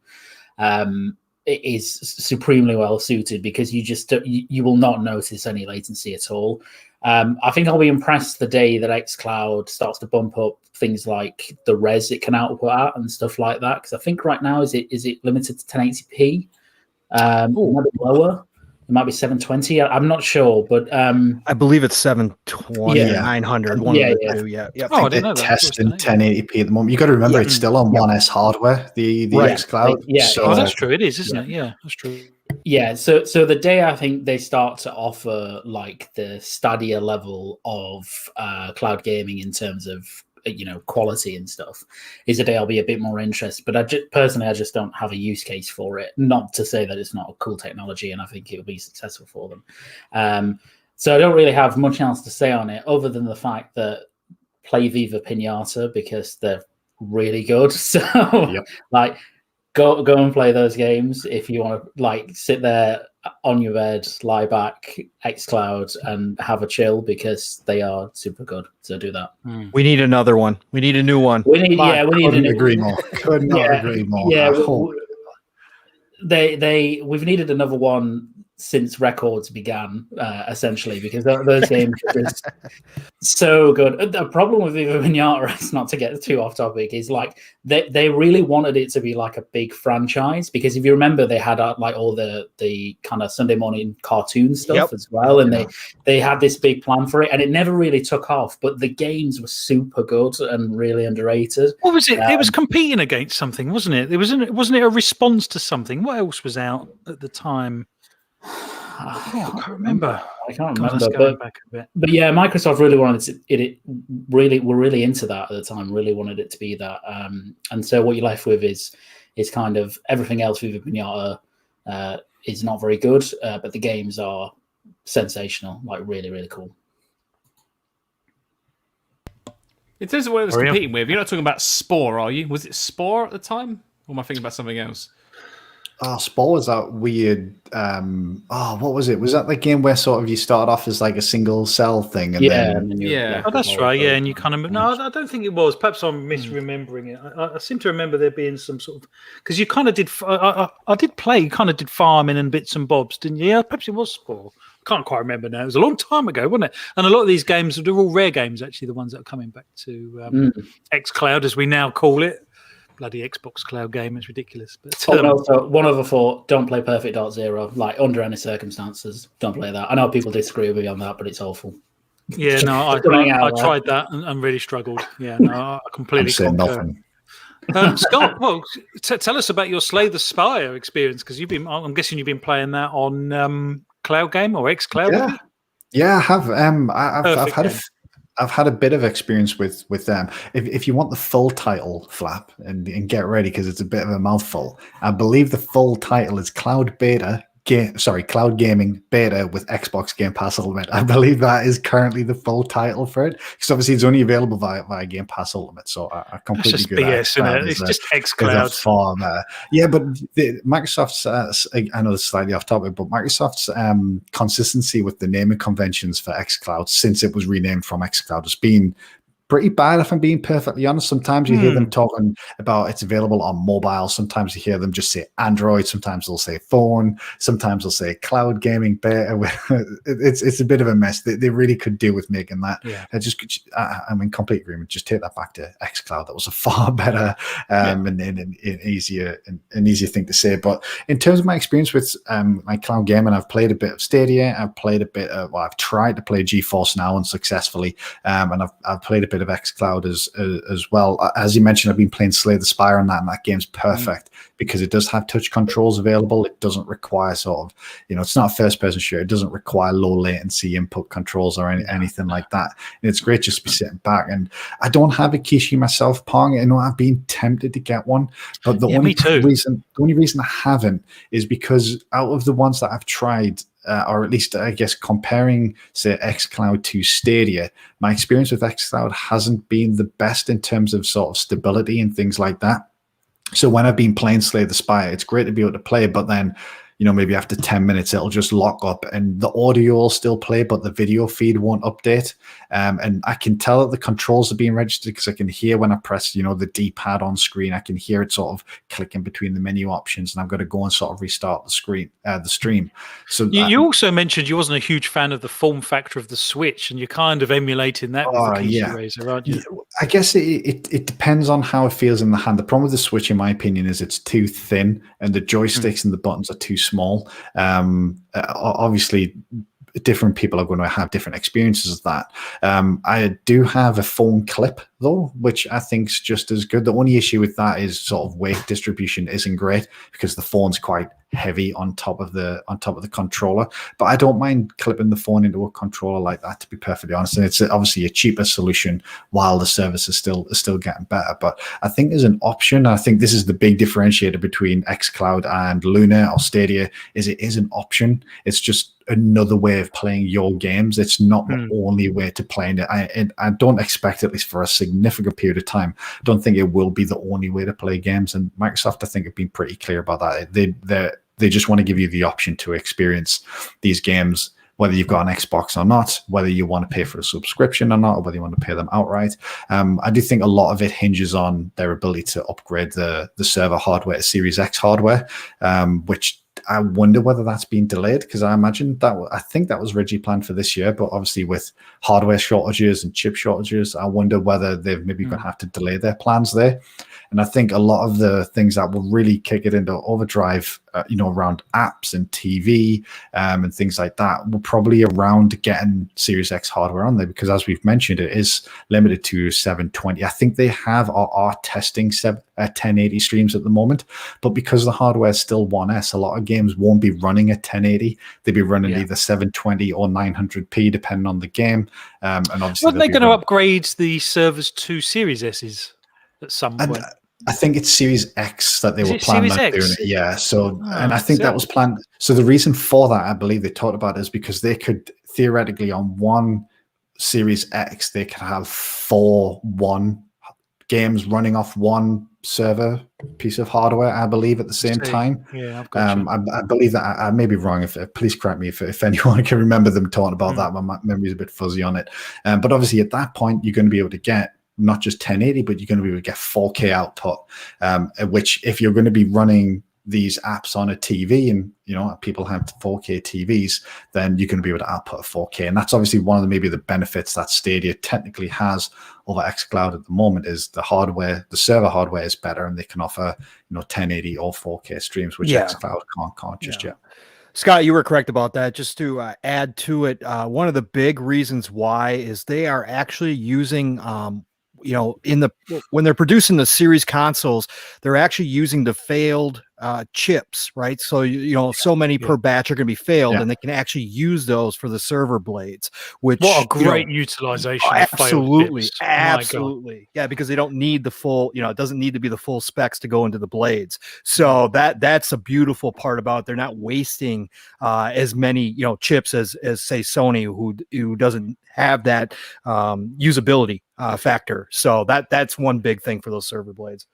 it is supremely well suited, because you will not notice any latency at all. I think I'll be impressed the day that xCloud starts to bump up things like the res it can output at and stuff like that, because I think right now is it limited to 1080p? It might be lower. It might be 720. I'm not sure, but I believe it's 720, 900. One of the two. Yeah. I think they're testing 1080p at the moment. You got to remember it's still on 1S hardware, the xCloud. So that's true. It is, isn't it? Yeah, that's true. Yeah, so the day I think they start to offer like the Stadia level of cloud gaming in terms of quality and stuff is a day I'll be a bit more interested. But I just don't have a use case for it. Not to say that it's not a cool technology, and I think it'll be successful for them. So I don't really have much else to say on it, other than the fact that play Viva Pinata, because they're really good. So Go and play those games if you want to sit there on your bed, lie back, xCloud, and have a chill, because they are super good. So do that. We need another one. We need a new one. We need agree more. Could not agree more. Yeah, we've needed another one since records began, essentially, because those games are just so good. The problem with Viva Pinata, not to get too off topic, is they really wanted it to be like a big franchise, because if you remember, they had all the kind of Sunday morning cartoon stuff as well, and they had this big plan for it, and it never really took off. But the games were super good and really underrated. What was it? It was competing against something, wasn't it? Wasn't it a response to something? What else was out at the time? I can't remember. But yeah, Microsoft really wanted it. Were really into that at the time. Really wanted it to be that. And so what you're left with is kind of everything else with Pinata is not very good, but the games are sensational. Really, really cool. In terms of what it was Hurry up. competing with, you're not talking about Spore, are you? Was it Spore at the time? Or am I thinking about something else? Oh, Spore was that weird. What was it? Was that the game where sort of you start off as like a single cell thing, and Yeah, then and then you Yeah. Oh, that's more right. of Yeah, those and you kind of no, I don't think it was. Perhaps I'm misremembering it. I seem to remember there being some sort of because you kind of did. I did play. You kind of did farming and bits and bobs, didn't you? Yeah, perhaps it was Spore. Can't quite remember now. It was a long time ago, wasn't it? And a lot of these games, they're all rare games, actually. The ones that are coming back to xCloud, as we now call it. Bloody Xbox Cloud game. It's ridiculous. But Oh, no, so one other thought: don't play Perfect Dark Zero, like under any circumstances. Don't play that. I know people disagree with me on that, but it's awful. yeah, no, I tried that and really struggled. Yeah, no, I completely I'm saying concur. nothing. Scott, well, tell us about your Slay the Spire experience because I'm guessing you've been playing that on Cloud Game or xCloud. Yeah, yeah, I have. Perfect I've had a bit of experience with them. If you want the full title, Flap, and get ready because it's a bit of a mouthful. I believe the full title is Cloud Gaming Beta with Xbox Game Pass Ultimate. I believe that is currently the full title for it because obviously it's only available via Game Pass Ultimate. So I completely It's just agree. BS, isn't it? It's just xCloud. Yeah, but Microsoft's. I know it's slightly off topic, but Microsoft's consistency with the naming conventions for xCloud since it was renamed from xCloud has been pretty bad, if I'm being perfectly honest. Sometimes you hear them talking about it's available on mobile. Sometimes you hear them just say Android. Sometimes they'll say phone. Sometimes they'll say cloud gaming beta. It's a bit of a mess. They really could do with making that. Yeah. I'm in complete agreement. Just take that back to xCloud. That was a far better and easier thing to say. But in terms of my experience with my cloud gaming, I've played a bit of Stadia. I've played a bit of, I've tried to play GeForce Now unsuccessfully. And I've played a bit of xCloud as well. As you mentioned, I've been playing Slay the Spire on that, and that game's perfect because it does have touch controls available. It doesn't require it's not a first-person shooter. It doesn't require low latency input controls or anything like that. And it's great just to be sitting back. And I don't have a Kishi myself, Pong. I know I've been tempted to get one, but the only reason I haven't is because out of the ones that I've tried, or at least I guess comparing, say, xCloud to Stadia, my experience with xCloud hasn't been the best in terms of sort of stability and things like that. So when I've been playing Slay the Spire, it's great to be able to play, but then maybe after 10 minutes, it'll just lock up and the audio will still play, but the video feed won't update. And I can tell that the controls are being registered because I can hear when I press, the D-pad on screen, I can hear it sort of clicking between the menu options, and I've got to go and sort of restart the stream. So you also mentioned you wasn't a huge fan of the form factor of the Switch, and you're kind of emulating that with the Kishi Razor, aren't you? I guess it depends on how it feels in the hand. The problem with the Switch, in my opinion, is it's too thin and the joysticks and the buttons are too small. Obviously, different people are going to have different experiences of that. I do have a phone clip though, which I think is just as good. The only issue with that is sort of weight distribution isn't great because the phone's quite heavy on top of the controller. But I don't mind clipping the phone into a controller like that, to be perfectly honest. And it's obviously a cheaper solution while the service is still getting better. But I think there's an option. I think this is the big differentiator between xCloud and Luna or Stadia, is it is an option. It's just another way of playing your games. It's not the only way to play it. I don't expect, at least for a significant period of time, I don't think it will be the only way to play games. And Microsoft, I think, have been pretty clear about that. They just want to give you the option to experience these games, whether you've got an Xbox or not, whether you want to pay for a subscription or not, or whether you want to pay them outright. I do think a lot of it hinges on their ability to upgrade the server hardware to Series X hardware, which I wonder whether that's been delayed, because I think that was originally planned for this year, but obviously with hardware shortages and chip shortages, I wonder whether they've maybe going to have to delay their plans there. And I think a lot of the things that will really kick it into overdrive, around apps and TV and things like that, will probably around getting Series X hardware on there, because as we've mentioned, it is limited to 720. I think they have or are testing 1080 streams at the moment, but because the hardware is still 1S, a lot of games won't be running at 1080. They'll be running either 720 or 900p, depending on the game. And obviously, weren't they going to upgrade the servers to Series S's at some point? I think it's Series X that they were planning on doing it. Yeah. So, and I think that was planned. So the reason for that, I believe they talked about, is because they could theoretically on one Series X, they can have 4 games running off one server piece of hardware, I believe, at the same time. Yeah, I've got you. I believe that I may be wrong. If please correct me if anyone can remember them talking about that. My memory is a bit fuzzy on it. But obviously, at that point, you're going to be able to get not just 1080, but you're going to be able to get 4K output. Which, if you're going to be running these apps on a TV, and people have 4K TVs, then you're going to be able to output a 4K, and that's obviously one of the benefits that Stadia technically has over xCloud at the moment, is the hardware, the server hardware is better, and they can offer 1080 or 4K streams, which xCloud can't just yet. Scott, you were correct about that. Just to add to it, one of the big reasons why is they are actually using when they're producing the series consoles, they're actually using the failed chips, right? So so many per batch are going to be failed, and they can actually use those for the server blades. Which what a great utilization! Absolutely, absolutely, yeah, because they don't need the full. It doesn't need to be the full specs to go into the blades. So that's a beautiful part about it. They're not wasting as many chips as say Sony, who doesn't have that usability factor. So that's one big thing for those server blades.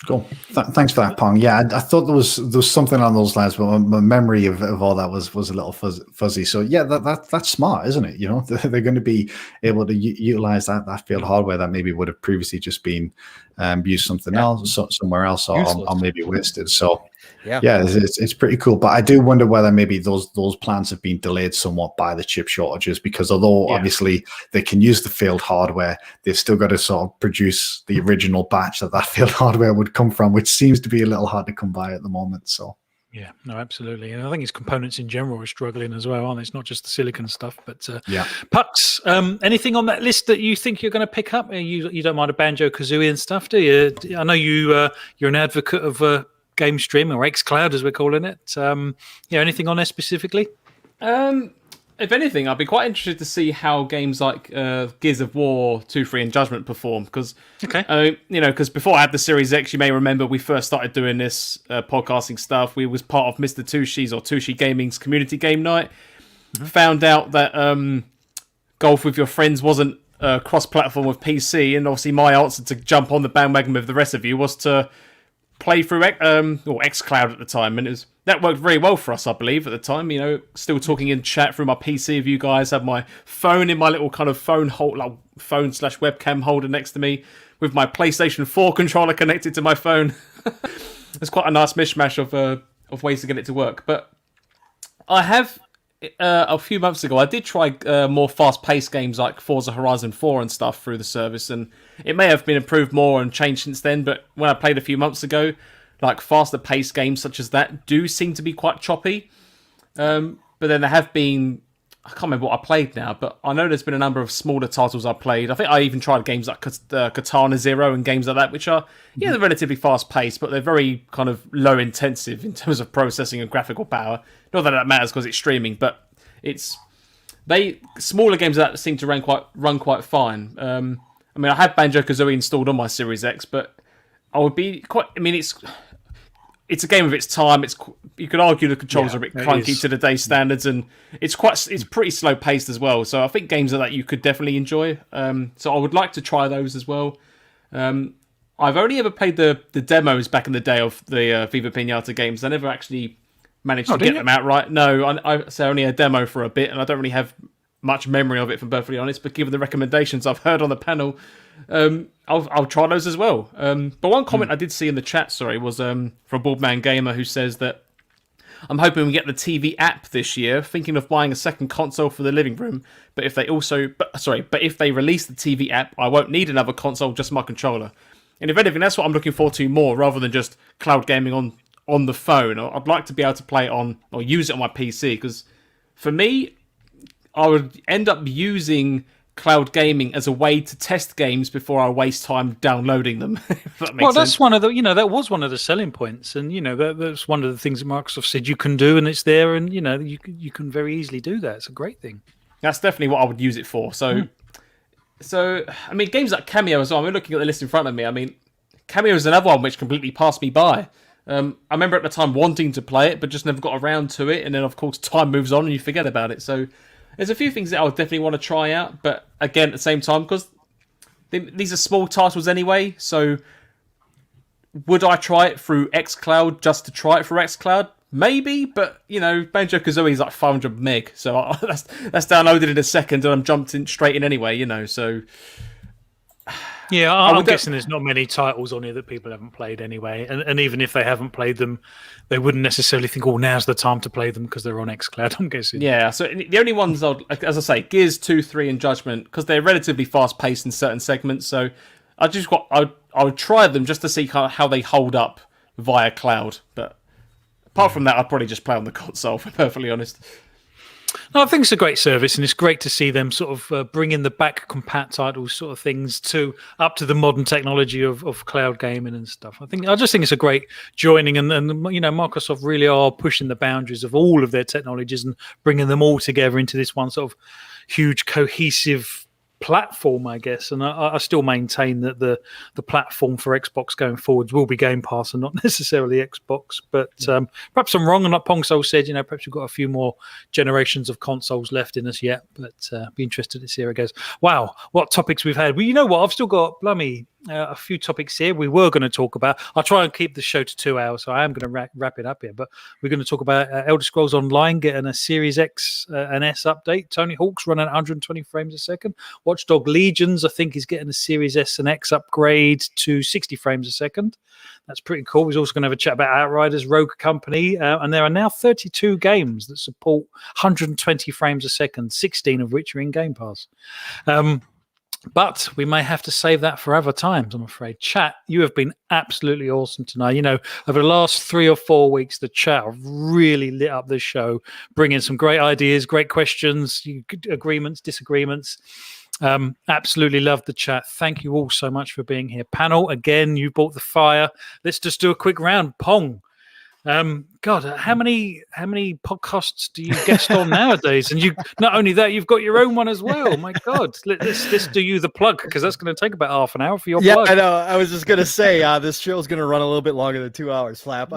Cool. Thanks for that, Pong. Yeah, I thought there was something on those lines, but my memory of all that was a little fuzzy. So yeah, that's smart, isn't it? They're going to be able to utilize that field hardware that maybe would have previously just been used somewhere else, or maybe wasted. So yeah, it's pretty cool. But I do wonder whether maybe those plans have been delayed somewhat by the chip shortages, because although obviously they can use the field hardware, they've still got to sort of produce the original batch that field hardware would come from, which seems to be a little hard to come by at the moment. So yeah, no, absolutely. And I think its components in general are struggling as well, aren't they? It's not just the silicon stuff, but Pucks, anything on that list that you think you're going to pick up? You don't mind a Banjo-Kazooie and stuff, do you? I know you're an advocate of game streaming, or xCloud as we're calling it. Anything on there specifically? If anything, I'd be quite interested to see how games like Gears of War 2, 3, and Judgment perform. Because, because before I had the Series X, you may remember we first started doing this podcasting stuff. We was part of Mr. Tushi's or Tushi Gaming's community game night. Found out that golf with your friends wasn't cross-platform with PC, and obviously my answer to jump on the bandwagon with the rest of you was to play through xCloud at the time, and that worked very well for us, I believe, at the time. Still talking in chat through my PC with you guys, had my phone in my little kind of phone phone/webcam holder next to me, with my PlayStation 4 controller connected to my phone. It's quite a nice mishmash of ways to get it to work. But I have a few months ago, I did try more fast-paced games like Forza Horizon 4 and stuff through the service, and it may have been improved more and changed since then, but when I played a few months ago, like faster-paced games such as that do seem to be quite choppy. But then there have been, I can't remember what I played now, but I know there's been a number of smaller titles I played. I think I even tried games like Katana Zero and games like that, which are, they're relatively fast-paced, but they're very kind of low-intensive in terms of processing and graphical power. Not that matters because it's streaming, but smaller games like that seem to run quite fine. I have Banjo-Kazooie installed on my Series X, but I would be quite. It's a game of its time. You could argue the controls are a bit clunky to today's standards, and it's pretty slow paced as well. So I think games like that you could definitely enjoy. So I would like to try those as well. I've only ever played the demos back in the day of the Viva Pinata games. I never actually managed to get them outright. No, I say only a demo for a bit, and I don't really have much memory of it, if I'm perfectly honest. But given the recommendations I've heard on the panel, I'll try those as well. But one comment I did see in the chat, was from Boardman Gamer, who says that I'm hoping we get the TV app this year. Thinking of buying a second console for the living room, but if they release the TV app, I won't need another console, just my controller. And if anything, that's what I'm looking forward to more, rather than just cloud gaming on the phone. I'd like to be able to play it on or use it on my PC, because for me, I would end up using cloud gaming as a way to test games before I waste time downloading them. If that makes sense. That's one of the, that was one of the selling points, and that's one of the things that Microsoft said you can do, and it's there, and you can very easily do that. It's a great thing. That's definitely what I would use it for. So games like Cameo as well. I'm looking at the list in front of me. Cameo is another one which completely passed me by. I remember at the time wanting to play it, but just never got around to it, and then of course time moves on and you forget about it. So There's a few things that I would definitely want to try out, but again, at the same time, because these are small titles anyway, so would I try it through xCloud just to try it through xCloud? Maybe, but Banjo-Kazooie is like 500 meg, so that's downloaded in a second, and I'm jumped in straight in anyway. So yeah, I'm guessing there's not many titles on here that people haven't played anyway, and even if they haven't played them, they wouldn't necessarily think, "Oh, now's the time to play them" because they're on xCloud. I'm guessing. Yeah, so the only ones, as I say, Gears 2, 3, and Judgment, because they're relatively fast paced in certain segments. So I would try them just to see how they hold up via cloud, but. Apart from that, I'd probably just play on the console, if I'm perfectly honest. No, I think it's a great service, and it's great to see them sort of bringing the back compat titles sort of things up to the modern technology of cloud gaming and stuff. I just think it's a great joining, and Microsoft really are pushing the boundaries of all of their technologies and bringing them all together into this one sort of huge cohesive platform, I guess. And I still maintain that the platform for Xbox going forwards will be Game Pass and not necessarily Xbox, but perhaps I'm wrong. And like Pongsol said, perhaps we've got a few more generations of consoles left in us yet, but be interested to see how it goes. Wow, what topics we've had. Well, you know what, I've still got a few topics here we were going to talk about. I'll try and keep the show to 2 hours, so I am going to wrap it up here. But we're going to talk about Elder Scrolls Online getting a Series X and S update. Tony Hawk's running at 120 frames a second. Watchdog Legions, I think, is getting a Series S and X upgrade to 60 frames a second. That's pretty cool. We're also going to have a chat about Outriders Rogue Company, and there are now 32 games that support 120 frames a second, 16 of which are in Game Pass. But we may have to save that for other times, I'm afraid. Chat, you have been absolutely awesome tonight. Over the last 3 or 4 weeks, the chat have really lit up this show, bringing some great ideas, great questions, agreements, disagreements. Absolutely loved the chat. Thank you all so much for being here. Panel, again, you brought the fire. Let's just do a quick round. Pong. God, how many podcasts do you guest on nowadays? And you not only that, you've got your own one as well. My God, let's do you the plug, because that's going to take about half an hour for your plug. I know. I was just going to say this show is going to run a little bit longer than 2 hours. Flap.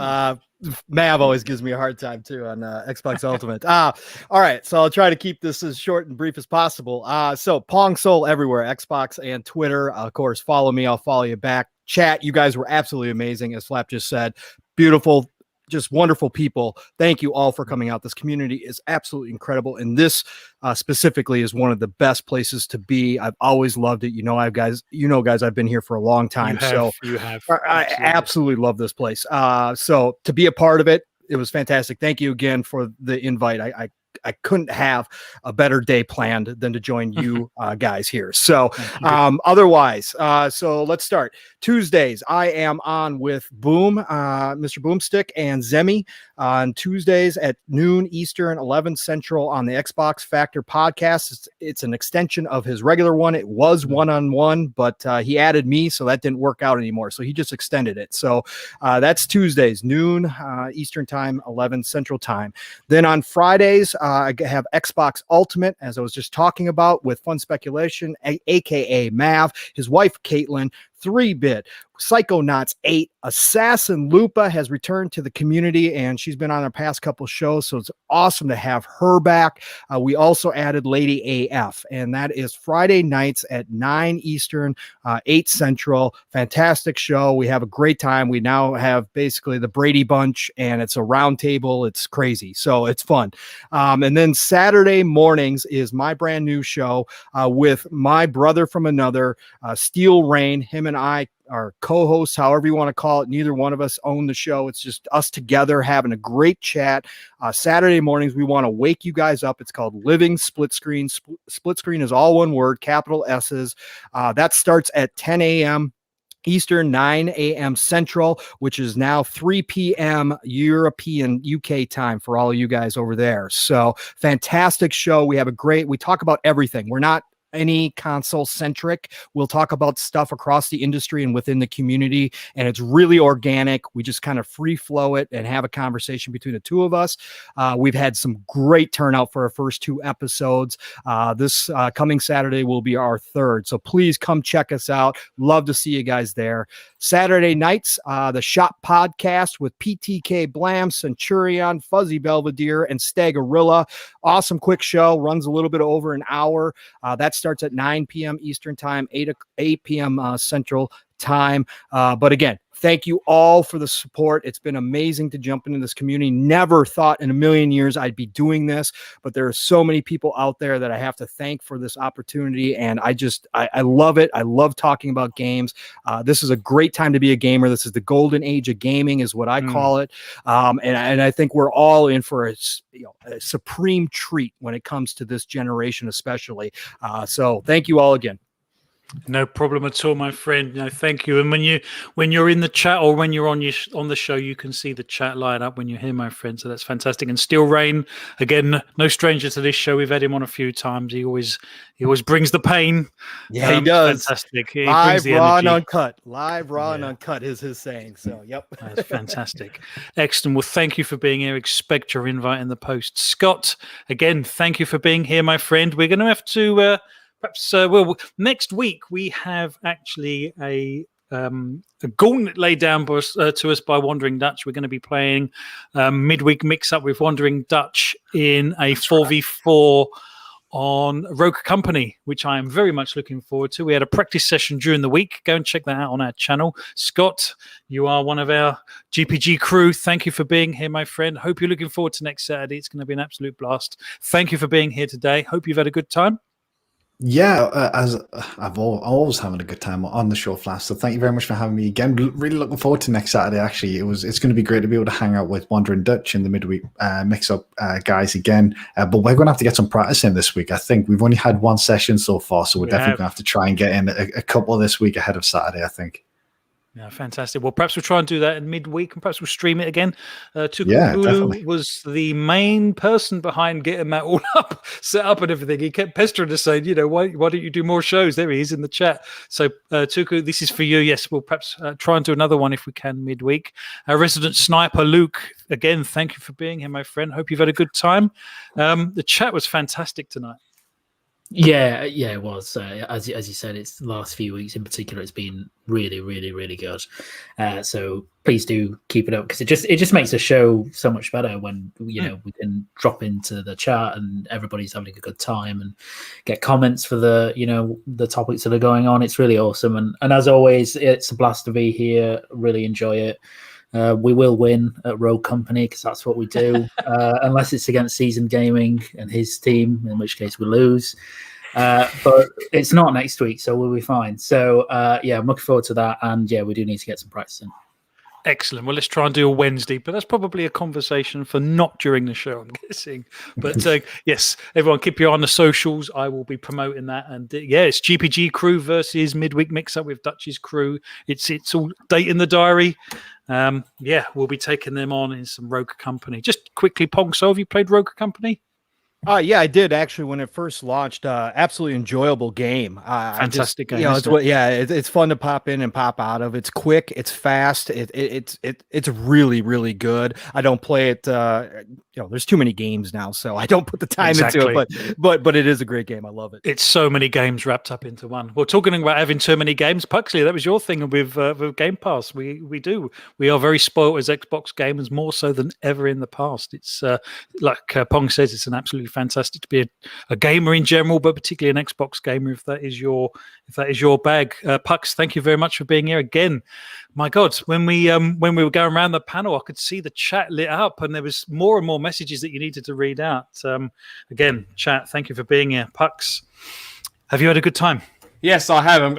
Mav always gives me a hard time too on Xbox Ultimate. All right, so I'll try to keep this as short and brief as possible. So Pong Soul everywhere, Xbox and Twitter. Of course, follow me. I'll follow you back. Chat, you guys were absolutely amazing, as Flap just said. Beautiful. Just wonderful people. Thank you all for coming out. This community is absolutely incredible, and this specifically is one of the best places to be. I've always loved it. Guys, I've been here for a long time. You have. I absolutely love this place. So to be a part of it, it was fantastic. Thank you again for the invite. I couldn't have a better day planned than to join you guys here. So otherwise, so let's start. Tuesdays, I am on with Mr. Boomstick and Zemi on Tuesdays at noon Eastern, 11 Central on the Xbox Factor podcast. It's an extension of his regular one. It was one-on-one, but he added me, so that didn't work out anymore. So he just extended it. So that's Tuesdays, noon Eastern time, 11 Central time. Then on Fridays, I have Xbox Ultimate, as I was just talking about, with Fun Speculation, aka Mav, his wife Caitlin, 3-Bit, Psychonauts 8, Assassin Lupa has returned to the community, and she's been on our past couple shows, so it's awesome to have her back. We also added Lady AF, and that is Friday nights at 9 Eastern, 8 Central. Fantastic show. We have a great time. We now have basically the Brady Bunch, and it's a round table. It's crazy, so it's fun. And then Saturday mornings is my brand new show with my brother from another, Steel Rain. Him and I are co-hosts, however you want to call it. Neither one of us own the show. It's just us together having a great chat. Saturday mornings, we want to wake you guys up. It's called Living Split Screen. Split Screen is all one word, capital S's. That starts at 10 a.m. Eastern, 9 a.m. Central, which is now 3 p.m. European UK time for all of you guys over there. So fantastic show. We talk about everything. We're not any console centric. We'll talk about stuff across the industry and within the community, and it's really organic. We just kind of free flow it and have a conversation between the two of us. We've had some great turnout for our first 2 episodes. This coming Saturday will be our 3rd, so please come check us out. Love to see you guys there. Saturday nights, the Shop Podcast with PTK Blam, Centurion, Fuzzy Belvedere, and Stagorilla. Awesome quick show, runs a little bit over an hour. That starts at 9 p.m. Eastern Time, 8 p.m. Central Time. But again, thank you all for the support. It's been amazing to jump into this community. Never thought in a million years I'd be doing this, but there are so many people out there that I have to thank for this opportunity. And I love it. I love talking about games. This is a great time to be a gamer. This is the golden age of gaming is what I call it. And I think we're all in for a supreme treat when it comes to this generation, especially. So thank you all again. No problem at all, my friend. No, thank you. And when you're in the chat or when you're on the show, you can see the chat light up when you're here, my friend. So that's fantastic. And Steel Rain, again, no stranger to this show. We've had him on a few times. He always brings the pain. Yeah, he does. Fantastic. He Live, brings the raw, energy. and uncut. Live, raw, and uncut is his saying. So, yep. That's fantastic. Excellent. Well, thank you for being here. Expect your invite in the post. Scott, again, thank you for being here, my friend. We're going to have to perhaps, next week we have actually a gauntlet laid down to us by Wandering Dutch. We're going to be playing midweek mix-up with Wandering Dutch in a 4v4 on Rogue Company, which I am very much looking forward to. We had a practice session during the week. Go and check that out on our channel. Scott, you are one of our GPG crew. Thank you for being here, my friend. Hope you're looking forward to next Saturday. It's going to be an absolute blast. Thank you for being here today. Hope you've had a good time. Yeah, as I've always having a good time on the show, Flash. So thank you very much for having me again. Really looking forward to next Saturday. Actually, it's going to be great to be able to hang out with Wandering Dutch in the midweek mix-up guys again. But we're going to have to get some practice in this week. I think we've only had 1 session so far, so we're definitely going to have to try and get in a couple this week ahead of Saturday, I think. Yeah, fantastic. Well, perhaps we'll try and do that in midweek, and perhaps we'll stream it again. Definitely. Was the main person behind getting that all set up and everything. He kept pestering us saying, why don't you do more shows? There he is in the chat. So, Tuku, this is for you. Yes, we'll perhaps try and do another one if we can midweek. Our resident sniper, Luke, again, thank you for being here, my friend. Hope you've had a good time. The chat was fantastic tonight. Yeah, it was. As you said, it's the last few weeks in particular. It's been really, really, really good. So please do keep it up, because it just makes the show so much better when we can drop into the chat and everybody's having a good time and get comments for the topics that are going on. It's really awesome. And as always, it's a blast to be here. Really enjoy it. We will win at Rogue Company, because that's what we do, unless it's against Seasoned Gaming and his team, in which case we lose. But it's not next week, so we'll be fine. So, I'm looking forward to that. And, we do need to get some practice in. Excellent. Well, let's try and do a Wednesday, but that's probably a conversation for not during the show, I'm guessing. But yes, everyone keep your eye on the socials. I will be promoting that. And it's GPG crew versus midweek mix-up with Dutch's crew. It's all date in the diary. We'll be taking them on in some Rogue Company. Just quickly, Pong, so have you played Rogue Company? Yeah, I did actually when it first launched. Absolutely enjoyable game. Fantastic game. It's fun to pop in and pop out of. It's quick. It's fast. It's really, really good. I don't play it. There's too many games now, so I don't put the time into it. But it is a great game. I love it. It's so many games wrapped up into one. Well, talking about having too many games, Puxley, that was your thing with Gamepass. We are very spoiled as Xbox gamers, more so than ever in the past. It's like Pong says, it's an absolutely fantastic to be a gamer in general, but particularly an Xbox gamer if that is your bag. Pux, thank you very much for being here again. My God, when we were going around the panel, I could see the chat lit up, and there was more and more messages that you needed to read out. Again, chat, thank you for being here. Pux, have you had a good time? Yes, I have.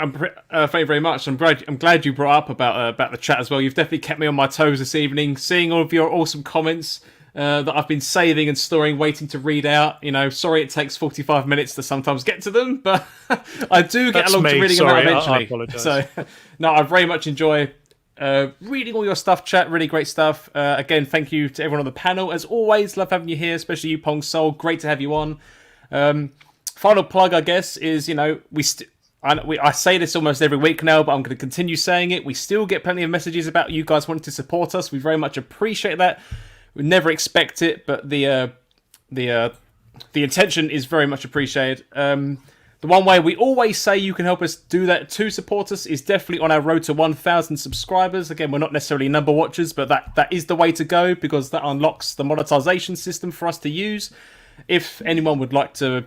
Thank you very much. I'm glad you brought up about the chat as well. You've definitely kept me on my toes this evening, seeing all of your awesome comments that I've been saving and storing, waiting to read out. Sorry it takes 45 minutes to sometimes get to them, but I do get along to reading them out eventually. I apologize. So, no, I very much enjoy reading all your stuff, chat. Really great stuff. Again, thank you to everyone on the panel. As always, love having you here, especially you, Pong Soul. Great to have you on. final plug, I guess, is, I say this almost every week now, but I'm going to continue saying it. We still get plenty of messages about you guys wanting to support us. We very much appreciate that. We never expect it, but the intention is very much appreciated. The one way we always say you can help us do that to support us is definitely on our road to 1,000 subscribers. Again, we're not necessarily number watchers, but that is the way to go, because that unlocks the monetization system for us to use if anyone would like to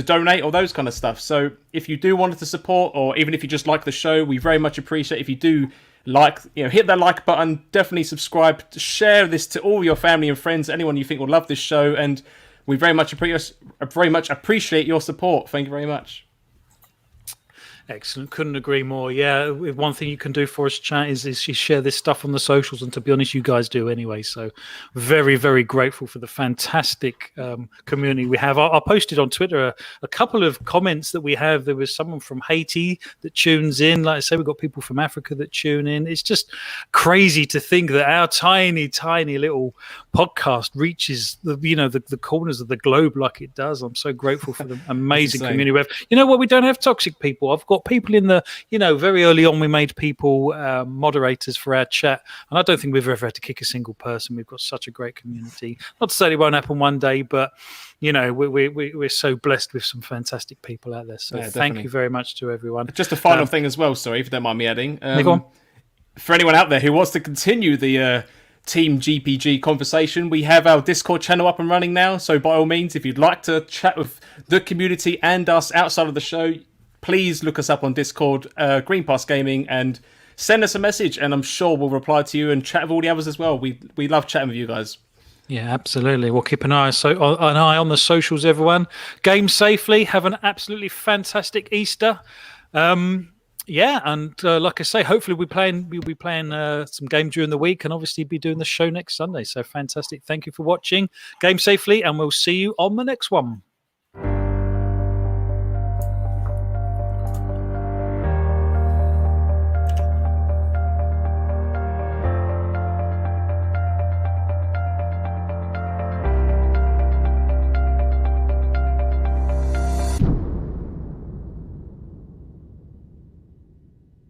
donate or those kind of stuff. So if you do want to support, or even if you just like the show, we very much appreciate if you do hit that like button, definitely subscribe, share this to all your family and friends, anyone you think will love this show, and we very much appreciate your support. Thank you very much. Excellent. Couldn't agree more. Yeah, one thing you can do for us, chat, is you share this stuff on the socials, and to be honest, you guys do anyway. So very, very grateful for the fantastic community we have. I posted on Twitter a couple of comments that we have. There was someone from Haiti that tunes in. Like I say, we've got people from Africa that tune in. It's just crazy to think that our tiny, tiny little podcast reaches the corners of the globe like it does. I'm so grateful for the amazing community we have. You know what? We don't have toxic people. I've got people in the, very early on we made people moderators for our chat, and I don't think we've ever had to kick a single person. We've got such a great community. Not to say it won't happen one day, but we're so blessed with some fantastic people out there. So thank you very much to everyone. Just a final thing as well, sorry, if you don't mind me adding. For anyone out there who wants to continue the Team GPG conversation, we have our Discord channel up and running now. So by all means, if you'd like to chat with the community and us outside of the show, please look us up on Discord, Gamepass Gaming, and send us a message, and I'm sure we'll reply to you and chat with all the others as well. We love chatting with you guys. Yeah, absolutely. We'll keep an eye on the socials, everyone. Game safely. Have an absolutely fantastic Easter. And like I say, hopefully we'll be playing some game during the week, and obviously be doing the show next Sunday. So fantastic. Thank you for watching. Game safely, and we'll see you on the next one.